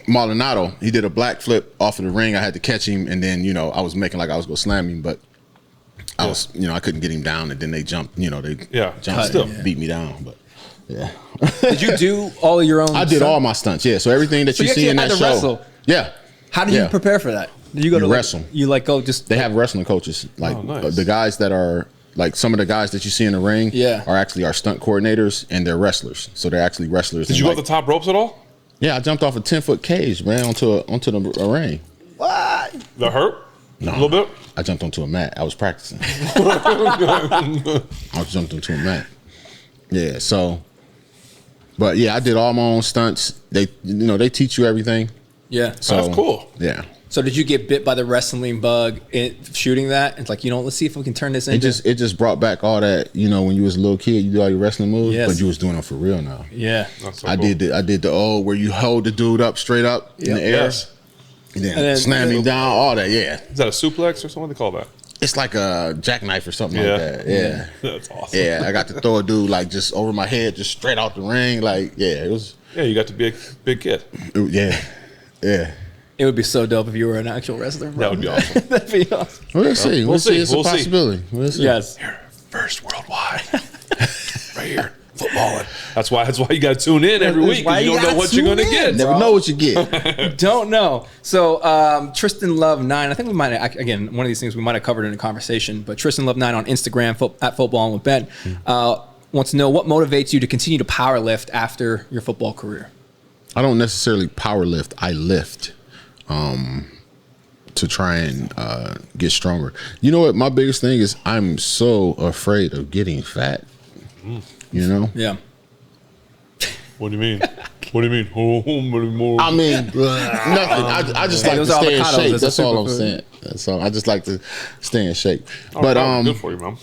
C: Maldonado. He did a backflip off of the ring. I had to catch him, and then I was making like I was gonna slam him, but I was I couldn't get him down, and then they jumped. They jumped and beat me down, but. Yeah.
A: Did you do all of your own?
C: I did all my stunts. Yeah. So everything that you see in that show. Wrestle. Yeah.
A: How do you prepare for that? Do you go to
C: wrestle?
A: You go just.
C: They have wrestling coaches. Like nice. The guys that are like some of the guys that you see in the ring. Are actually our stunt coordinators and they're wrestlers. So they're actually wrestlers.
B: Did you go off the top ropes at all?
C: Yeah, I jumped off a 10-foot cage, man, onto the ring.
A: What?
B: That hurt?
C: No.
B: A little bit.
C: I jumped onto a mat. I was practicing. I jumped onto a mat. Yeah. So. But yeah, I did all my own stunts. They teach you everything.
A: Yeah,
C: so
B: that's cool.
C: Yeah.
A: So did you get bit by the wrestling bug shooting that? It's like let's see if we can turn this into.
C: It just brought back all that. When you was a little kid, you do all your wrestling moves, but you was doing them for real now.
A: Yeah,
C: that's so cool. I did the where you hold the dude up straight up in the air, and then slam him down. All that. Yeah.
B: Is that a suplex or something they call that?
C: It's like a jackknife or something like that. Yeah.
B: That's awesome.
C: Yeah, I got to throw a dude like just over my head, just straight out the ring. Like, it was.
B: Yeah, you got to be a big kid.
C: Yeah.
A: It would be so dope if you were an actual wrestler. Bro.
B: That would be awesome.
A: That'd be awesome.
C: We'll see. We'll see. It's a possibility. We'll see.
A: Yes.
B: Here, first worldwide. Right here. Footballing. That's why you got to tune in every week. You don't know what you're going to get.
C: Never know what you get.
A: Don't know. So Tristan Love 9. I think we might again one of these things we might have covered in a conversation. But Tristan Love 9 on Instagram at Footballin with Ben wants to know what motivates you to continue to power lift after your football career.
C: I don't necessarily power lift. I lift to try and get stronger. You know what? My biggest thing is I'm so afraid of getting fat.
A: Yeah.
B: What do you mean? What do you mean?
C: I mean, nothing. I just like to stay in shape. That's all I'm saying. That's all. I just like to stay in shape. But
B: good for you, man.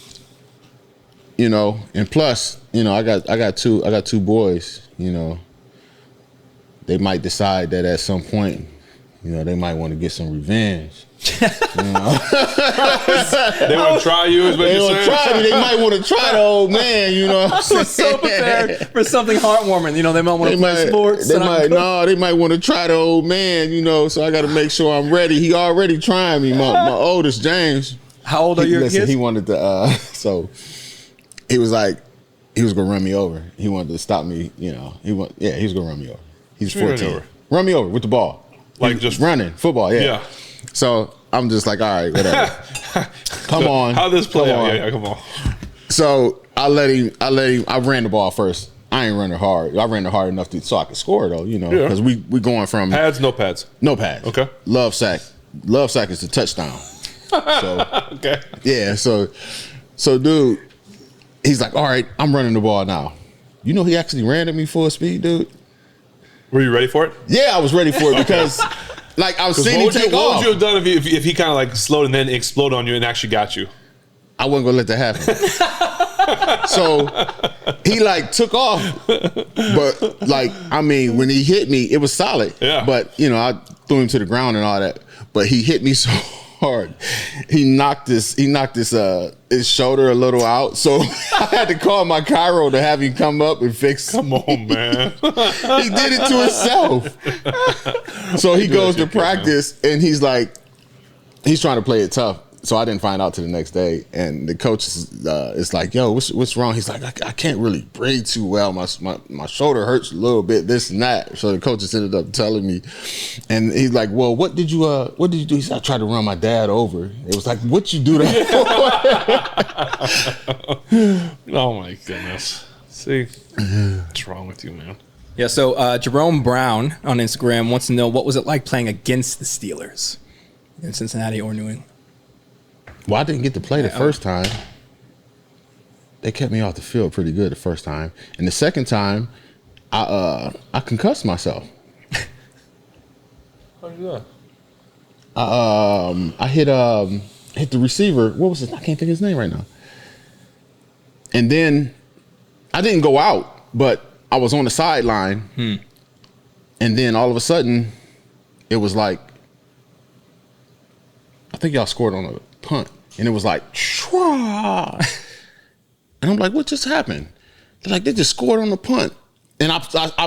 C: And plus, I got two boys. They might decide that at some point, they might want to get some revenge.
B: They want to try you, is what you're saying?
C: Try me. They might want to try the old man.
A: I'm so prepared for something heartwarming. They might want to play sports.
C: They might want to try the old man. So I got to make sure I'm ready. He already trying me. My oldest, James.
A: How old are your kids?
C: He wanted to. So he was like, he was gonna run me over. He wanted to stop me. He was gonna run me over. He's 14. Run me over with the ball.
B: Like just
C: running football. Yeah. So I'm just like, all right, whatever. Come on.
B: How this play out? Yeah, come on.
C: So I let him. I ran the ball first. I ain't running hard. I ran it hard enough so I could score though. Because we going from
B: pads, no pads,
C: no pads.
B: Okay.
C: Love sack is the touchdown. So
B: okay.
C: Yeah. So dude, he's like, all right, I'm running the ball now. He actually ran at me full speed, dude.
B: Were you ready for it?
C: Yeah, I was ready for it because, I was seeing him take off.
B: What would you have done if he kind of slowed and then exploded on you and actually got you?
C: I wasn't gonna let that happen. So he took off, but when he hit me, it was solid.
B: Yeah.
C: But I threw him to the ground and all that. But he hit me so hard, he knocked his shoulder a little out. So I had to call my chiro to have him come up and fix.
B: Come on, man.
C: He did it to himself. So he goes to practice and he's trying to play it tough. So I didn't find out till the next day, and the coach is like, "Yo, what's wrong?" He's like, "I can't really breathe too well. My shoulder hurts a little bit, this and that." So the coach just ended up telling me, and he's like, "Well, what did you do?" He said, "I tried to run my dad over." It was like, "What you do that
B: for?" Oh my goodness! See, what's wrong with you, man?
A: Yeah. So Jerome Brown on Instagram wants to know what was it like playing against the Steelers in Cincinnati or New England.
C: Well, I didn't get to play the first time. They kept me off the field pretty good the first time. And the second time, I concussed myself.
B: How'd you do that?
C: I hit the receiver. What was it? I can't think of his name right now. And then I didn't go out, but I was on the sideline. And then all of a sudden, it was like, I think y'all scored on a punt. And it was like, Schwa. And I'm like, what just happened? They're like, they just scored on the punt. And I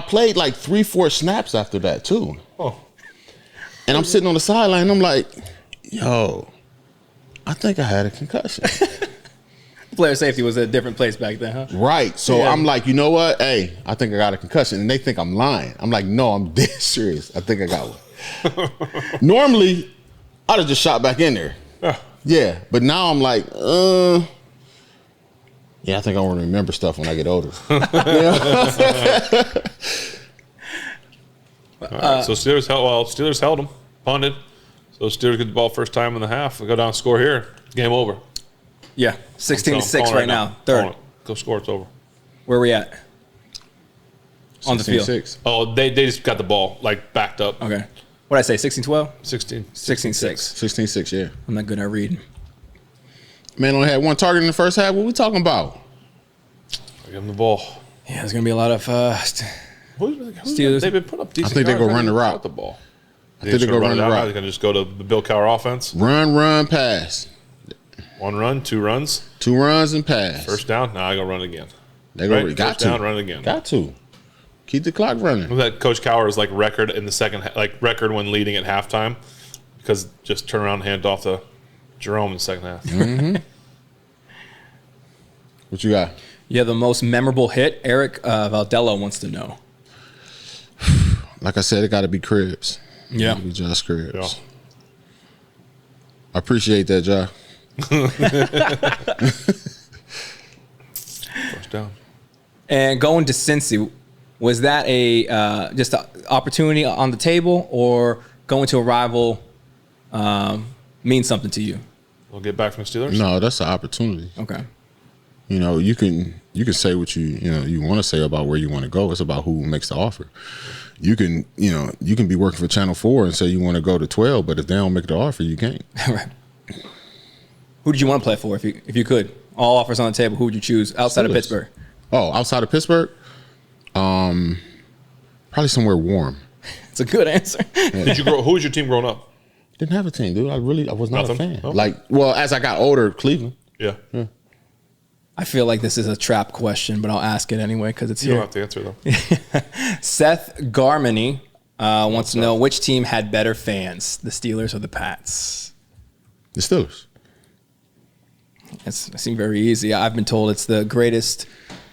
C: played like 3-4 snaps after that too. Oh. And I'm sitting on the sideline and I'm like, yo, I think I had a concussion.
A: Player safety was at a different place back then, huh?
C: Right. So I'm like, you know what? Hey, I think I got a concussion. And they think I'm lying. I'm like, no, I'm dead serious. I think I got one. Normally, I'd have just shot back in there. Yeah. But now I'm like, yeah, I think I want to remember stuff when I get older.
B: Right, so Steelers held them, punted. So Steelers get the ball first time in the half. We go down, score here. Game over.
A: Yeah, 16-6 right now. Third.
B: Go score. It's over.
A: Where are we at? On the field.
C: 16-6.
B: Oh, they just got the ball like backed up.
A: Okay. What did I say? 16-12?
B: 16.
A: 16-6.
C: 16-6. Yeah.
A: I'm not good at reading.
C: Man only had one target in the first half. What we talking about?
B: Give them the ball.
A: Yeah, there's gonna be a lot of Steelers.
B: They've been putting up decent.
C: I think they're gonna run the route.
B: The ball.
C: I think they're gonna run the route.
B: They're gonna just go to the Bill Cowher offense.
C: Run, pass.
B: 1 run, 2 runs.
C: 2 runs and pass.
B: First down. Now I go run again.
C: They go
B: right?
C: got
B: First
C: to
B: down, run again.
C: Got to keep the clock running.
B: That Coach Cowher's like record in the second, like record when leading at halftime, because just turn around and hand off to Jerome in the second half.
C: Mm-hmm. What you got?
A: Yeah, the most memorable hit. Eric Valdello wants to know.
C: Like I said, it got to be Cribs.
A: Yeah,
C: be Josh Cribs.
B: Yeah.
C: I appreciate that, Josh.
B: First down.
A: And going to Cincy, was that a just an opportunity on the table, or going to a rival mean something to you?
B: We'll get back from the Steelers.
C: No, that's an opportunity.
A: Okay.
C: You know, you can say what you want to say about where you want to go. It's about who makes the offer. You can be working for Channel 4 and say you want to go to 12, but if they don't make the offer, you can't.
A: Right. Who did you want to play for if you could? All offers on the table. Who would you choose outside of Pittsburgh?
C: Oh, outside of Pittsburgh? Probably somewhere warm.
A: It's a good answer.
B: Yeah. Who was your team growing up?
C: Didn't have a team, dude. I was not a fan.
B: Oh.
C: As I got older, Cleveland.
B: Yeah.
A: I feel like this is a trap question, but I'll ask it anyway because it's
B: you
A: here.
B: You don't have to answer though.
A: Seth Garmany wants to know which team had better fans, the Steelers or the Pats?
C: The Steelers.
A: It seems very easy. I've been told it's the greatest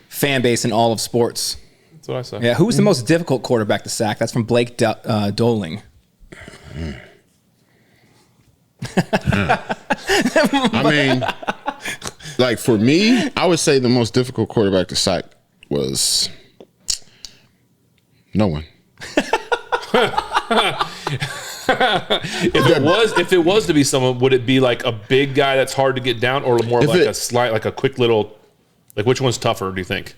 A: fan base in all of sports.
B: That's what I say.
A: Yeah, who's the most difficult quarterback to sack? That's from Blake Doling.
C: I mean, like for me, I would say the most difficult quarterback to sack was no one.
B: If it was to be someone, would it be like a big guy that's hard to get down, or more like a slight, like a quick little, like which one's tougher? Do you think?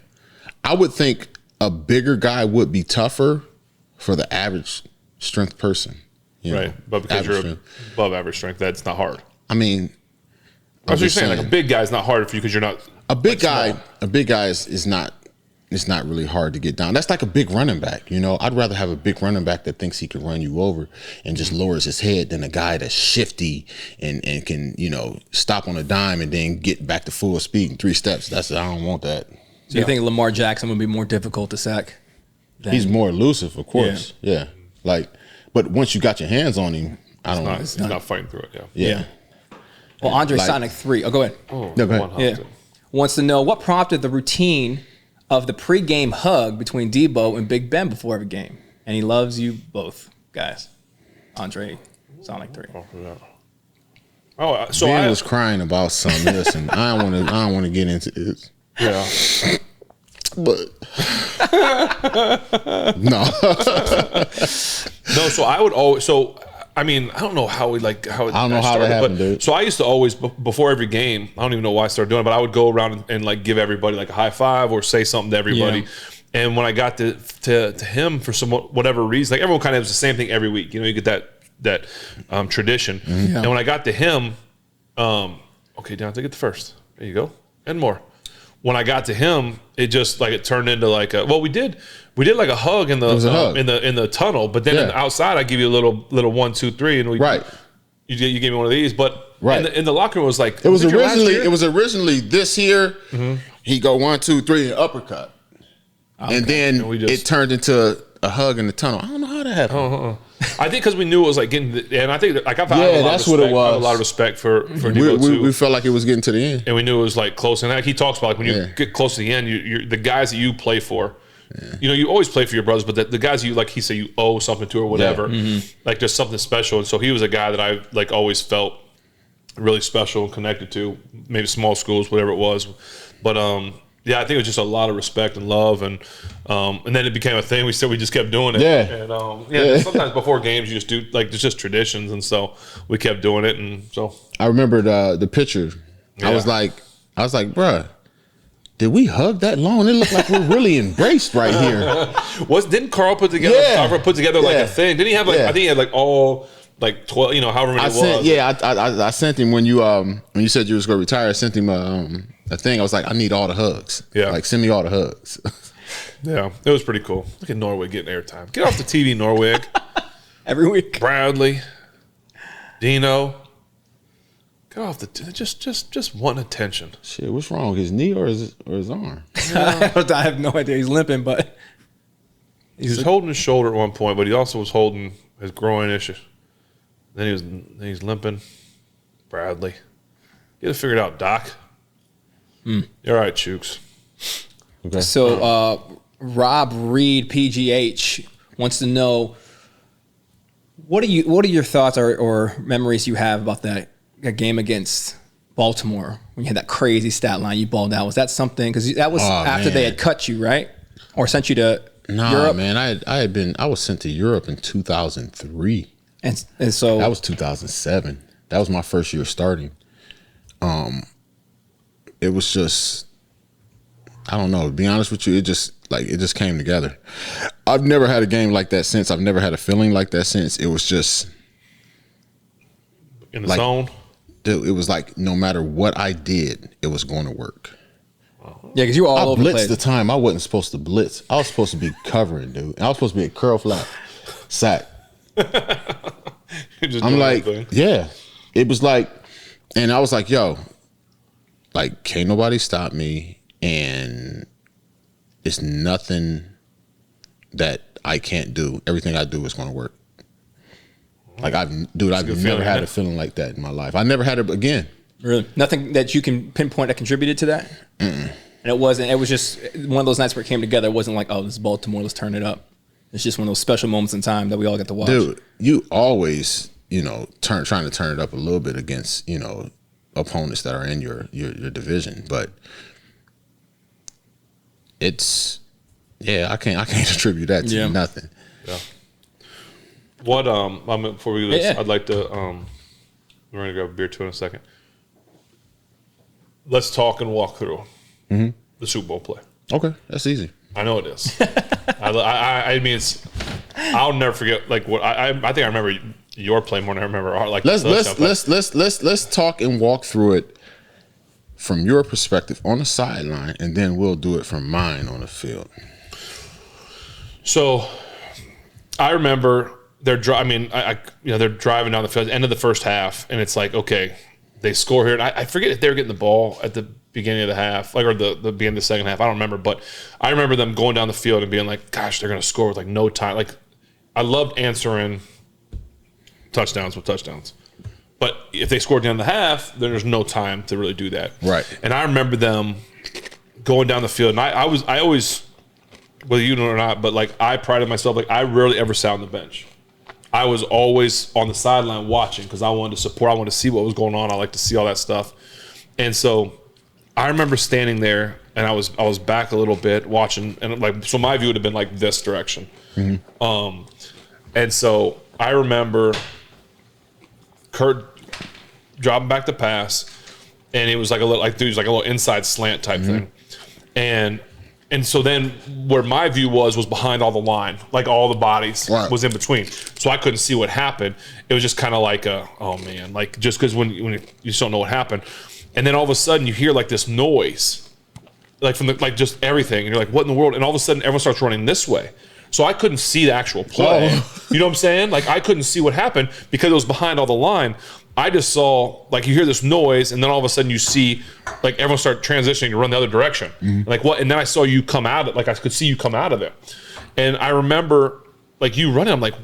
C: I would think a bigger guy would be tougher for the average strength person.
B: Right, but because you're above average strength, that's not hard.
C: I mean,
B: that's what you're saying. Like a big guy is not hard for you because you're not
C: a big guy. Small. A big guy is not. It's not really hard to get down. That's like a big running back. You know, I'd rather have a big running back that thinks he can run you over and just lowers his head than a guy that's shifty and can, stop on a dime and then get back to full speed in 3 steps. I don't want that.
A: So you think Lamar Jackson would be more difficult to sack?
C: He's more elusive, of course. Yeah. But once you got your hands on him,
B: he's not fighting through it.
C: Yeah.
A: Well, Andre Sonic 3. Oh, go ahead.
C: No, go ahead.
A: Wants to know what prompted the routine of the pregame hug between Deebo and Big Ben before every game. And he loves you both, guys. Andre Sonic 3.
B: So
C: Ben was crying about something. Listen, I don't want to get into it.
B: Yeah.
C: But no.
B: So I would always I don't know how I don't know how that happened, dude. So I used to always, before every game, I don't even know why I started doing it, but I would go around and like give everybody like a high five or say something to everybody. Yeah. And when I got to him for whatever reason, like everyone kind of has the same thing every week. You get that tradition. Mm-hmm. And when I got to him, okay, down to get the first. There you go, and more. When I got to him, it just like it turned into like we did like a hug in the in the tunnel, but then in the outside I give you a little 1, 2, 3, and we you gave me one of these, but in the locker room it was like
C: it was originally this here. Mm-hmm. He go 1, 2, 3 and uppercut, and then it turned into a hug in the tunnel. I don't know how that happened.
B: I think because we knew it was like getting, and I think like I've had that's what it was. I have a lot of respect for Deebo too.
C: We felt like it was getting to the end,
B: and we knew it was like close. And like he talks about, like when you get close to the end, you're the guys that you play for. Yeah. You know, you always play for your brothers, but the guys you like, he said you owe something to or whatever, like there's something special. And so he was a guy that I like always felt really special and connected to. Maybe small schools, whatever it was, but yeah, I think it was just a lot of respect and love, and then it became a thing. We just kept doing it.
C: Yeah,
B: and sometimes before games you just do like there's just traditions, and so we kept doing it, and so
C: I remember the picture. Yeah. I was like, bruh, did we hug that long? It looked like we're really embraced right here.
B: Didn't Carl put together like a thing? Didn't he have like I think he had like all like 12, you know, however many it was.
C: Yeah, I sent him when you said you was gonna retire. I sent him a thing. I was like, I need all the hugs. Yeah, like send me all the hugs.
B: Yeah, it was pretty cool. Look at Norwig getting airtime. Get off the TV, Norwig.
A: Every week.
B: Bradley, Dino. Get off the just want attention.
C: Shit, what's wrong? His knee or his arm?
A: I have no idea. He's limping, but
B: he was holding his shoulder at one point, but he also was holding his groin issue. Then he's limping. Bradley, get it figured out, Doc. You're all right, Chooks.
A: Okay. So Rob Reed, PGH, wants to know what are your thoughts or memories you have about that game against Baltimore when you had that crazy stat line you balled out? Was that something? Because that was after they had cut you, right? Or sent you to Europe?
C: Man, I was sent to Europe in 2003.
A: And so
C: that was 2007. That was my first year starting. It was just, I don't know, to be honest with you, it just came together. I've never had a game like that since. I've never had a feeling like that since. It was just
B: in the zone.
C: It was like no matter what I did, it was going to work.
A: Yeah, because you were all over the place.
C: I blitzed the time. I wasn't supposed to blitz. I was supposed to be covering, dude. And I was supposed to be a curl flat sack. I'm like, yeah. It was like, and I was like, yo, like, can't nobody stop me, and it's nothing that I can't do. Everything I do is going to work. Like, I've never had a feeling like that in my life. I never had it again.
A: Really? Nothing that you can pinpoint that contributed to that? And it was just one of those nights where it came together. It wasn't like, oh, this is Baltimore, let's turn it up. It's just one of those special moments in time that we all get to watch.
C: Dude, you always, trying to turn it up a little bit against, opponents that are in your division. But it's, I can't attribute that to nothing.
B: Yeah. What before we do this, I'd like to we're gonna grab a beer too in a second. Let's talk and walk through the Super Bowl play.
C: Okay, that's easy.
B: I know it is. I mean, I'll never forget. Like what I think I remember your play more than I remember our, like.
C: Let's talk and walk through it from your perspective on the sideline, and then we'll do it from mine on the field.
B: So, I remember they're driving down the field, end of the first half, and it's like, okay, they score here, and I forget if they were getting the ball at the beginning of the half, like, or the beginning of the second half. I don't remember, but I remember them going down the field and being like, gosh, they're going to score with like no time. Like, I loved answering touchdowns with touchdowns. But if they scored down the half, then there's no time to really do that.
C: Right.
B: And I remember them going down the field, and I always, whether you know it or not, but like I prided myself, like I rarely ever sat on the bench. I was always on the sideline watching because I wanted to support. I wanted to see what was going on. I like to see all that stuff. And so I remember standing there, and I was back a little bit watching, and like, so my view would have been like this direction. And so I remember Kurt dropping back the pass, and it was like a little inside slant type thing, and so then where my view was behind all the line, like all the bodies was in between, so I couldn't see what happened. It was just kind of like oh man, like just because when you just don't know what happened. And then all of a sudden you hear like this noise, like from like just everything, and you're like, what in the world? And all of a sudden everyone starts running this way, So I couldn't see the actual play. You know what I'm saying? Like, I couldn't see what happened because it was behind all the line. I just saw, like, you hear this noise, and then all of a sudden you see, like, everyone start transitioning to run the other direction. Like, what? And then I saw you come out of, like, I could see you come out of there. And I remember, like, you running. I'm like,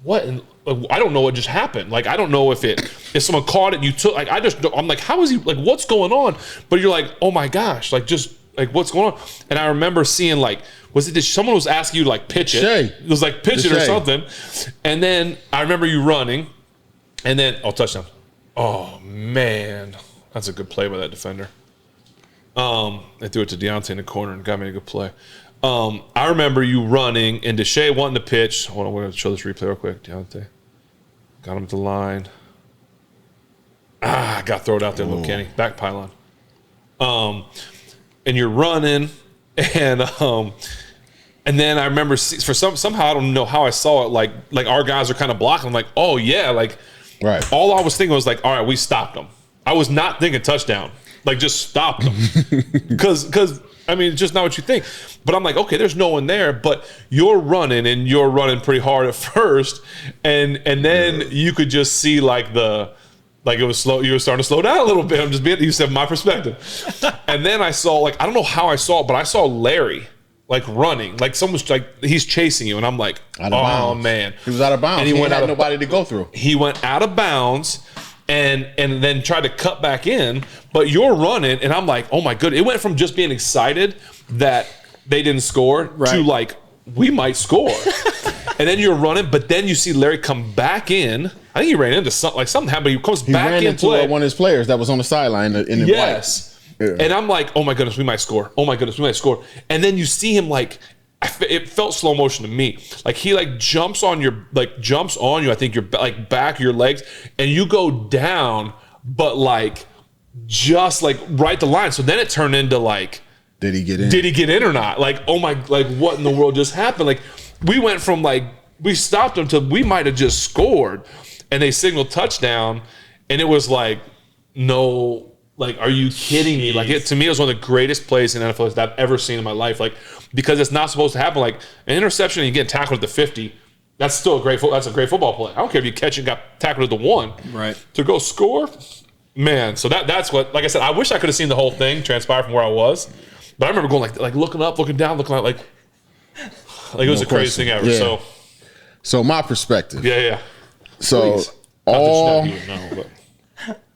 B: what? And like, I don't know what just happened. Like, I don't know if someone caught it and you took, like, I'm like, how is he, like, what's going on? But you're like, oh my gosh, like, just, like, what's going on? And I remember seeing, like, someone was asking you to, like, pitch it. It was like, pitch it or something. And then I remember you running. And then, touchdown. Oh, man. That's a good play by that defender. They threw it to Deontay in the corner and got me a good play. I remember you running and Deshae wanting to pitch. Hold on, we're going to show this replay real quick. Deontay. Got him at the line. Got thrown out there, little Kenny. Back pylon. And you're running. And then I remember somehow I don't know how I saw it. Like our guys are kind of blocking. I'm like, oh, yeah, like.
C: Right.
B: All I was thinking was like, all right, we stopped them. I was not thinking touchdown. Like, just stop them. Because I mean, it's just not what you think. But I'm like, okay, there's no one there. But you're running pretty hard at first, and then you could just see like it was slow. You were starting to slow down a little bit. I'm just being, you said my perspective. And then I saw, like, I don't know how I saw it, but I saw Larry. Like running, like someone's like he's chasing you, and I'm like, oh man,
C: he was out of bounds. And he had nobody to go through.
B: He went out of bounds, and then tried to cut back in. But you're running, and I'm like, oh my goodness! It went from just being excited that they didn't score to like we might score. And then you're running, but then you see Larry come back in. I think he ran into something happened. He comes back
C: ran into one of his players that was on the sideline in the
B: yes. Yeah. And I'm like, oh my goodness, we might score. Oh my goodness, we might score. And then you see him like, it felt slow motion to me. Like he like jumps on you. I think your like back, your legs, and you go down, but like just like right the line. So then it turned into like,
C: did he get in?
B: Did he get in or not? Like, oh my, like what in the world just happened? Like we went from like we stopped them to we might have just scored, and they signaled touchdown, and it was like no. Like, are you kidding me? Like, to me, it was one of the greatest plays in NFL that I've ever seen in my life. Like, because it's not supposed to happen. Like, an interception and you get tackled at the 50, that's still a great football play. I don't care if you catch and got tackled at the 1.
A: Right.
B: To go score, man. So that's what, like I said, I wish I could have seen the whole thing transpire from where I was. But I remember going like looking up, looking down, looking like it was the craziest thing ever.
C: Yeah. So my perspective.
B: Yeah.
C: So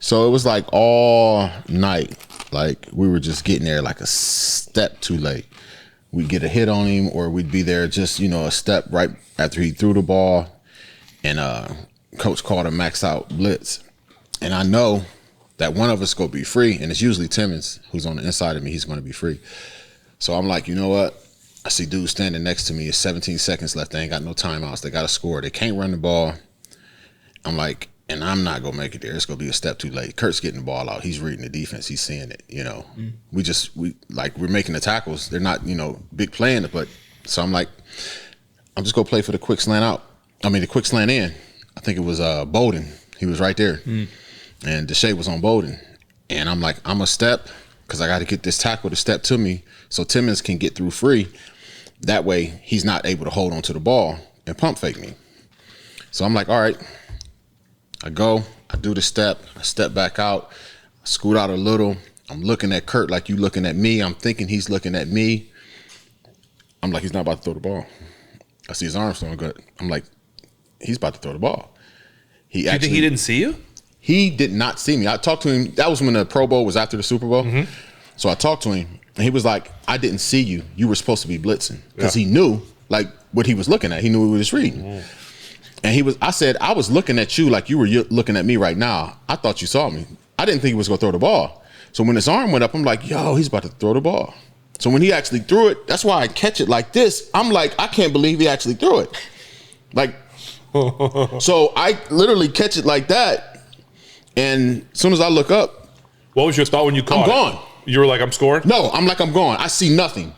C: So it was like all night, like we were just getting there like a step too late. We'd get a hit on him, or we'd be there just, a step right after he threw the ball, and coach called a max out blitz. And I know that one of us going to be free, and it's usually Timmons who's on the inside of me. He's going to be free. So I'm like, you know what? I see dudes standing next to me. It's 17 seconds left. They ain't got no timeouts. They got to score. They can't run the ball. I'm like, and I'm not going to make it there. It's going to be a step too late. Kurt's getting the ball out. He's reading the defense. He's seeing it, We're making the tackles. They're not, big playing it. But so I'm like, I'm just going to play for the quick slant out. The quick slant in. I think it was Bowden. He was right there. And Deshae was on Bowden. And I'm like, I'm a step because I got to get this tackle to step to me so Timmons can get through free. That way he's not able to hold on to the ball and pump fake me. So I'm like, all right. I go, I do the step, I step back out, I scoot out a little. I'm looking at Kurt like you looking at me. I'm thinking he's looking at me. I'm like, he's not about to throw the ball. I see his arms throwing good. I'm like, he's about to throw the ball.
B: You think he didn't see you?
C: He did not see me. I talked to him. That was when the Pro Bowl was after the Super Bowl. Mm-hmm. So I talked to him, and he was like, I didn't see you. You were supposed to be blitzing. Because he knew, like, what he was looking at. He knew he was reading. Mm. And I said, I was looking at you like you were looking at me right now. I thought you saw me. I didn't think he was going to throw the ball. So when his arm went up, I'm like, yo, he's about to throw the ball. So when he actually threw it, that's why I catch it like this. I'm like, I can't believe he actually threw it. Like, so I literally catch it like that. And as soon as I look up.
B: What was your thought when you caught it?
C: I'm gone.
B: You were like, I'm scoring?
C: No, I'm like, I'm gone. I see nothing.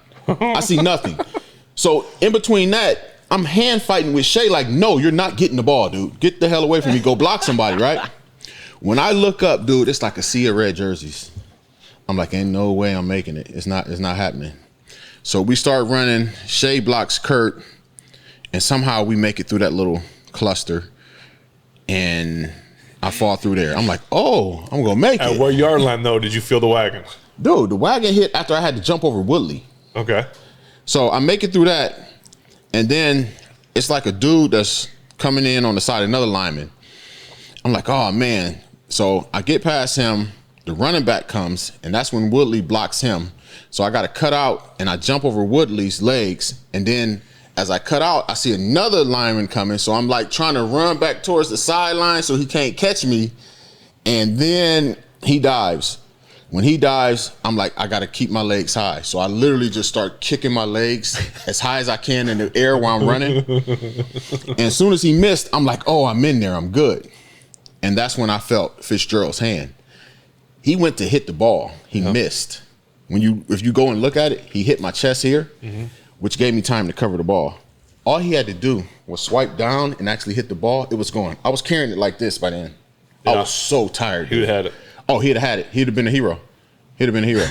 C: So in between that, I'm hand fighting with Shay like, no, you're not getting the ball, dude. Get the hell away from me. Go block somebody, right? When I look up, dude, it's like a sea of red jerseys. I'm like, ain't no way I'm making it. It's not happening. So we start running. Shay blocks Kurt. and somehow we make it through that little cluster, and I fall through there. I'm like, oh, I'm gonna make it.
B: At what yard line though did you feel the wagon?
C: Dude, the wagon hit after I had to jump over Woodley.
B: Okay.
C: So I make it through that, and then it's like a dude that's coming in on the side of another lineman. I'm like, oh man. So I get past him, the running back comes, and that's when Woodley blocks him. So I got to cut out, and I jump over Woodley's legs, and then as I cut out, I see another lineman coming, so I'm like trying to run back towards the sideline so he can't catch me, and then he dives. When he dives, I'm like, I got to keep my legs high. So I literally just start kicking my legs as high as I can in the air while I'm running. And as soon as he missed, I'm like, oh, I'm in there, I'm good. And that's when I felt Fitzgerald's hand. He went to hit the ball. He missed. If you go and look at it, he hit my chest here, which gave me time to cover the ball. All he had to do was swipe down and actually hit the ball. It was going. I was carrying it like this by then. I was so tired.
B: He would have had it.
C: Oh, he'd have had it. He'd have been a hero. He'd have been a hero.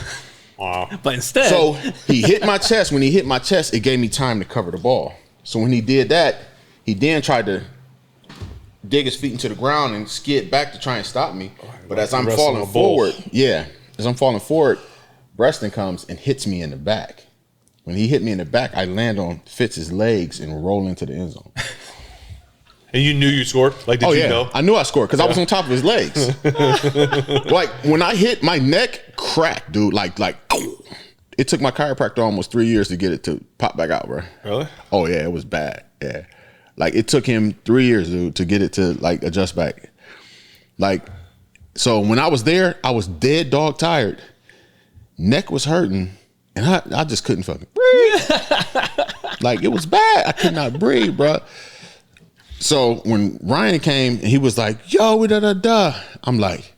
B: Wow.
A: But instead.
C: So he hit my chest. When he hit my chest, it gave me time to cover the ball. So when he did that, he then tried to dig his feet into the ground and skid back to try and stop me. But as I'm falling forward, Breaston comes and hits me in the back. When he hit me in the back, I land on Fitz's legs and roll into the end zone.
B: And you knew you scored? Like, did you know?
C: I knew I scored because I was on top of his legs. Like, when I hit, my neck cracked, dude. Like, it took my chiropractor almost 3 years to get it to pop back out, bro.
B: Really?
C: Oh, yeah, it was bad. Yeah. Like, it took him 3 years, dude, to get it to, like, adjust back. Like, so when I was there, I was dead dog tired. Neck was hurting, and I just couldn't fucking breathe. Like, it was bad. I could not breathe, bro. So when Ryan came and he was like, yo, da-da-da, I'm like,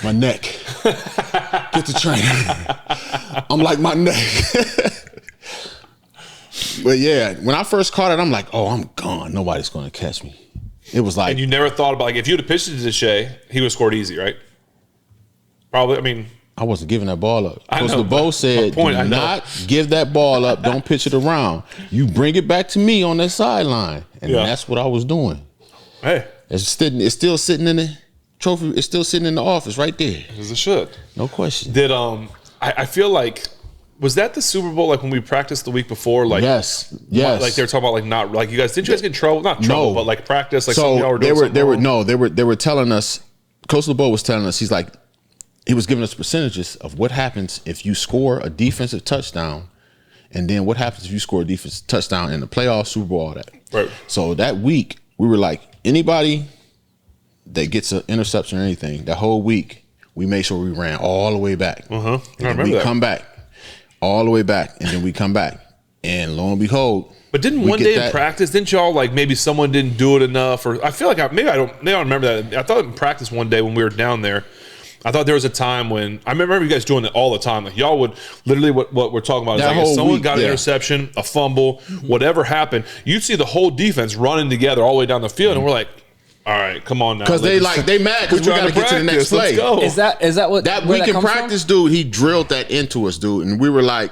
C: my neck. Get the train. I'm like, my neck. But yeah, when I first caught it, I'm like, oh, I'm gone. Nobody's going to catch me. It was like.
B: And you never thought about, like, if you would have pitched it to Shea, he would have scored easy, right? Probably, I mean.
C: I wasn't giving that ball up. Coach LeBeau said, do not give that ball up. Don't pitch it around. You bring it back to me on that sideline. And that's what I was doing.
B: Hey.
C: It's still sitting in the trophy. It's still sitting in the office right there.
B: As it should.
C: No question.
B: Did I feel like, was that the Super Bowl, like when we practiced the week before? Like,
C: yes.
B: Like they were talking about, like, not, like, you guys, didn't you guys get in trouble? Not trouble, but like practice, like some of y'all were doing
C: they were telling us, Coach LeBeau was telling us, he was giving us percentages of what happens if you score a defensive touchdown, and then what happens if you score a defensive touchdown in the playoffs, Super Bowl, all that.
B: Right.
C: So that week, we were like, anybody that gets an interception or anything, that whole week, we made sure we ran all the way back.
B: I remember
C: we
B: that.
C: come back all the way back, and then we come back. And lo and behold.
B: But didn't one day in practice, didn't y'all, like, maybe someone didn't do it enough? Or I feel like I don't remember that. I thought in practice one day when we were down there, I thought there was a time when I remember you guys doing it all the time. Like, y'all would literally, what we're talking about is like, if someone got an interception, a fumble, whatever happened, you'd see the whole defense running together all the way down the field, and we're like, all right, come on now.
C: Because they mad because we got to get to the next play.
A: Is that what
C: that week in practice, dude? He drilled that into us, dude, and we were like,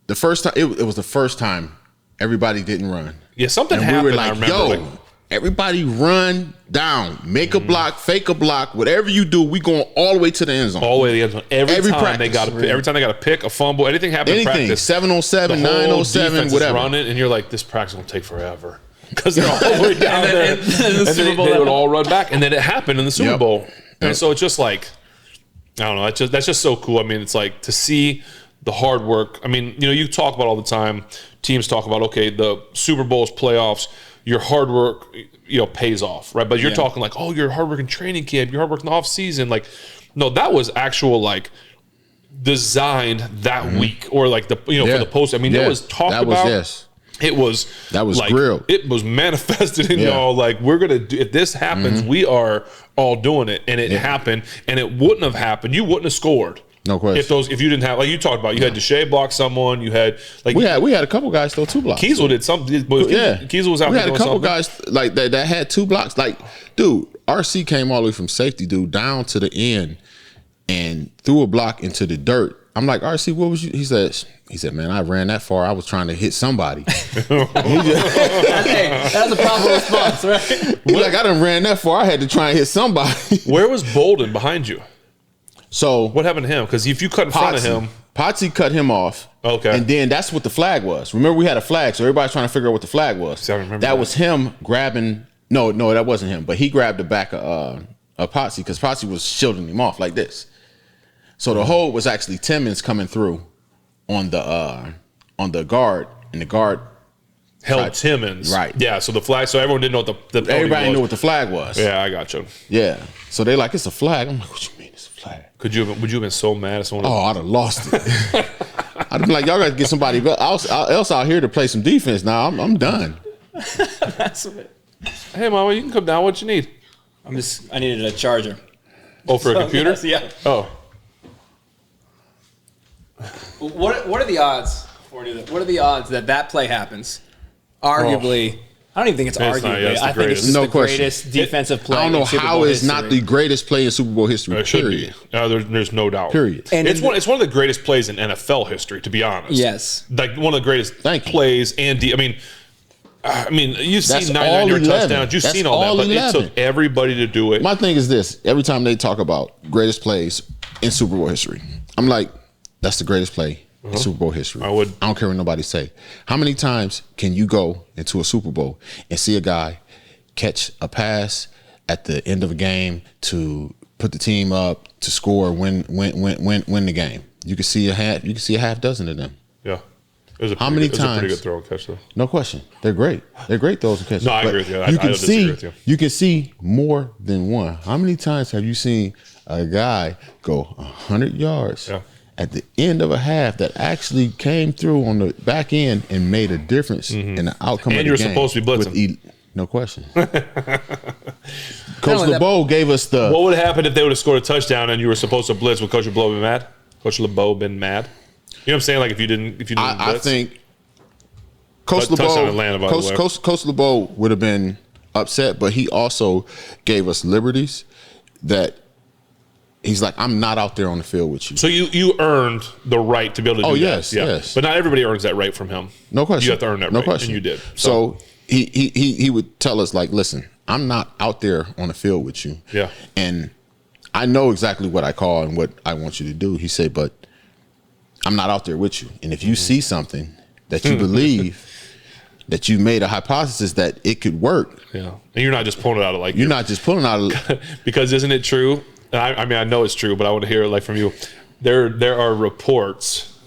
C: the first time it was the first time everybody didn't run.
B: Yeah, something happened. We were like,
C: everybody run down, make a block, fake a block, whatever you do, we going all the way to the end zone.
B: All the way to the end zone. Every time they got to pick a fumble, anything happened in practice.
C: 707, 907, whatever.
B: Running, and you're like, this practice will take forever. Because they're all the way down there. And they would all run back. And then it happened in the Super Bowl. And so it's just like, I don't know, that's just so cool. I mean, it's like to see the hard work. I mean, you talk about all the time, teams talk about, okay, the Super Bowl's playoffs, your hard work, pays off, right? But you're talking like, oh, your hard work in training camp, your hard work in the off season. Like, no, that was actual, like, designed that week, or like the for the post. I mean, it was talked about. That was like, Grail. It was manifested in y'all. Like, we're gonna do, if this happens, we are all doing it, and it happened, and it wouldn't have happened. You wouldn't have scored.
C: No question.
B: If you didn't have, like you talked about, you had Deshae block someone. You had like
C: we had a couple guys throw 2 blocks.
B: Kiesel did something. Kiesel was out.
C: We had a couple guys like that had 2 blocks. Like, dude, RC came all the way from safety, dude, down to the end and threw a block into the dirt. I'm like, RC, what was you? He said, man, I ran that far. I was trying to hit somebody.
A: That's a proper response, right?
C: He's like, I done ran that far. I had to try and hit somebody.
B: Where was Bolden behind you?
C: So
B: what happened to him? Because if you cut in front of him,
C: Potsy cut him off.
B: Okay.
C: And then that's what the flag was. Remember, we had a flag, so everybody's trying to figure out what the flag was.
B: See, I remember
C: that was him grabbing. No, that wasn't him. But he grabbed the back of Potsy because Potsy was shielding him off like this. So the hold was actually Timmons coming through on the guard, and the guard
B: held Timmons.
C: Right.
B: Yeah. So the flag. So everyone didn't know what the
C: everybody knew what the flag was.
B: Yeah, I got you.
C: Yeah. So they like, it's a flag. I'm like, what you mean it's a flag?
B: Would you have been so mad at someone?
C: Oh, I'd have lost it. I'd be like, y'all got to get somebody else out here to play some defense. Now I'm done.
B: Hey, Mama, you can come down. What you need?
A: I needed a charger.
B: Oh, for a computer?
A: Yes, yeah.
B: Oh.
A: What are the odds? What are the odds that play happens? Arguably, I don't even think it's arguably. I think it's just the greatest defensive play.
C: I don't know how it's not the greatest play in Super Bowl history.
B: It should be. There's no doubt.
C: Period.
B: And it's one of the greatest plays in NFL history, to be honest.
A: Yes.
B: Like one of the greatest plays and I mean, you've seen 99-yard touchdowns. You've seen all that, but it took everybody to do it.
C: My thing is this: every time they talk about greatest plays in Super Bowl history, I'm like, that's the greatest play in Super Bowl history. I don't care what nobody say. How many times can you go into a Super Bowl and see a guy catch a pass at the end of a game to put the team up to score, win the game? You can see a half dozen of them.
B: Yeah.
C: How many times?
B: It was a pretty good throw and catch, though.
C: No question. They're great. They're great throws and catches.
B: No, I agree with you. I don't disagree with you.
C: You can see more than one. How many times have you seen a guy go 100 yards at the end of a half that actually came through on the back end and made a difference in the outcome of the game?
B: And you're supposed to be blitzing.
C: No question. Coach LeBeau gave us the...
B: What would have happened if they would have scored a touchdown and you were supposed to blitz? Would Coach LeBeau been mad? Coach LeBeau been mad? You know what I'm saying? Like if you didn't blitz?
C: I think Coach LeBeau would have been upset, but he also gave us liberties that he's like, I'm not out there on the field with you.
B: So you earned the right to be able to do that.
C: Yes.
B: But not everybody earns that right from him.
C: No question.
B: You have to earn that right.
C: Question.
B: And you did.
C: So he would tell us, like, listen, I'm not out there on the field with you.
B: Yeah.
C: And I know exactly what I call and what I want you to do. He said, but I'm not out there with you. And if you see something that you believe that you made a hypothesis that it could work.
B: Yeah. And you're not just pulling it out of like...
C: You're not just pulling it out of...
B: Because isn't it true? I mean, I know it's true, but I want to hear it like from you. There are reports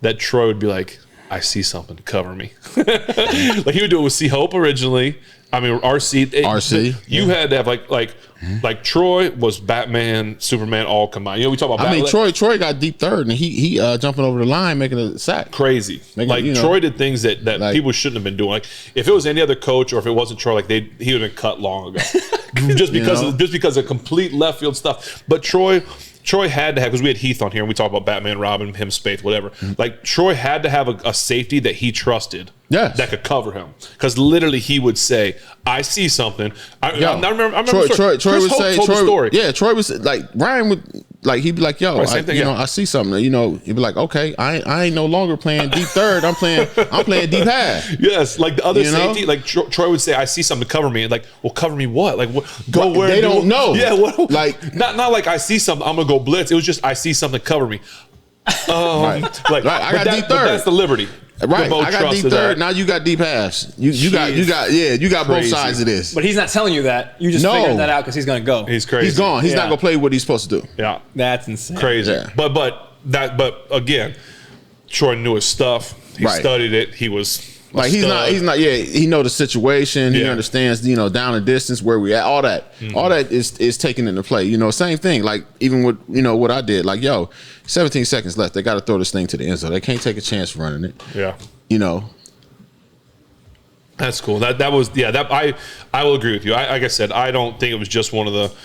B: that Troy would be like, I see something, cover me. Like he would do it with C Hope originally. I mean, RC. You had to have like Troy was Batman, Superman, all combined. You know, we talk about.
C: I mean, Troy got deep third, and he jumping over the line, making a sack.
B: Crazy. Troy did things that like, people shouldn't have been doing. Like if it was any other coach, or if it wasn't Troy, like he would have been cut long ago, just because of complete left field stuff. But Troy had to have, because we had Heath on here and we talked about Batman, Robin, him, Spaeth, whatever. Like Troy had to have a safety that he trusted that could cover him. Because literally he would say, I see something. I remember
C: Troy would say,
B: the story.
C: Yeah, Troy was like, Ryan would, like, he'd be like, yo, I see something. You know, he'd be like, okay, I ain't no longer playing deep third. I'm playing deep half.
B: Yes, like the other safety, like Troy would say, I see something to cover me. And like, well, cover me what? Like, go where?
C: They don't know.
B: Yeah, like not like I see something, I'm gonna go blitz. It was just I see something, cover me.
C: Right. I got deep third.
B: But that's the liberty.
C: Right, I got deep third. Now you got deep halves. You got both sides of this.
A: But he's not telling you that. You just figured that out because he's going to go.
B: He's crazy.
C: He's gone. He's not going to play what he's supposed to do.
B: Yeah,
A: that's insane.
B: Crazy.
C: Yeah.
B: But again, Troy knew his stuff. He studied it. He was
C: like he's not. Yeah, he know the situation. He understands. You know, down and distance where we at. All that. All that is taken into play. You know, same thing. Like even with what I did. Like 17 seconds left. They got to throw this thing to the end zone. They can't take a chance running it.
B: Yeah.
C: You know.
B: That's cool. That was I will agree with you. Like I said, I don't think it was just one of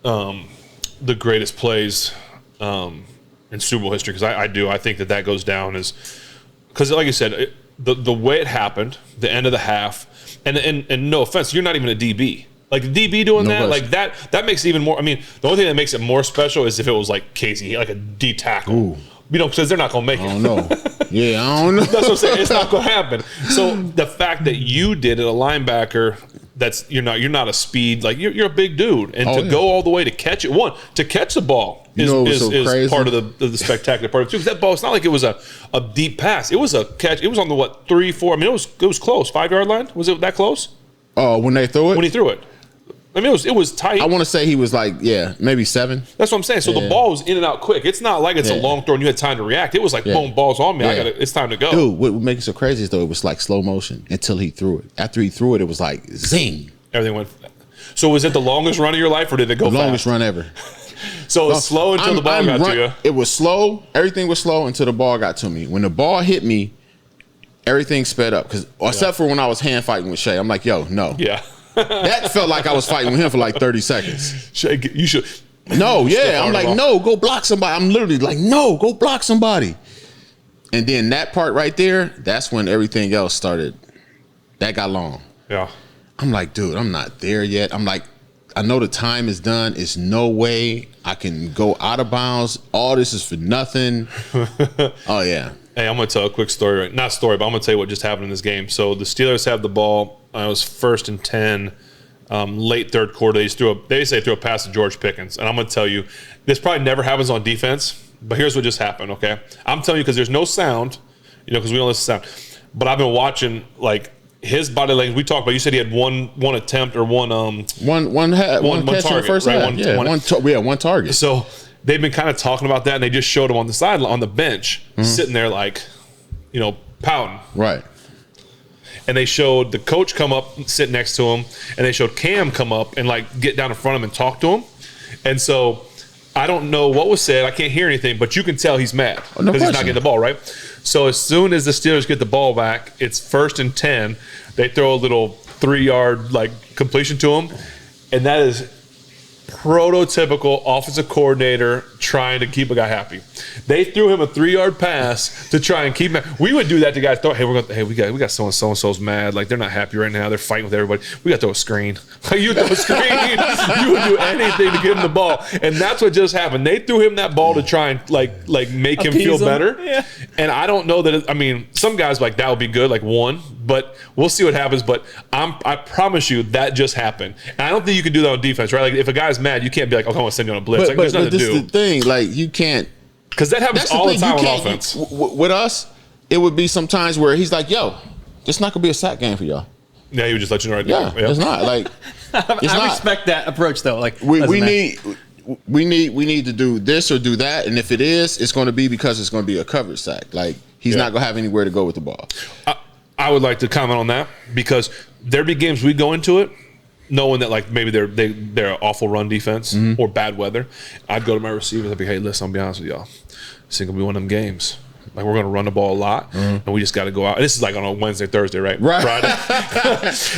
B: the greatest plays in Super Bowl history, because I think that goes down as, because like you said, the way it happened, the end of the half, and no offense, you're not even a DB. Like the DB doing that, like that makes it even more. I mean, the only thing that makes it more special is if it was like Casey, like a D tackle.
C: Ooh.
B: Because they're not gonna make it.
C: I don't know. Yeah, I don't know.
B: That's what I'm saying. It's not gonna happen. So the fact that you did it, a linebacker, you're not a speed, like you're a big dude, and to go all the way to catch it, to catch the ball is part of the spectacular part of it too. Because that ball, it's not like it was a deep pass. It was a catch. It was on the 3, 4. I mean, it was close. 5-yard line. Was it that close?
C: When they threw it.
B: When he threw it. I mean, it was tight.
C: I want to say he was like, maybe 7.
B: That's what I'm saying. So the ball was in and out quick. It's not like it's a long throw and you had time to react. It was like, boom, ball's on me. It's time to go.
C: Dude, what would make it so crazy is though it was like slow motion until he threw it. After he threw it, it was like zing.
B: Everything went. So was it the longest run of your life, or did it go fast?
C: The longest run ever.
B: So it was slow until the ball got to you.
C: It was slow. Everything was slow until the ball got to me. When the ball hit me, everything sped up. Except for when I was hand fighting with Shay. I'm like, yo, no.
B: Yeah.
C: That felt like I was fighting with him for like 30 seconds.
B: Shay, you should.
C: No, yeah. I'm like, no, go block somebody. I'm literally like, no, go block somebody. And then that part right there, that's when everything else started. That got long.
B: Yeah.
C: I'm like, dude, I'm not there yet. I'm like, I know the time is done. It's no way I can go out of bounds. All this is for nothing. Oh, yeah.
B: Hey, I'm going to tell a quick story. Not story, but I'm going to tell you what just happened in this game. So the Steelers have the ball. It was 1st and 10, late third quarter. They threw a pass to George Pickens. And I'm going to tell you, this probably never happens on defense. But here's what just happened, okay? I'm telling you because there's no sound, because we don't listen to sound. But I've been watching, like, his body language. We talked about. You said he had one attempt or one catch
C: in the first half. One target.
B: So they've been kind of talking about that, and they just showed him on the sideline on the bench, sitting there like, pouting.
C: Right.
B: And they showed the coach come up, sit next to him, and they showed Cam come up and like get down in front of him and talk to him. And so I don't know what was said. I can't hear anything, but you can tell he's mad because he's not getting the ball, right? So as soon as the Steelers get the ball back, it's 1st and 10. They throw a little 3-yard like completion to him, and that is prototypical offensive coordinator trying to keep a guy happy. They threw him a 3-yard pass to try and keep him. We would do that to guys. We got so-and-so's mad. Like, they're not happy right now. They're fighting with everybody. We got to throw a screen. You throw a screen. You would do anything to get him the ball. And that's what just happened. They threw him that ball to try and like make him feel better. Yeah. And I don't know that some guys like that would be good, like one, but we'll see what happens. But I promise you that just happened. And I don't think you can do that on defense, right? Like, if a guy's mad, you can't be like, okay, I want to send you on a blitz. Like, there's nothing to do.
C: This is the thing. Like, you can't.
B: Because that happens all the time on offense.
C: With us, it would be sometimes where he's like, yo, it's not going to be a sack game for y'all.
B: Yeah, he would just let you know right there.
C: Yeah, it's not. Like,
A: I respect that approach, though. Like,
C: we need to do this or do that. And if it is, it's going to be because it's going to be a coverage sack. Like, he's not going to have anywhere to go with the ball.
B: I would like to comment on that because there be games we go into it knowing that like maybe they're an awful run defense or bad weather. I'd go to my receivers. I'd be, hey, listen, I'll be honest with y'all. This ain't gonna be one of them games. Like, we're gonna run the ball a lot, and we just got to go out. And this is like on a Wednesday, Thursday, right? Friday.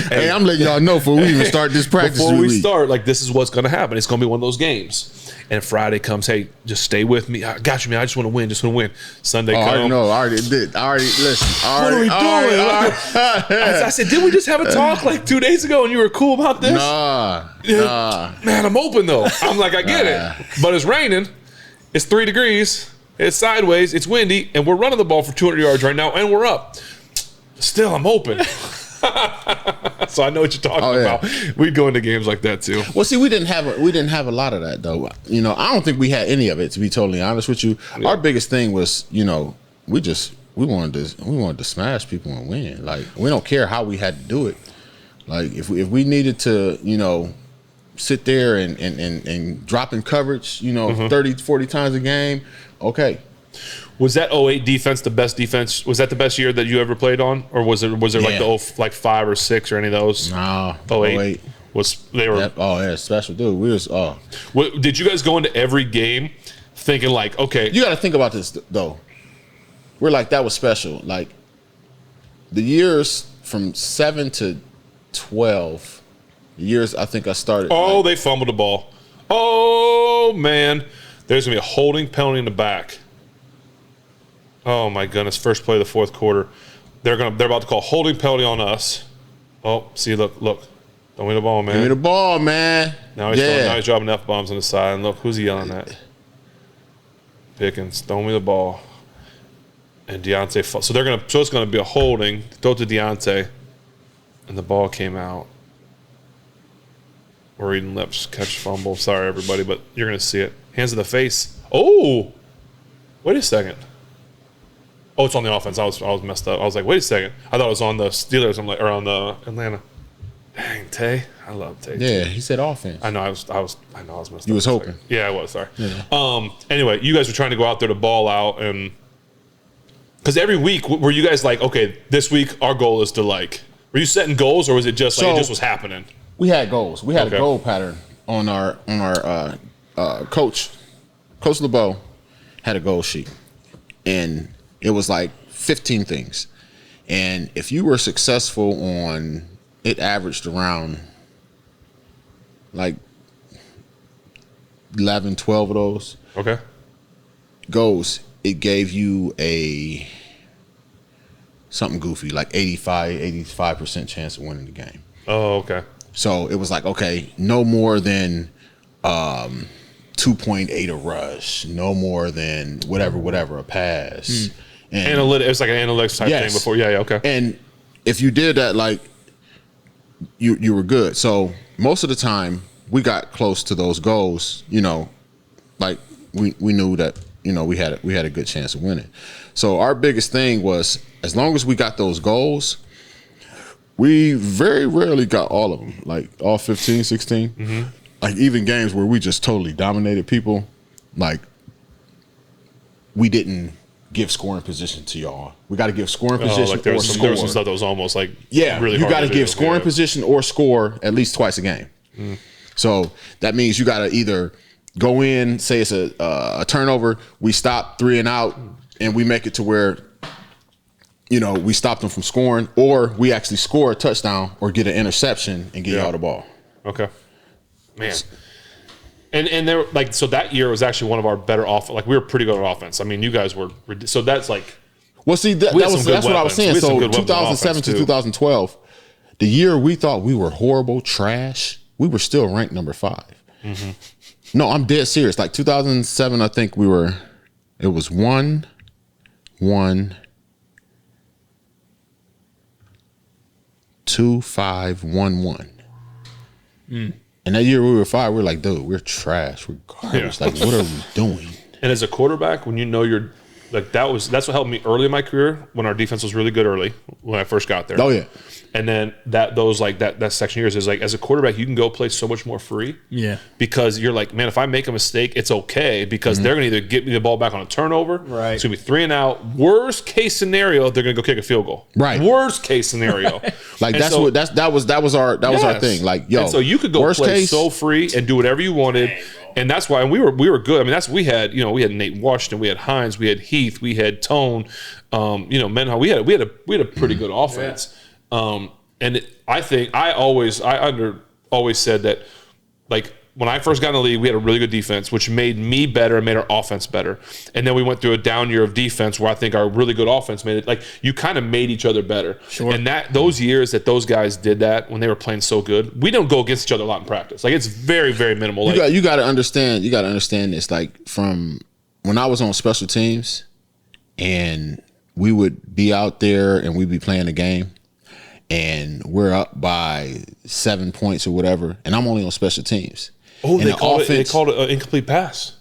C: Hey, I'm letting y'all know before we even start this practice.
B: Before we start, like, this is what's gonna happen. It's gonna be one of those games. And Friday comes, hey, just stay with me. I got you, man. I just want to win. Sunday comes.
C: I already did. Listen.
B: What are we doing? I said, didn't we just have a talk like 2 days ago and you were cool about this?
C: Nah.
B: Man, I'm open though. I'm like, I get it. But it's raining. It's 3 degrees. It's sideways. It's windy. And we're running the ball for 200 yards right now. And we're up. Still, I'm open. So I know what you're talking about. We'd go into games like that too.
C: Well, see, we didn't have a lot of that though. I don't think we had any of it, to be totally honest with you. Yeah. Our biggest thing was, we wanted to smash people and win. Like, we don't care how we had to do it. Like, if we needed to, sit there and drop in coverage, 30, 40 times a game, okay.
B: Was that 08 defense the best defense? Was that the best year that you ever played on, or was there like 5 or 6 or any of those?
C: No,
B: 08
C: special, dude. We was
B: did you guys go into every game thinking like, okay?
C: You got to think about this though. We're like, that was special. Like, the years from 7 to 12, the years I think I started.
B: Oh, they fumbled the ball. Oh man, there's gonna be a holding penalty in the back. Oh my goodness! First play of the 4th quarter, they're about to call holding penalty on us. Oh, see, look! Throw me the ball, man.
C: Give me the ball, man.
B: Now he's dropping F-bombs on the side. And look, who's he yelling at? Pickens, throw me the ball. And Deontay, so it's gonna be a holding. Throw it to Deontay, and the ball came out. We're reading lips, catch fumble. Sorry, everybody, but you're gonna see it. Hands to the face. Oh, wait a second. Oh, it's on the offense. I was messed up. I was like, wait a second. I thought it was on the Steelers. Or on the Atlanta. Dang, Tay. I love Tay.
C: Yeah, he said offense.
B: I know. I was messed up.
C: You was hoping.
B: Yeah, I was. Sorry. Yeah. Anyway, you guys were trying to go out there to ball out, and because every week were you guys like, okay, this week our goal is to like. Were you setting goals, or was it just like it just was happening?
C: We had goals. We had a goal pattern on our Coach LeBeau had a goal sheet, and it was like 15 things, and if you were successful on it, averaged around like 11, 12 of those goals. It gave you a something goofy like 85% chance of winning the game.
B: Oh, okay.
C: So it was like, okay, no more than 2.8 a rush, no more than whatever a pass. And
B: it was like an analytics type thing before. Yeah, okay.
C: And if you did that, like you were good. So most of the time we got close to those goals, like we knew that, we had a good chance of winning. So our biggest thing was, as long as we got those goals, we very rarely got all of them, like all 15, 16. Mm-hmm. Like even games where we just totally dominated people, like we didn't give scoring position to y'all. We got to give scoring position
B: like there
C: or
B: was
C: score.
B: There was some stuff that was almost like
C: really you got to give scoring position or score at least twice a game. So that means you got to either go in, say it's a turnover, we stop 3 and out, and we make it to where we stop them from scoring, or we actually score a touchdown or get an interception and get y'all the ball.
B: Okay, man. And there, like, so that year was actually one of our better offense. Like, we were pretty good at offense. I mean, you guys were. So that's like.
C: Well, see, that's what I was saying. So 2007 to 2012, the year we thought we were horrible, trash, we were still ranked number 5. Mm-hmm. No, I'm dead serious. Like 2007, I think it was 1-1. Two, 5, 1-1. And that year we were 5, we were like, dude, we're trash. We're garbage. Like, what are we doing?
B: And as a quarterback, when you're like, that's what helped me early in my career when our defense was really good early when I first got there.
C: Oh yeah.
B: And then that section of years is like, as a quarterback, you can go play so much more free.
A: Yeah.
B: Because you're like, man, if I make a mistake, it's okay, because they're going to either get me the ball back on a turnover.
A: Right.
B: It's going to be 3 and out. Worst case scenario, they're going to go kick a field goal.
C: Right.
B: Worst case scenario.
C: Like that was our thing. Like, yo.
B: And so you could go play so free and do whatever you wanted. And that's why, and we were good. I mean, we had Nate Washington, we had Hines, we had Heath, we had Tone, Menha. We had a pretty good offense. Yeah. I think I always said that, like, when I first got in the league, we had a really good defense, which made me better and made our offense better. And then we went through a down year of defense where I think our really good offense made it, like, you kind of made each other better. Sure. And those years that those guys did that when they were playing so good, we don't go against each other a lot in practice. Like, it's very, very minimal.
C: You got to understand this. Like, from when I was on special teams and we would be out there and we'd be playing a game and we're up by 7 points or whatever, and I'm only on special teams.
B: Oh, they called it an incomplete pass.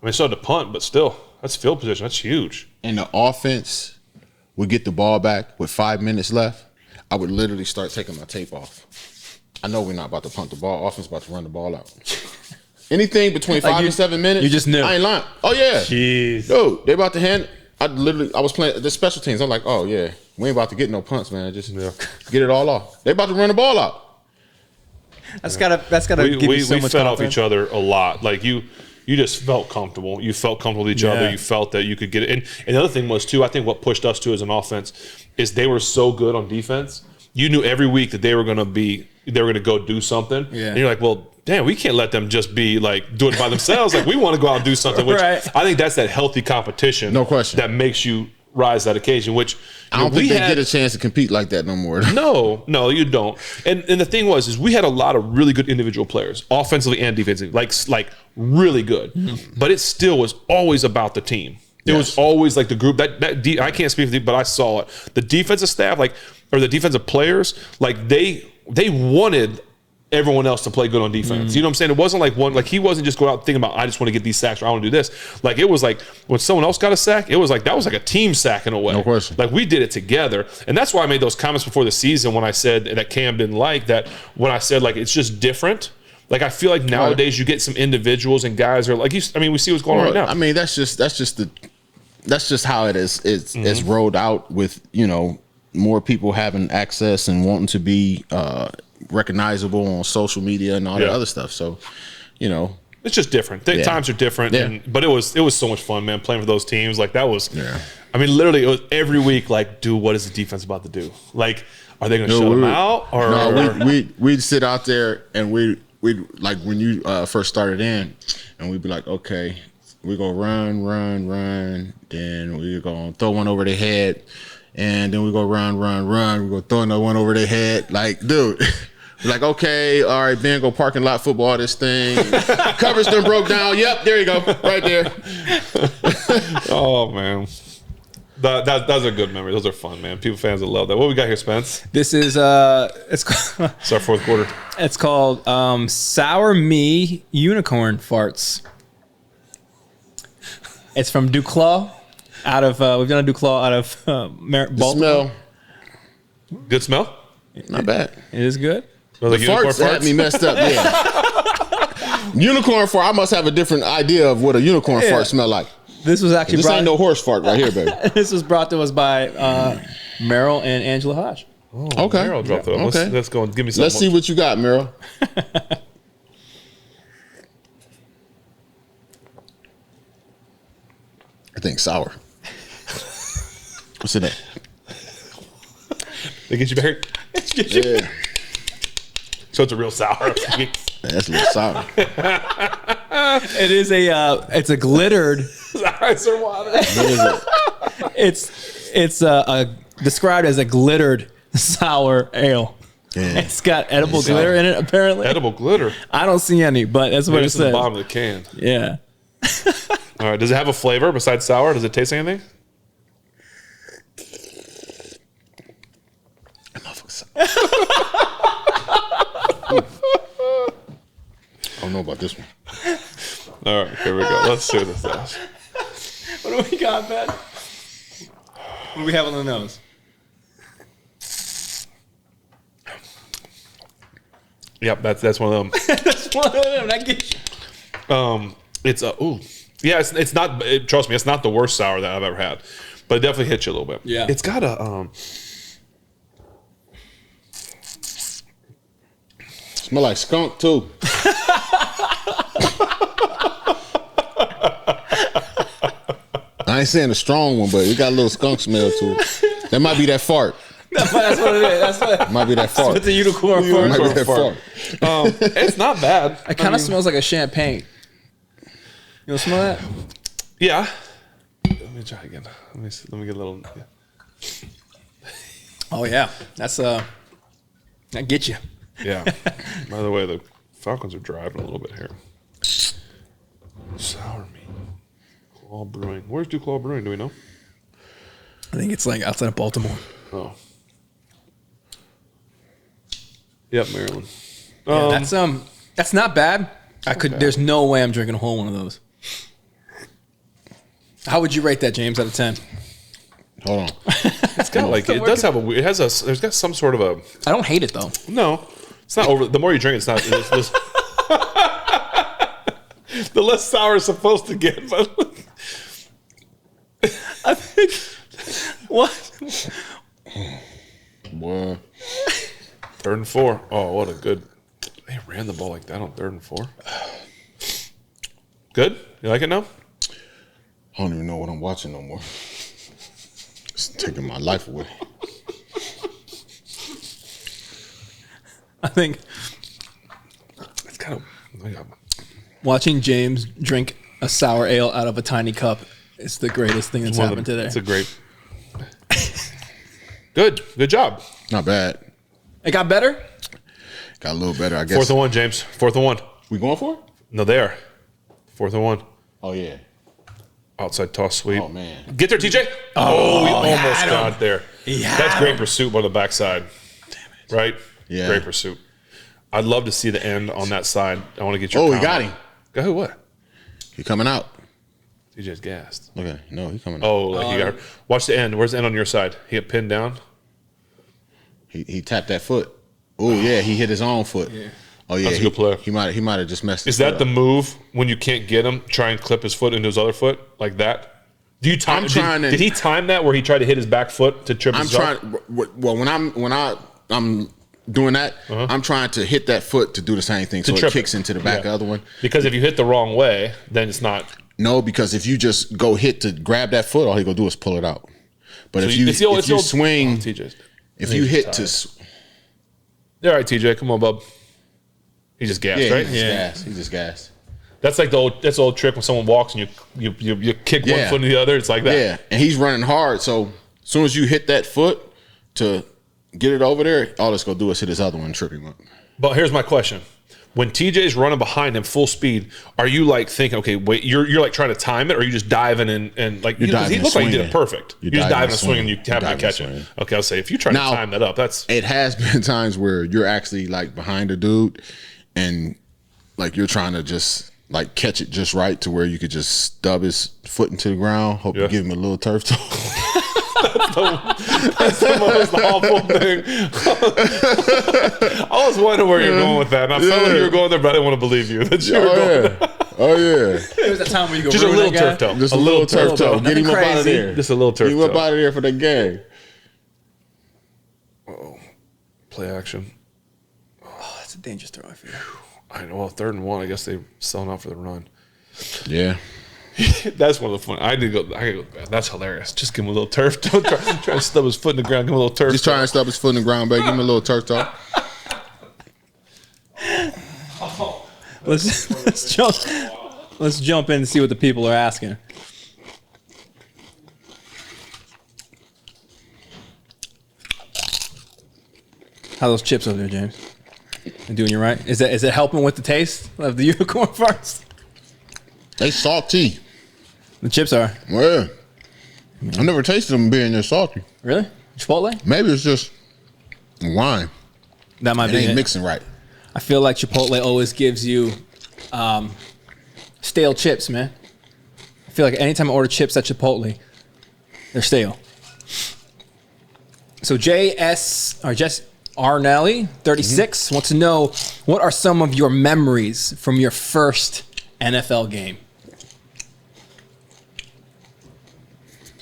B: I mean, it's not a punt, but still, that's field position. That's huge.
C: And the offense would get the ball back with 5 minutes left. I would literally start taking my tape off. I know we're not about to punt the ball. Offense about to run the ball out. Anything between 5 and 7 minutes,
A: you just knew.
C: I ain't lying. Oh yeah,
A: jeez,
C: dude, they about to hand. I was playing the special teams. I'm like, oh yeah, we ain't about to get no punts, man. Just get it all off. They about to run the ball out.
A: That's gotta give you so much confidence.
B: We fed off each other a lot. Like, you just felt comfortable. You felt comfortable with each other. You felt that you could get it. And the other thing was too, I think what pushed us too as an offense is they were so good on defense. You knew every week that they were going to go do something. Yeah. And you're like, well, damn, we can't let them just be like doing it by themselves. Like, we want to go out and do something. Which I think that's that healthy competition.
C: No question.
B: That makes you rise to that occasion, which
C: I don't think they get a chance to compete like that no more.
B: No, you don't. And the thing is we had a lot of really good individual players, offensively and defensively, like really good. Mm-hmm. But it still was always about the team. It was always like the group I can't speak for but I saw it. The defensive staff, or the defensive players, they wanted everyone else to play good on defense. You know what I'm saying? It wasn't like he wasn't just going out thinking about, I just want to get these sacks or I want to do this. Like it was like when someone else got a sack, it was like that was like a team sack in a way.
C: No question.
B: Like we did it together. And that's why I made those comments before the season when I said that Cam didn't like that, when I said like it's just different. Like I feel like nowadays you get some individuals and guys are like we see what's going on right now.
C: I mean, that's just how it is. It's rolled out with, more people having access and wanting to be recognizable on social media and all that other stuff. So,
B: it's just different. Times are different, but it was so much fun, man, playing for those teams. Like that was, I mean, literally, it was every week. Like, dude, what is the defense about to do? Like, are they going to shut them out? Or
C: no, we'd sit out there and we like when you first started in, and we'd be like, okay, we're gonna run, then we're gonna throw one over their head, and then we go run. We're gonna throw another one over their head. Like, dude. Like, okay, all right, Ben, go parking lot football this thing. Coverage done broke down. Yep, there you go, right there.
B: Oh, man. Those are good memories. Those are fun, man. Fans will love that. What we got here, Spence?
A: This is, it's
B: our fourth quarter.
A: It's called Sour Me Unicorn Farts. It's from Duclaw. We've done a Duclaw out of Baltimore.
C: Smell.
B: Good smell?
C: Not bad.
A: It is good.
C: The farts had me messed up, yeah. Unicorn fart, I must have a different idea of what a unicorn fart smell like.
A: This was actually
C: ain't no horse fart right here, baby.
A: This was brought to us by Meryl and Angela Hodge.
B: Oh, okay. Meryl dropped it. Okay. Let's go and give me some.
C: Let's see what you got, Meryl. I think sour. What's in it?
B: They get you back?
C: Yeah.
B: So it's a real sour.
C: That's a little sour.
A: It is it's a glittered.
B: Ice or water?
A: It's described as a glittered sour ale. Yeah. It's got edible glitter in it, apparently.
B: Edible glitter?
A: I don't see any, but that's what it says.
B: It's the bottom of the can.
A: Yeah.
B: All right. Does it have a flavor besides sour? Does it taste anything?
C: I don't know about this one.
B: All right, here we go. Let's see what this does.
A: What do we got, Ben? What do we have on the nose?
B: Yep, that's one of them.
A: That's one of them. I get you.
B: It's it's not. Trust me, it's not the worst sour that I've ever had, but it definitely hits you a little bit.
A: Yeah,
B: it's got a
C: smell like skunk too. I ain't saying a strong one, but it got a little skunk smell to it. That might be that fart.
A: That's what it is.
C: Might be that fart.
A: That's the unicorn fart.
C: Might be that fart.
B: It's not bad.
A: It kind of smells like a champagne. You want to smell that?
B: Yeah. Let me try again. Let me get a little. Yeah.
A: Oh yeah, that's that get you.
B: Yeah. By the way, the Falcons are driving a little bit here. Sour meat. Duclaw Brewing. Where's Duclaw Brewing? Do we know?
A: I think it's like outside of Baltimore.
B: Oh. Yep, Maryland.
A: Yeah, that's not bad. There's no way I'm drinking a whole one of those. How would you rate that, James, out of 10?
C: Hold on.
B: It's got there's got some sort of a.
A: I don't hate it though.
B: No, it's not over. The more you drink, it's not. The less sour it's supposed to get, but
A: I think what?
C: Boy.
B: 3rd and 4. Oh, what a good. They ran the ball like that on 3rd and 4. Good? You like it now?
C: I don't even know what I'm watching no more. It's taking my life away.
A: I think
B: it's kind of
A: watching James drink a sour ale out of a tiny cup is the greatest thing that's happened today.
B: It's a great. Good job.
C: Not bad.
A: It got better?
C: Got a little better, I guess.
B: 4th and 1, James. 4th and 1.
C: We going for it?
B: No, they are. 4th and 1.
C: Oh, yeah.
B: Outside toss sweep.
C: Oh, man.
B: Get there, TJ. Oh, he almost got there. That's great pursuit on the backside. Damn it. Right?
C: Yeah.
B: Great pursuit. I'd love to see the end on that side. I want to get your
C: comment. He got him.
B: Go who? What?
C: He coming out.
B: TJ's gassed.
C: Okay. No, he coming out.
B: Oh, like he got – watch the end. Where's the end on your side? He got pinned down?
C: He tapped that foot. Oh, yeah. He hit his own foot. Yeah. Oh, yeah.
B: That's a good play.
C: He might have just messed
B: Is that the move when you can't get him, try and clip his foot into his other foot like that? Do you time? Did he time that where he tried to hit his back foot to trip his off?
C: Well, when I'm doing that, I'm trying to hit that foot to do the same thing, so it kicks into the back of the other one.
B: Because if you hit the wrong way, then it's not.
C: No, because if you just go hit to grab that foot, all he gonna do is pull it out. But if you swing, if you hit to,
B: all right, TJ, come on, bub. He just gassed, right?
C: He just gassed.
B: That's like the old trick when someone walks and you kick one foot into the other. It's like that.
C: Yeah, and he's running hard, so as soon as you hit that foot to get it over there, all it's gonna do is hit his other one and trip him up.
B: But here's my question: when TJ's running behind him full speed, are you like thinking, okay, wait, you're like trying to time it, or are you just diving and like he looked like he did it perfect? You just dive and swing and you happen to catch it. Okay, I'll say if you try to time that up,
C: it has been times where you're actually like behind a dude and like you're trying to just like catch it just right to where you could just stub his foot into the ground, hope you give him a little turf toe.
B: That's the most awful thing. I was wondering where you're going with that, and I felt like you were going there, but I didn't want to believe you that you were going there.
C: Oh yeah.
A: It was that time where you go
B: just a little turf toe.
C: Just a little turf toe. Get him up out of there.
B: Just a little turf toe.
C: Get him up out of there for the game.
B: Oh, play action.
A: Oh, that's a dangerous throw, I feel.
B: I know. Well, 3rd and 1. I guess they're selling out for the run.
C: Yeah.
B: That's one of the fun. I gotta go. That's hilarious. Just give him a little turf toe. Try to stub his foot in the ground. Give him a little turf.
C: Just try and stub his foot in the ground, baby. Give him a little turf toe.
A: Let's jump in and see what the people are asking. How those chips over there, James? They doing you right? Is it helping with the taste of the unicorn farts?
C: They salty.
A: The chips are.
C: Well, I never tasted them being this salty.
A: Really? Chipotle?
C: Maybe it's just wine.
A: That might be
C: it. Ain't
A: it.
C: Mixing right.
A: I feel like Chipotle always gives you stale chips, man. I feel like anytime I order chips at Chipotle, they're stale. So Jess Arnelli, 36, wants to know, what are some of your memories from your first NFL game?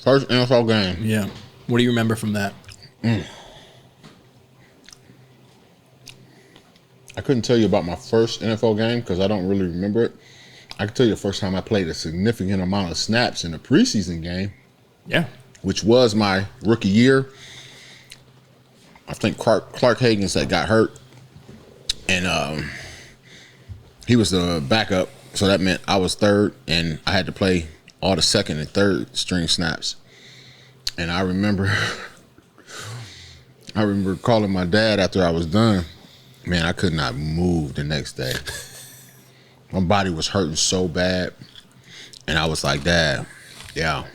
C: First NFL game.
A: Yeah. What do you remember from that?
C: I couldn't tell you about my first NFL game because I don't really remember it. I can tell you the first time I played a significant amount of snaps in a preseason game.
A: Yeah.
C: Which was my rookie year. I think Clark Higgins that got hurt. And he was the backup. So that meant I was third, and I had to play all the second and third string snaps. And I remember calling my dad after I was done. Man, I could not move the next day. My body was hurting so bad. And I was like, Dad, yeah.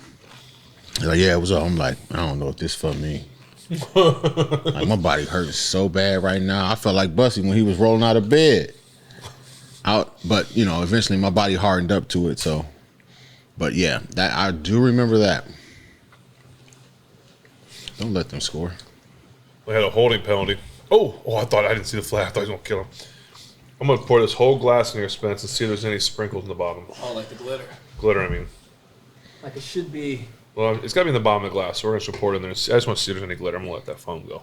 C: He's like, yeah, what's up? I'm like, I don't know what this for me. Like, my body hurting so bad right now. I felt like Bussy when he was rolling out of bed. But, eventually my body hardened up to it, so. But, yeah, that I do remember that. Don't let them score.
B: We had a holding penalty. Oh, I didn't see the flag. I thought he was going to kill him. I'm going to pour this whole glass in your Spence and see if there's any sprinkles in the bottom.
A: Oh, like the glitter.
B: Glitter, I mean.
A: Like it should be.
B: Well, it's got to be in the bottom of the glass, so we're going to pour it in there. I just want to see if there's any glitter. I'm going to let that foam go.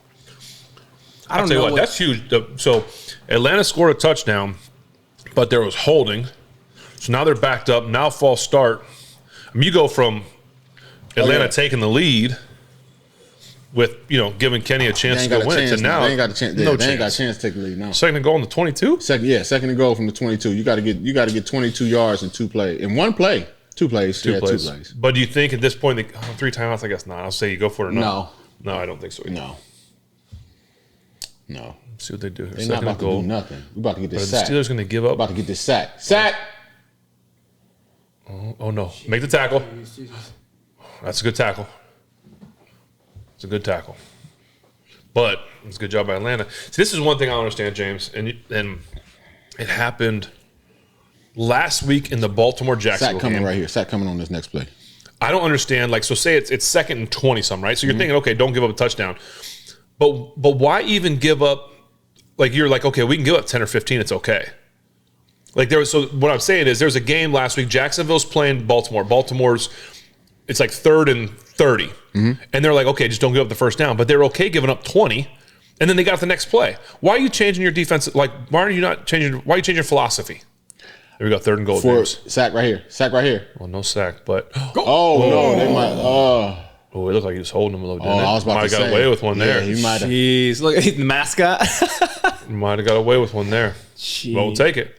B: I'll tell you what, that's huge. So Atlanta scored a touchdown, but there was holding. So now they're backed up. Now false start. I mean, you go from Atlanta taking the lead with, giving Kenny a chance to go win it to now.
C: They ain't got a chance. They ain't got a chance to take the lead now.
B: Second and goal on the 22?
C: Second and goal from the 22. You got to get 22 yards in two plays. In one play. Two plays. Two plays.
B: But do you think at this point, 3 timeouts? I guess not. I'll say you go for it or not. No, I don't think so.
C: No.
B: Let's see what they do here.
C: They're not about to do nothing. We're about to get this sack.
B: The Steelers going to give up.
C: About to get this sack. Sack!
B: Oh, no. Make the tackle. That's a good tackle. It's a good tackle. But it's a good job by Atlanta. See, this is one thing I don't understand, James, and it happened last week in the Baltimore-Jacksonville
C: Sack coming
B: game.
C: right here. Sack coming on this next play.
B: I don't understand. Like, so say it's 2nd and 20-some, right? So you're thinking, okay, don't give up a touchdown. But why even give up? Like, you're like, okay, we can give up 10 or 15. It's okay. Like, so what I'm saying is there's a game last week. Jacksonville's playing Baltimore. Baltimore's, it's like 3rd and 30. And they're like, okay, just don't give up the first down. But they're okay giving up 20. And then they got the next play. Why are you changing your defense? Like, why are you changing your philosophy? There we go, 3rd and goal.
C: Sack right here. Sack right here.
B: Well, no sack, but.
C: No, they might.
B: Oh, it looked like he was holding him a little bit.
C: I was about to say.
B: Might have got away with one there.
C: He might have.
A: Jeez, look at the mascot.
B: Might have got away with one there.
A: Jeez.
B: Well, we'll take it.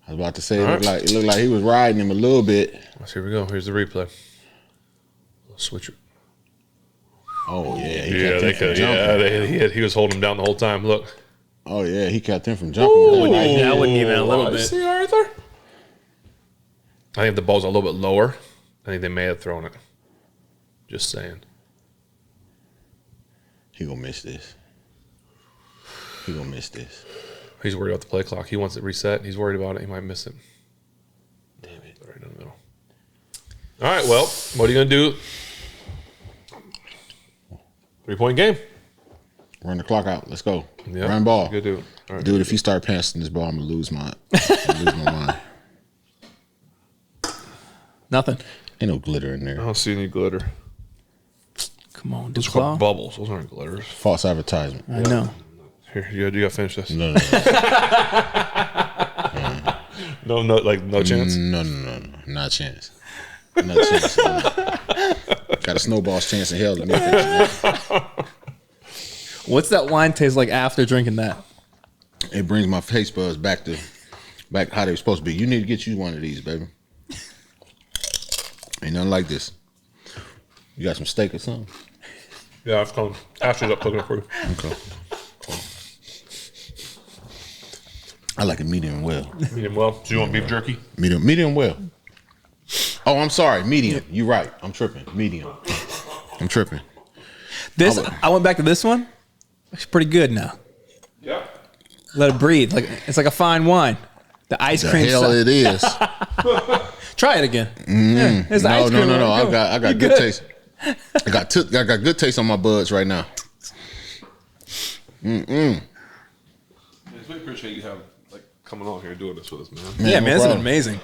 C: I was about to say it looked like he was riding him a little bit.
B: Here we go. Here's the replay. Switch it.
C: Oh yeah,
B: he was holding him down the whole time. Look.
C: Oh yeah, he kept him from jumping.
A: That wouldn't even a little bit.
B: See, Arthur? I think if the ball's a little bit lower, I think they may have thrown it. Just saying.
C: He gonna miss this.
B: He's worried about the play clock. He wants it reset. He's worried about it. He might miss it.
C: Damn it.
B: Right in the middle. All right, well, what are you going to do? 3-point game.
C: Run the clock out. Let's go.
B: Yep.
C: Run ball.
B: Good dude. All right.
C: Dude, if you start passing this ball, I'm going to lose my mind.
A: Nothing.
C: Ain't no glitter in there.
B: I don't see any glitter.
A: Come on,
B: Those are called bubbles. Those aren't glitters.
C: False advertisement.
A: I know.
B: Here, you got to finish this.
C: No.
B: No chance?
C: No. Not a chance. Not a chance. Got a snowball's chance in hell to make that.
A: What's that wine taste like after drinking that?
C: It brings my taste buds back how they were supposed to be. You need to get you one of these, baby. Ain't nothing like this. You got some steak or something?
B: Yeah, I've come. Ashley's up cooking it for you.
C: Okay. I like it medium well.
B: Medium well. Do you want beef jerky?
C: Medium well. Oh, I'm sorry. Medium. You're right. I'm tripping. Medium. I'm tripping.
A: I went back to this one. It's pretty good now.
B: Yeah.
A: Let it breathe. It's like a fine wine. The ice cream.
C: The hell it is.
A: Try it again. Yeah,
C: no. I got good taste. I got good taste on my buds right now.
B: We appreciate you coming on here and doing this with us, man.
A: Yeah, man, this has been amazing.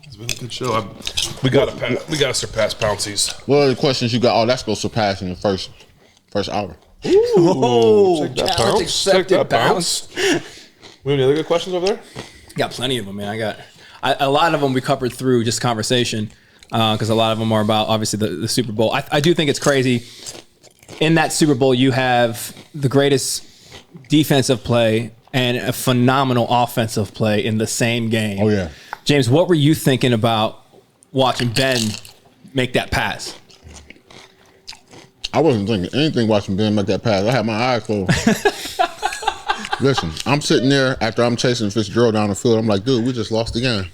B: It's been a good show. We gotta surpass Pouncey's.
C: What are the questions you got? Oh, that's gonna surpass in the first hour.
A: Ooh,
B: challenge accepted, bounce. We have any other good questions over there?
A: Got plenty of them, man. I got a lot of them we covered through just conversation because a lot of them are about obviously the Super Bowl. I do think it's crazy. In that Super Bowl, you have the greatest defensive play and a phenomenal offensive play in the same game.
C: Oh yeah,
A: James, what were you thinking about watching Ben make that pass?
C: I wasn't thinking anything watching Ben make that pass. I had my eyes closed. Listen, I'm sitting there after I'm chasing Fitzgerald down the field. I'm like, dude, we just lost the game.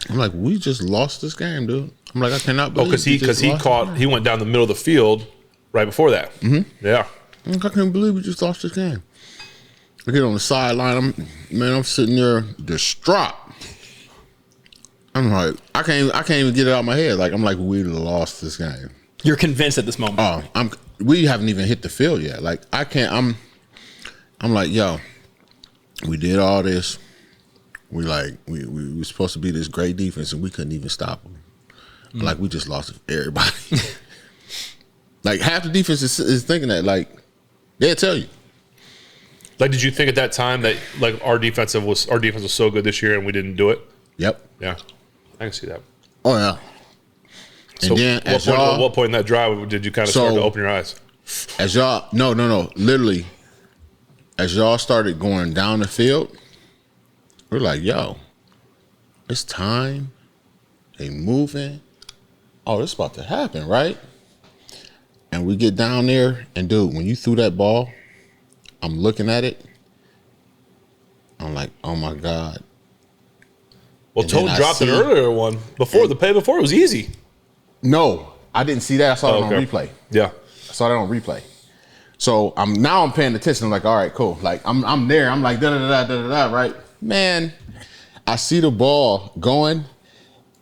C: I'm like, we just lost this game, dude. I'm like, I cannot believe
B: because he went down the middle of the field right before that. Mm-hmm. Yeah.
C: I can't believe we just lost this game. I get on the sideline. I'm sitting there distraught. I'm like, I can't even get it out of my head. Like, I'm like, we lost this game.
A: You're convinced at this moment.
C: Oh, we haven't even hit the field yet. Like, I can't. I'm like, yo, we did all this. We were supposed to be this great defense, and we couldn't even stop them. Like, we just lost everybody. Like, half the defense is thinking that. Like, they'll tell you.
B: Like, did you think at that time that our defense was so good this year and we didn't do it?
C: Yep.
B: Yeah, I can see that.
C: Oh yeah.
B: So, at what point in that drive did you kind of start to open your eyes?
C: As y'all, no, literally, as y'all started going down the field, we're like, yo, it's time. They moving. Oh, this is about to happen, right? And we get down there, and dude, when you threw that ball, I'm looking at it. I'm like, oh my God.
B: Well, Tone dropped an earlier one before the play before. It was easy.
C: No, I didn't see that. I saw it on replay.
B: Yeah,
C: I saw that on replay. So I'm paying attention. I'm like, all right, cool. Like I'm there. I'm like da da da da da da. Right, man. I see the ball going,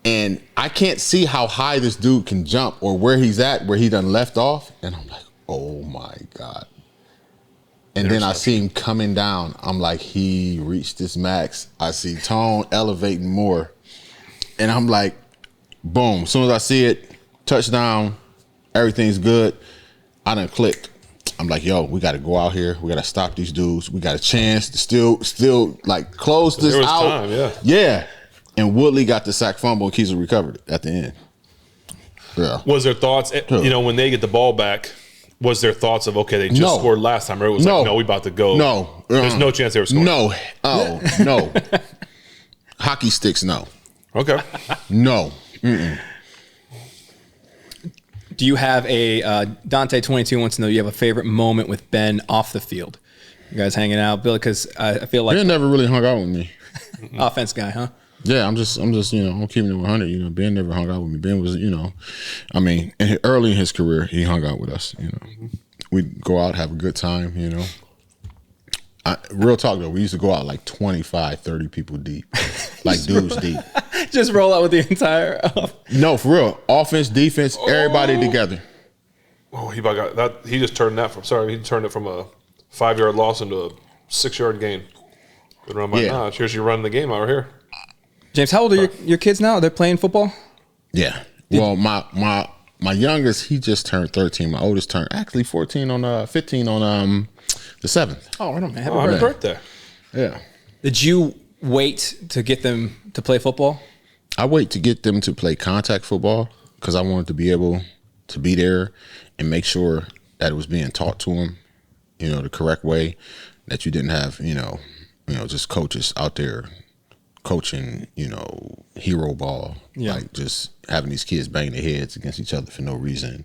C: and I can't see how high this dude can jump or where he's at, where he done left off. And I'm like, oh my God. And then I see him coming down. I'm like, he reached his max. I see Tone elevating more. And I'm like, boom. As soon as I see it, touchdown, everything's good. I done clicked. I'm like, yo, we got to go out here. We got to stop these dudes. We got a chance to still like close this out.
B: Time,
C: yeah. And Woodley got the sack fumble and Kiesel recovered it at the end. Yeah.
B: Was there thoughts, when they get the ball back, was there thoughts of, okay, they just scored last time, or it was like, no, we about to go?
C: No.
B: There's no chance they were scoring.
C: No. Oh, no. Hockey sticks, no.
B: Okay.
C: No. Mm-mm.
A: Do you have Dante22 wants to know, you have a favorite moment with Ben off the field? You guys hanging out, Bill? Because I feel like
C: Ben never really hung out with me.
A: Offense guy, huh?
C: Yeah, I'm just, I'm keeping it 100. Ben never hung out with me. Ben was, early in his career, he hung out with us. We'd go out, have a good time. Real talk though, we used to go out like 25, 30 people deep, like dudes deep.
A: Just roll out with the entire.
C: No, for real. Offense, defense, everybody together.
B: Oh, he just turned that from. Sorry, he turned it from a 5-yard loss into a 6-yard gain. Good run by Notch. Here's you running the game over here.
A: James, how old are your kids now? They're playing football?
C: Yeah. Well, my youngest, he just turned 13. My oldest turned actually 15 on the 7th.
A: Oh, right on, man.
B: Happy birthday.
C: Yeah.
A: Did you wait to get them to play football?
C: I wait to get them to play contact football because I wanted to be able to be there and make sure that it was being taught to them, the correct way, that you didn't have, just coaches out there coaching, hero ball, like just having these kids bang their heads against each other for no reason,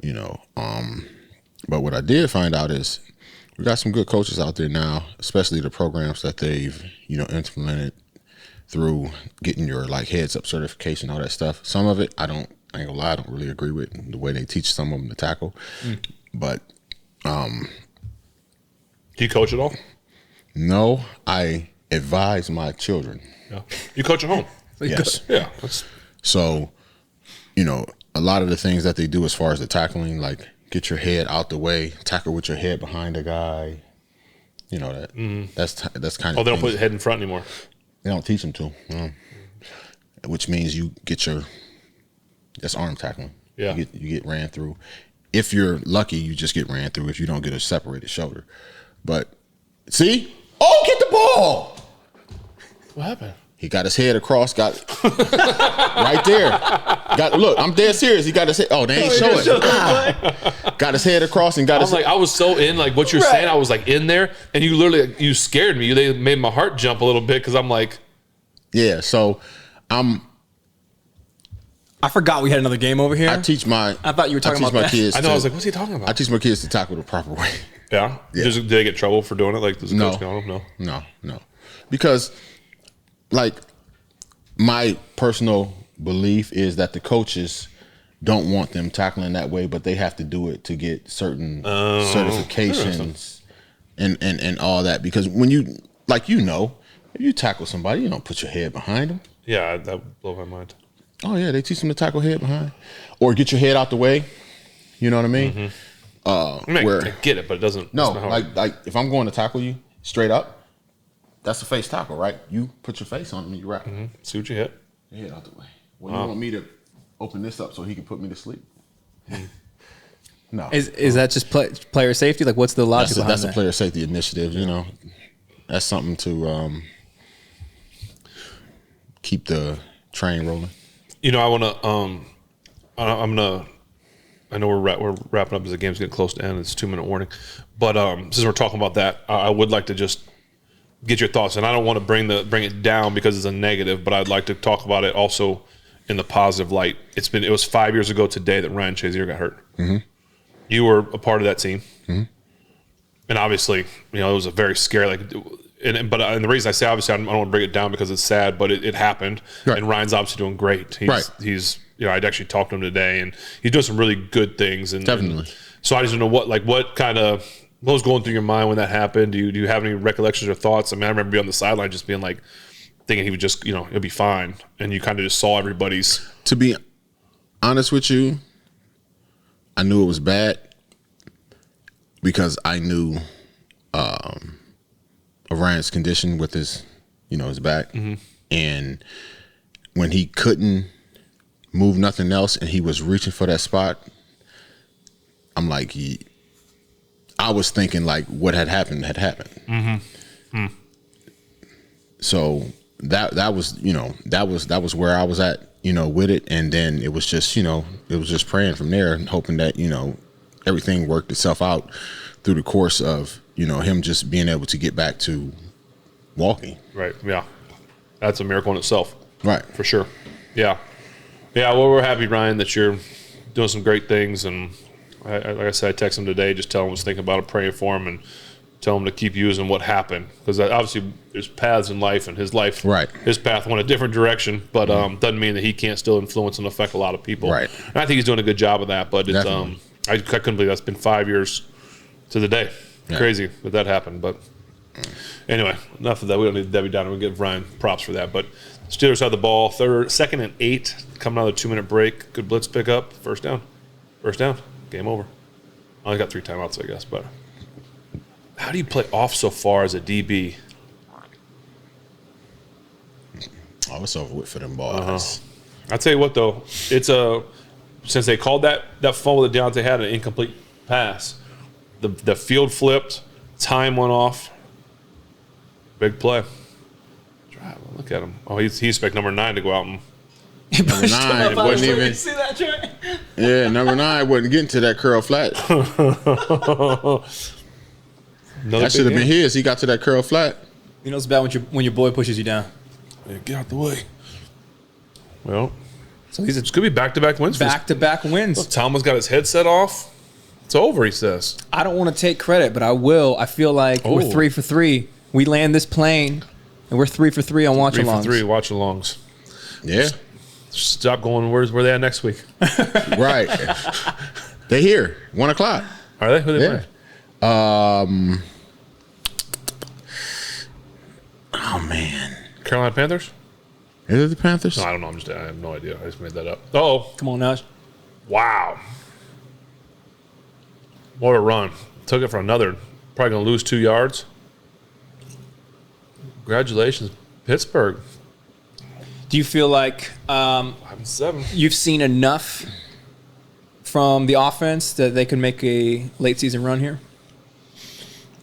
C: But what I did find out is we got some good coaches out there now, especially the programs that they've, implemented through getting your like heads up certification, all that stuff. Some of it, I ain't gonna lie, I don't really agree with the way they teach some of them to tackle. But
B: do you coach at all?
C: No, I advise my children.
B: Yeah. You coach at home?
C: Yes.
B: Yeah.
C: So, a lot of the things that they do as far as the tackling, like get your head out the way, tackle with your head behind the guy. That's kind of.
B: Oh, they don't put your head in front anymore.
C: They don't teach them to, which means you get that's arm tackling.
B: Yeah,
C: you get ran through. If you're lucky, you just get ran through. If you don't get a separated shoulder, but see, get the ball.
B: What happened?
C: He got his head across, got right there. Look, I'm dead serious. He got his head. Oh, they ain't showing. Got his head across and got his head.
B: I was so in, like what you're saying, I was like in there, and you scared me. They made my heart jump a little bit because I'm like,
C: yeah. So I
A: forgot we had another game over here.
C: I
A: thought you were talking about
C: my
A: that.
C: kids.
B: I know. I was like, what's he talking about?
C: I teach my kids to tackle the proper way.
B: Yeah. Did they get in trouble for doing it? Like, does the coach go on them?
C: No. Because, like, my personal belief is that the coaches don't want them tackling that way, but they have to do it to get certain certifications and all that. Because when you, if you tackle somebody, you don't put your head behind them.
B: Yeah, that blew my mind.
C: Oh, yeah, they teach them to tackle head behind. Or get your head out the way. You know what I mean?
B: Mm-hmm. I get it, but it doesn't.
C: No, like if I'm going to tackle you straight up, that's a face tackle, right? You put your face on me, you're right.
B: Mm-hmm. See what you hit.
C: Your head out the way. Well, you want me to open this up so he can put me to sleep? No.
A: Is that just player safety? Like, what's the logic behind that?
C: That's a player safety initiative, That's something to keep the train rolling.
B: I want to. I know we're wrapping up as the game's getting close to end. It's a 2-minute warning, but since we're talking about that, I would like to just get your thoughts. And I don't want to bring it down because it's a negative, but I'd like to talk about it also in the positive light. It was 5 years ago today that Ryan Shazier got hurt.
C: Mm-hmm.
B: you were a part of that team. Mm-hmm. And obviously, it was a very scary, and the reason I say obviously I don't want to bring it down because it's sad, but it happened. Right. And Ryan's obviously doing great. He's I'd actually talked to him today, and he's doing some really good things. And
C: definitely.
B: So I just don't know what was going through your mind when that happened. Do you have any recollections or thoughts? I mean, I remember being on the sideline just being thinking he would just, it'll be fine. And you kind of just saw everybody's.
C: To be honest with you, I knew it was bad because I knew of Ryan's condition with his, his back. Mm-hmm. And when he couldn't move nothing else and he was reaching for that spot, I'm like, I was thinking what had happened. Mm-hmm. Mm. So that was where I was at, with it. And then it was just praying from there and hoping that, everything worked itself out through the course of, him just being able to get back to walking.
B: Right. Yeah. That's a miracle in itself.
C: Right.
B: For sure. Yeah. Yeah. Well, we're happy, Ryan, that you're doing some great things. And like I said, I texted him today, just tell him I was thinking about it, praying for him, and tell him to keep using what happened. Because obviously there's paths in life, and his path went a different direction, but doesn't mean that he can't still influence and affect a lot of people.
C: Right.
B: And I think he's doing a good job of that, but it's I couldn't believe that's been 5 years to the day. Yeah. Crazy that happened. But anyway, enough of that. We don't need to Debbie Downer. We'll give Ryan props for that. But Steelers have the ball, 2nd and 8, coming out of a 2-minute break. Good blitz pickup. First down. Game over. Only got 3 timeouts, I guess. But how do you play off so far as a DB?
C: Oh, it's over with for them boys.
B: I'll tell you what, though. It's since they called that fumble that Deontay had, an incomplete pass, the field flipped, time went off. Big play. Look at him. Oh, he's expect number 9 to go out and.
C: Number 9 wasn't even.
A: See that, Trey?
C: Yeah, number 9 wasn't getting to that curl flat. That should have been his. He got to that curl flat.
A: It's bad when your boy pushes you down.
B: Yeah, get out the way. Well, so it's could be back-to-back wins.
A: Back-to-back wins.
B: Look, Tomlin's got his headset off. It's over, he says.
A: I don't want to take credit, but I will. I feel like we're 3 for 3. We land this plane, and we're 3 for 3 on watch-alongs.
B: 3 for 3 watch-alongs.
C: Yeah.
B: Stop going. Where they at next week?
C: Right. They here. 1 o'clock.
B: Are they? Who they play?
C: Oh man.
B: Carolina Panthers?
C: Is it the Panthers?
B: No, I don't know. I have no idea. I just made that up. Oh.
A: Come on, Nash.
B: Wow. What a run. Took it for another. Probably going to lose 2 yards. Congratulations, Pittsburgh.
A: Do you feel like
B: 5-7.
A: You've seen enough from the offense that they can make a late season run here?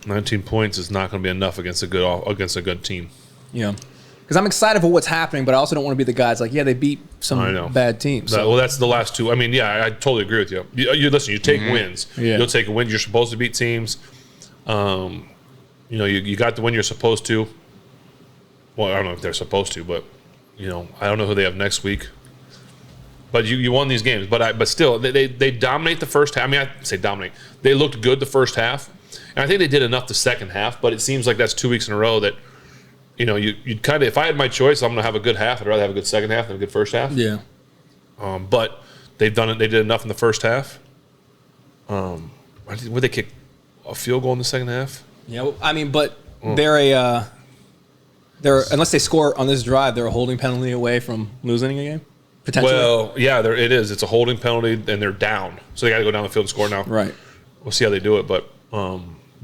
B: 19 points is not going to be enough against a good team.
A: Yeah. Because I'm excited for what's happening, but I also don't want to be the guys they beat some bad teams.
B: So. Well, that's the last 2. I mean, yeah, I totally agree with you. You listen, you take wins.
A: Yeah.
B: You'll take a win. You're supposed to beat teams. You got the win you're supposed to. Well, I don't know if they're supposed to, but, I don't know who they have next week. But you won these games. But still, they dominate the first half. I mean, I say dominate. They looked good the first half. And I think they did enough the second half, but it seems like that's 2 weeks in a row that, you'd kind of, if I had my choice, I'm going to have a good half. I'd rather have a good second half than a good first half.
A: Yeah.
B: But they've done it. They did enough in the first half. Would they kick a field goal in the second half?
A: Yeah, I mean, but they're unless they score on this drive, they're a holding penalty away from losing a game. Potentially.
B: Well, yeah, it is. It's a holding penalty, and they're down, so they got to go down the field and score now.
A: Right.
B: We'll see how they do it, but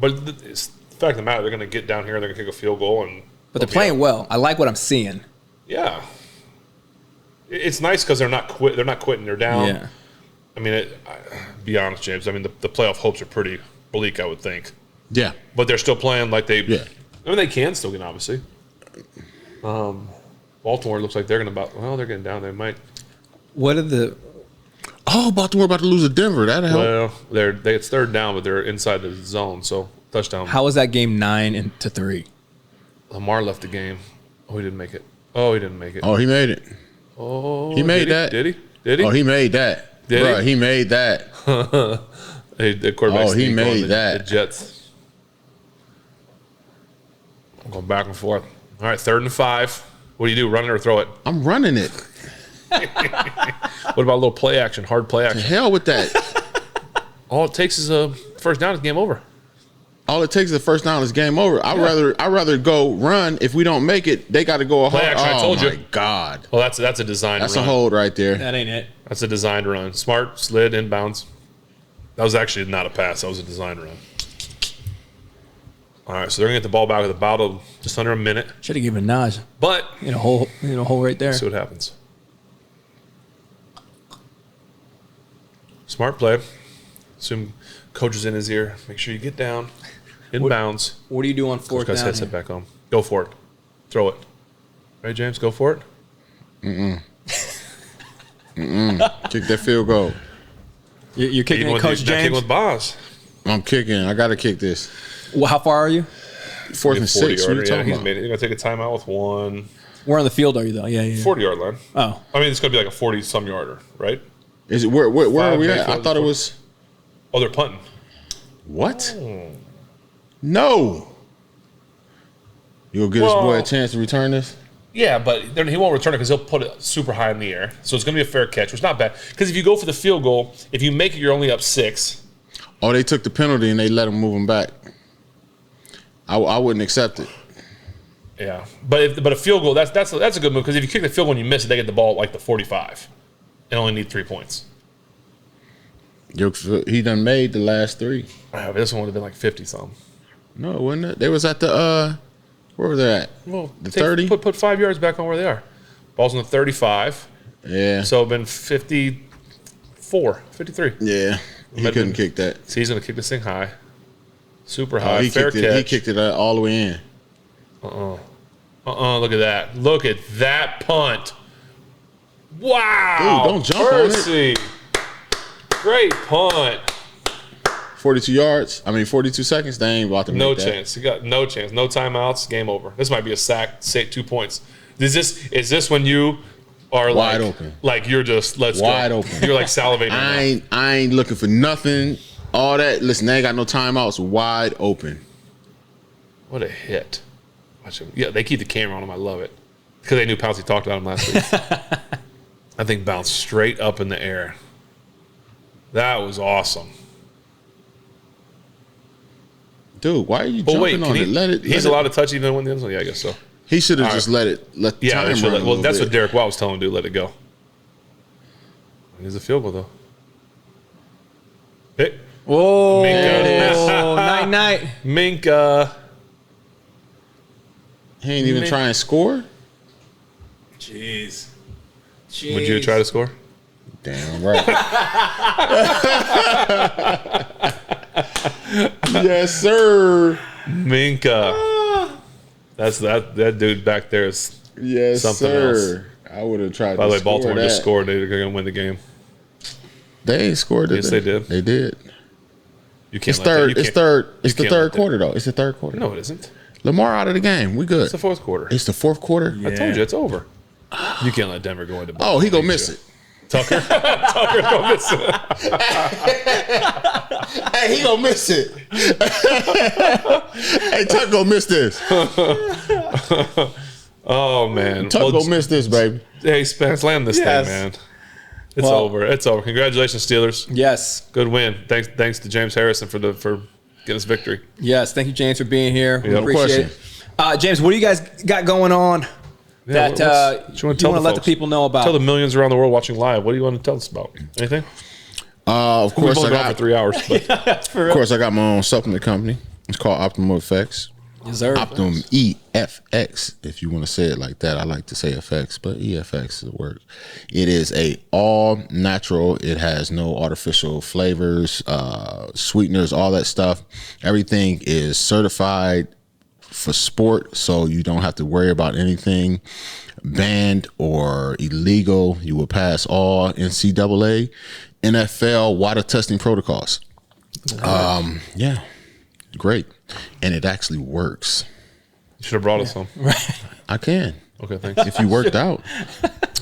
B: it's the fact of the matter, they're going to get down here and they're going to kick a field goal,
A: but they're playing well. I like what I'm seeing.
B: Yeah, it's nice because they're not quitting. They're down.
A: Yeah.
B: I mean, be honest, James. I mean, the playoff hopes are pretty bleak, I would think.
C: Yeah,
B: but they're still playing like they.
C: Yeah.
B: I mean, they can still get, obviously. Baltimore looks like they're going to they're getting down. They might.
A: What are the?
C: Oh, Baltimore about to lose to Denver. That'll help.
B: Well, it's 3rd down, but they're inside the zone, so touchdown.
A: How was that game 9-3?
B: Lamar left the game. Oh, he didn't make it. Oh,
C: he made it.
B: Oh,
C: he made that.
B: Did he?
C: Oh, he made that.
B: He
C: made that.
B: The quarterback.
C: Oh, he made that.
B: The Jets. I'm going back and forth. All right, 3rd and 5. What do you do? Run it or throw it?
C: I'm running it.
B: What about a little play action, hard play action?
C: To hell with that.
B: All it takes is a first down. It's game over.
C: All it takes is a first down. Is game over. I'd rather go run. If we don't make it, they got to go a
B: play
C: hard.
B: action. I told you.
C: Oh my God.
B: Well, that's a designed.
C: That's
B: run.
C: a hold right there.
A: That ain't it.
B: That's a designed run. Smart slid inbounds. That was actually not a pass. That was a design run. All right, so they're gonna get the ball back with about just under a minute.
A: Should have given Naj.
B: But
A: hole right there.
B: See what happens. Smart play. Assume coach is in his ear. Make sure you get down. Inbounds.
A: What do you do on 4th down?
B: Headset back on. Go for it. Throw it. Right, James? Go for it.
C: Kick that field goal.
A: You're kicking it, Coach James?
B: Kicking with Boz.
C: I'm kicking. I got to kick this.
A: Well, how far are you?
C: 4th and 6. What are you talking about?
B: He's going to take a timeout with 1.
A: Where on the field are you, though? Yeah.
B: 40-yard line.
A: Oh.
B: I mean, it's going to be like a 40-some yarder, right?
C: Is it where are we at? I thought it was.
B: Oh, they're punting.
C: What? No. You'll give this boy a chance to return this?
B: Yeah, but he won't return it because he'll put it super high in the air. So it's going to be a fair catch, which is not bad. Because if you go for the field goal, if you make it, you're only up 6.
C: Oh, they took the penalty and they let him move him back. I wouldn't accept it.
B: Yeah, but a field goal, that's a good move because if you kick the field goal and you miss it, they get the ball at like the 45 and only need 3 points.
C: He done made the last 3.
B: But this one would have been like 50-something.
C: No, wasn't it? They was at the where were they at?
B: Well,
C: the 30.
B: Put 5 yards back on where they are. Ball's on the 35.
C: Yeah.
B: So it's been 54, 53.
C: Yeah. He couldn't kick that.
B: See, he's going to kick this thing high. Super high.
C: He
B: fair catch.
C: He kicked it all the way in.
B: Look at that. Look at that punt. Wow.
C: Dude, don't jump
B: Percy.
C: on it.
B: Great punt.
C: 42 yards. 42 seconds. They ain't about to make that.
B: No chance. You got no chance. No timeouts. Game over. This might be a sack. Say 2 points. Is this when you are
C: wide open?
B: Like you're just
C: wide open.
B: You're like salivating.
C: I ain't looking for nothing. All that. Listen, they ain't got no timeouts. Wide open.
B: What a hit. Watch him. Yeah, they keep the camera on him. I love it because they knew Pouncey talked about him last week. I think bounced straight up in the air. That was awesome. Dude,
C: why are you jumping on it?
B: He's allowed to touch even when the end zone? Yeah, I guess so.
C: He should have just let the time run.
B: Well, that's what Derek Watt was telling him to do. Let it go. Here's a field goal, though. Hey.
A: Whoa.
B: Minka.
A: Night.
B: Minka.
C: He ain't even try and score?
A: Jeez.
B: Would you try to score?
C: Damn right. Yes, sir.
B: Minka. That's that dude back there is something else.
C: I would have tried.
B: By the way, Baltimore just scored. They're going to win the game.
C: They ain't scored.
B: Yes, they did.
C: They did.
B: You can't.
C: It's third. It's the third quarter though. It's the third quarter.
B: No, it isn't.
C: Lamar out of the game. We good.
B: It's the fourth quarter.
C: It's the fourth quarter.
B: Yeah. I told you it's over. You can't let Denver go into.
C: Oh, he gonna miss it.
B: Tucker gonna miss it.
C: Hey, he gonna miss it. Hey, Tucker gonna miss this.
B: Oh man,
C: Tucker gonna miss this, baby.
B: Hey, Spence, land this thing, man. It's over. It's over. Congratulations, Steelers.
A: Yes.
B: Good win. Thanks to James Harrison for getting us victory.
A: Yes. Thank you, James, for being here. We appreciate
C: question.
A: it. James, what do you guys got going on that you want to let the people know about?
B: Tell the millions around the world watching live. What do you want to tell us about? Anything?
C: Of course,
B: We've only gone for 3 hours. But.
C: Of course, I got my own supplement company. It's called Optimal Effects.
A: Deserve
C: Optimum EFX, if you want to say it like that. I like to say effects, but EFX works. It is a all natural. It has no artificial flavors, sweeteners, all that stuff. Everything is certified for sport, so you don't have to worry about anything banned or illegal. You will pass all NCAA, NFL water testing protocols. Yeah, great. And it actually works.
B: You should have brought us some.
C: I can.
B: Okay, thanks.
C: If you worked out.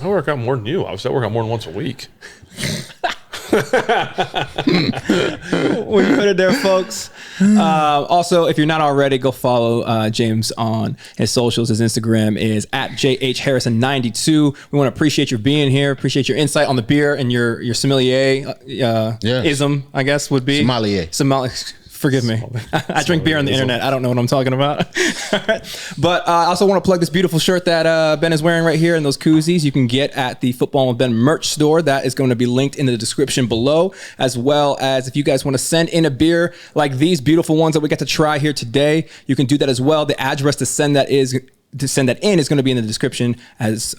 B: I work out more than you. I work out more than once a week.
A: Well, you heard it there, folks. Also, if you're not already, go follow James on his socials. His Instagram is @JHHarrison92. We want to appreciate your being here. Appreciate your insight on the beer and your sommelier ism, I guess, would be. Sommelier. Forgive me. I drink beer on the internet. I don't know what I'm talking about. But I also want to plug this beautiful shirt that Ben is wearing right here and those koozies you can get at the Football with Ben merch store. That is going to be linked in the description below, as well as if you guys want to send in a beer like these beautiful ones that we got to try here today, you can do that as well. The address to send that in is going to be in the description as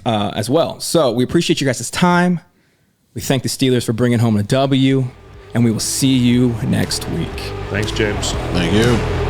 A: well. So we appreciate you guys' time. We thank the Steelers for bringing home a W. And we will see you next week.
B: Thanks, James.
C: Thank you.